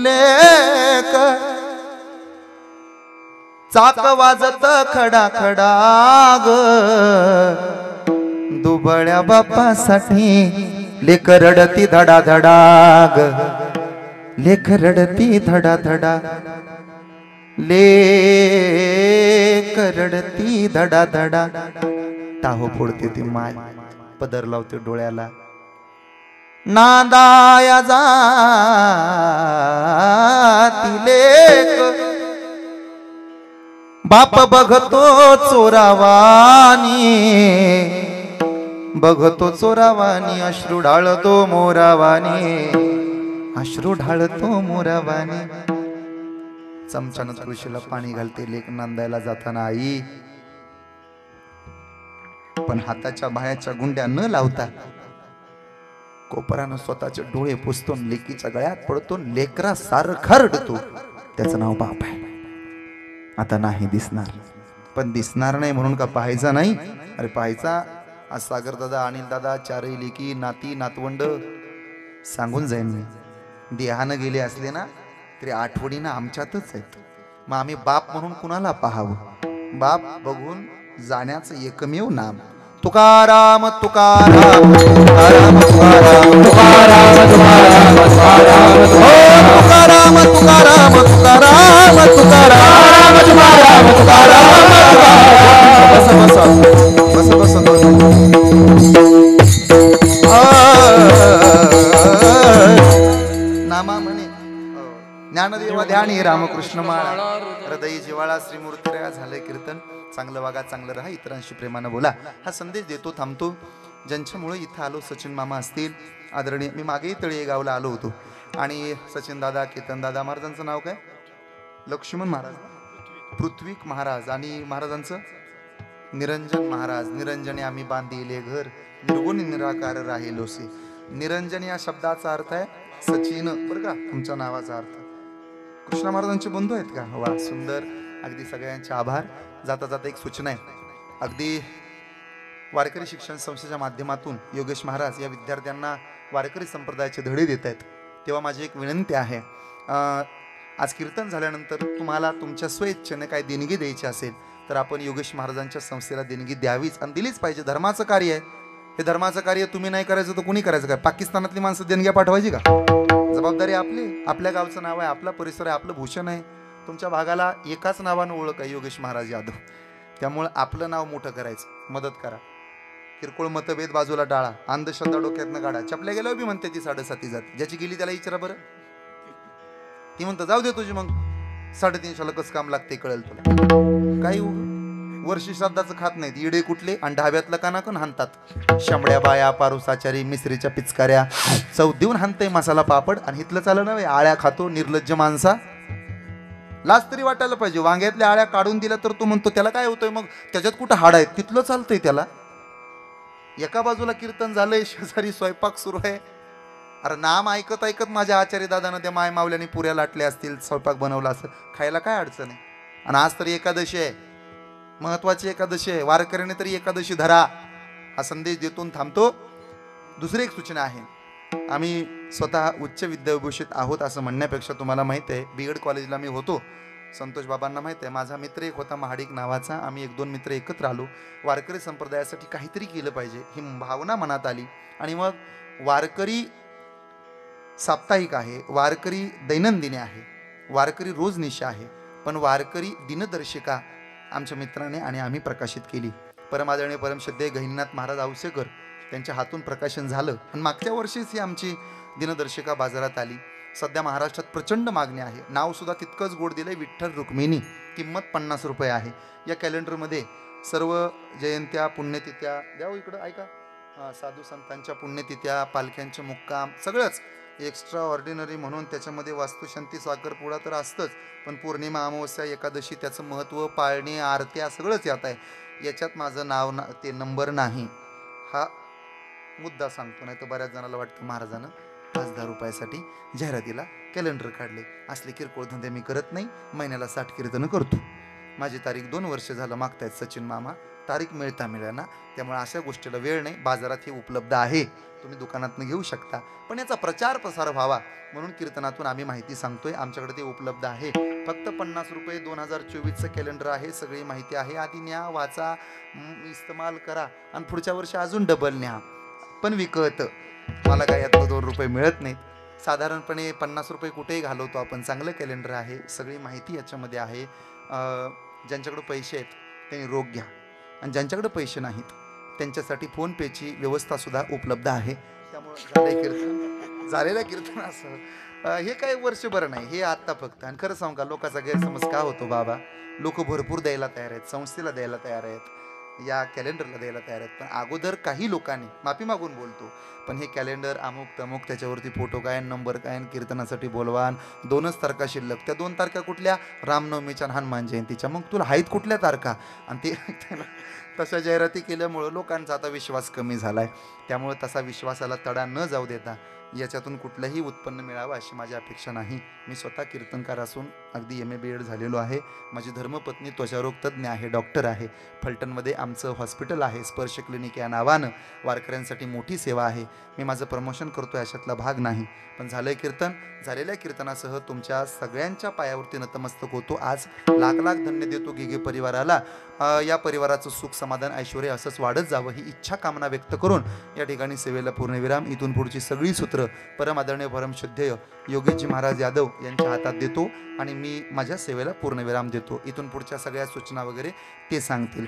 लेक चाक वाजत खडा खडा ग, दुबळ्या बापासाठी लेक रडती धडा धडा ग, लेक रडती धडा धडा, लेक रडती धडा धडा. टाहो फोडते ती माय, पदर लावते डोळ्याला. नांदाया जाती लेक बाप बघतो चोरावानी, बघतो चोरावानी, अश्रू ढाळतो मोरावानी, अश्रू ढाळतो मोरावानी. चमच्यानं तुळशीला पाणी घालते लेक नांदायला जाताना आई, पण हाताच्या बाह्याच्या गुंड्या न लावता कोपरानं स्वतःचे डोळे पुसतो, लेकीच्या गळ्यात पडतो, लेकरा सारखा रडतो. त्याचं नाव बाप आहे. आता नाही दिसणार, पण दिसणार नाही म्हणून का पाहायचा नाही? अरे पाहायचा. आज सागर दादा, अनिल दादा, चारही लेकी नाती नातवंड सांगून जाईन मी, देहानं गेले असले ना तरी आठवणीनं आमच्यातच आहेत. मग आम्ही बाप म्हणून कुणाला पाहावं? बाप बघून जाण्याचं एकमेव नाम तुकाराम तुकाराम तुकाराम तुकाराम तुकाराम तुकाराम तुकाराम तुकाराम तुकाराम तुकाराम तुकाराम बस बस बस बस नामा म्हणे ज्ञानदेवा ध्यानी रामकृष्ण माळा हृदय जिवाळा श्रीमूर्ती झाले कीर्तन. चांगलं वागा, चांगलं राहा, इतरांशी प्रेमानं बोला, हा संदेश देतो. थांबतो. ज्यांच्यामुळे इथं आलो, सचिन मामा असतील आदरणीय, मी मागेही तळी गावला आलो होतो, आणि सचिन दादा, केतन दादा, महाराजांचं नाव काय? लक्ष्मण महाराज, पृथ्वीक महाराज, आणि महाराजांचं निरंजन महाराज. निरंजने आम्ही बांधिले घर, निर्गुण निराकार राहिलोसे. निरंजन या शब्दाचा अर्थ आहे सचिन, बरं का, तुमच्या नावाचा अर्थ. कृष्ण महाराजांचे बंधू आहेत का? वा, सुंदर. अगदी सगळ्यांचे आभार. जाता जाता एक सूचना आहे. अगदी वारकरी शिक्षण संस्थेच्या माध्यमातून योगेश महाराज या विद्यार्थ्यांना वारकरी संप्रदायाचे धडे देत आहेत. तेव्हा माझी एक विनंती आहे, आज कीर्तन झाल्यानंतर तुम्हाला तुमच्या स्वेच्छेने काय देणगी द्यायची असेल तर आपण योगेश महाराजांच्या संस्थेला देणगी द्यावीच, आणि दिलीच पाहिजे. धर्माचं कार्य आहे हे. धर्माचं कार्य तुम्ही नाही करायचं तर कुणी करायचं काय? पाकिस्तानातली माणसं देणग्या पाठवायची का? जबाबदारी आपली. आपल्या गावचं नाव आहे, आपला परिसर आहे, आपलं भूषण आहे. तुमच्या भागाला एकाच नावानं ओळख आहे, योगेश महाराज यादव. त्यामुळं आपलं नाव मोठं करायचं, मदत करा. किरकोळ मतभेद बाजूला टाळा, अंधश्रद्धा डोक्यातनं काढा. चपल्या गेल्यावर बी म्हणते ती 7.5 जाती, ज्याची गेली त्याला विचारा बरं. ती म्हणतं जाऊ दे तुझी, मग 350ला कसं काम लागते कळेल तुला. काही वर्षी श्राद्धाचं खात नाहीत, इडे कुठले आणि ढाब्यातलं कानाकून हाणतात. शंभड्या बाया, पारुसाचारी, मिसरीच्या पिचकाऱ्या चव देऊन हाणतंय मसाला पापड. आणि इथलं चाललं नव्हे, आळ्या खातो निर्लज्ज माणसा. लाज तरी वाटायला पाहिजे. वांग्यातल्या आळ्या काढून दिल्या तर तू म्हणतो त्याला काय होतंय, मग त्याच्यात कुठं हाड आहेत, तिथलं चालतंय त्याला. एका बाजूला कीर्तन झालंय, शेजारी स्वयंपाक सुरू आहे. अरे नाम ऐकत ऐकत माझ्या आचार्य दादानं त्या माय मावल्याने पुऱ्या लाटल्या असतील, स्वयंपाक बनवला असं, खायला काय अडचण आहे. आणि आज तरी एकादशी आहे, महत्वाची एकादशी आहे. वारकऱ्याने तरी एकादशी धरा हा संदेश देतून थांबतो. दुसरी एक सूचना आहे. आम्ही स्वतः उच्च विद्याविभूषित आहोत असं म्हणण्यापेक्षा तुम्हाला माहिती आहे, बीएड कॉलेजला मी होतो. संतोष बाबांना माहिती आहे. माझा मित्र एक होता महाडिक नावाचा. आम्ही 1-2 मित्र एकत्र आलो. वारकरी संप्रदायासाठी काहीतरी केलं पाहिजे ही भावना मनात आली. आणि मग वारकरी साप्ताहिक आहे, वारकरी दैनंदिनी आहे, वारकरी रोजनिशा आहे, पण वारकरी दिनदर्शिका आमच्या मित्राने आणि आम्ही प्रकाशित केली. परमादरणीय परमश्रद्धेय गहिनीनाथ महाराज औसेकर त्यांच्या हातून प्रकाशन झालं. आणि मागच्या वर्षीच ही आमची दिनदर्शिका बाजारात आली. सध्या महाराष्ट्रात प्रचंड मागणी आहे. नाव सुद्धा तितकंच गोड दिलंय, विठ्ठल रुक्मिणी. किंमत 50 रुपये आहे. या कॅलेंडरमध्ये सर्व जयंत्या, पुण्यतिथ्या, द्यावं इकडं ऐका, साधू संतांच्या पुण्यतिथ्या, पालख्यांचे मुक्काम, सगळंच एक्स्ट्रा ऑर्डिनरी म्हणून त्याच्यामध्ये वास्तुशांती, साखरपुडा तर असतंच, पण पौर्णिमा, अमावस्या, एकादशी, त्याचं महत्त्व, पाळणे, आरत्या सगळंच यात आहे. याच्यात माझं नाव ते नंबर नाही, हा मुद्दा सांगतो. नाही तर बऱ्याच जणाला वाटतं महाराजानं 5-10 रुपयासाठी जाहिरातीला कॅलेंडर काढले. असले किरकोळ धंदे मी करत नाही. महिन्याला 60 कीर्तनं करतो. माझी तारीख 2 वर्ष झालं मागतायत सचिन मामा, तारीख मिळता मिळेना. त्यामुळे अशा गोष्टीला वेळ नाही. बाजारात हे उपलब्ध आहे, तुम्ही दुकानातनं घेऊ शकता. पण याचा प्रचार प्रसार व्हावा म्हणून कीर्तनातून आम्ही माहिती सांगतोय. आमच्याकडे ते उपलब्ध आहे. फक्त 50 रुपये. 2024चं कॅलेंडर आहे. सगळी माहिती आहे. आधी न्या, वाचा, इस्तेमाल करा आणि पुढच्या वर्षी अजून डबल न्या. पण विकत मला काय यातलं 2 रुपये मिळत नाहीत. साधारणपणे 50 रुपये कुठेही घालवतो आपण. चांगलं कॅलेंडर आहे, सगळी माहिती याच्यामध्ये आहे. ज्यांच्याकडे पैसे आहेत त्यांनी रोख घ्या, आणि ज्यांच्याकडे पैसे नाहीत त्यांच्यासाठी फोनपेची व्यवस्थासुद्धा उपलब्ध आहे. त्यामुळं झालेल्या कीर्तनासह हे काही वर्षभर नाही, हे आत्ता फक्त. आणि खरं सांगू का, लोकांचा गैरसमज का होतो बाबा, लोक भरपूर द्यायला तयार आहेत, संस्थेला द्यायला तयार आहेत, या कॅलेंडरला द्यायला तयार आहेत. पण अगोदर काही लोकांनी, माफी मागून बोलतो, पण हे कॅलेंडर अमुक तमुक, त्याच्यावरती फोटो काय, नंबर काय, कीर्तनासाठी बोलवान, 2च तारखा शिल्लक. त्या 2 तारखा कुठल्या? रामनवमीच्या, हनुमान जयंतीच्या. मग तुला आहेत कुठल्या तारखा? आणि ते तशा जाहिराती केल्यामुळं लोकांचा आता विश्वास कमी झाला आहे. त्यामुळे तसा विश्वासाला तडा न जाऊ देता याच्यातून कुठलंही उत्पन्न मिळावं अशी माझी अपेक्षा नाही. मी स्वतः कीर्तनकार असून अगदी MA BEd झालेलो आहे. माझी धर्मपत्नी त्वचारोग तज्ज्ञ आहे, डॉक्टर आहे. फलटणमध्ये आमचं हॉस्पिटल आहे, स्पर्श क्लिनिक या नावानं. वारकऱ्यांसाठी मोठी सेवा आहे. मी माझं प्रमोशन करतो, याच्यातला भाग नाही. पण झालंय कीर्तन. झालेल्या कीर्तनासह तुमच्या सगळ्यांच्या पायावरती नतमस्तक होतो. आज लाख धन्य देतो गिगे परिवाराला. या परिवाराचं सुख, समाधान, ऐश्वर्य असंच वाढत जावं ही इच्छा, कामना व्यक्त करून या ठिकाणी सेवेला पूर्णविराम. इथून पुढची सगळी सूत्र परम आदरणीय परमश्रद्धेय योगेशजी महाराज यादव यांच्या हातात देतो आणि मी माझ्या सेवेला पूर्णविराम देतो. इथून पुढच्या सगळ्या सूचना वगैरे ते सांगतील.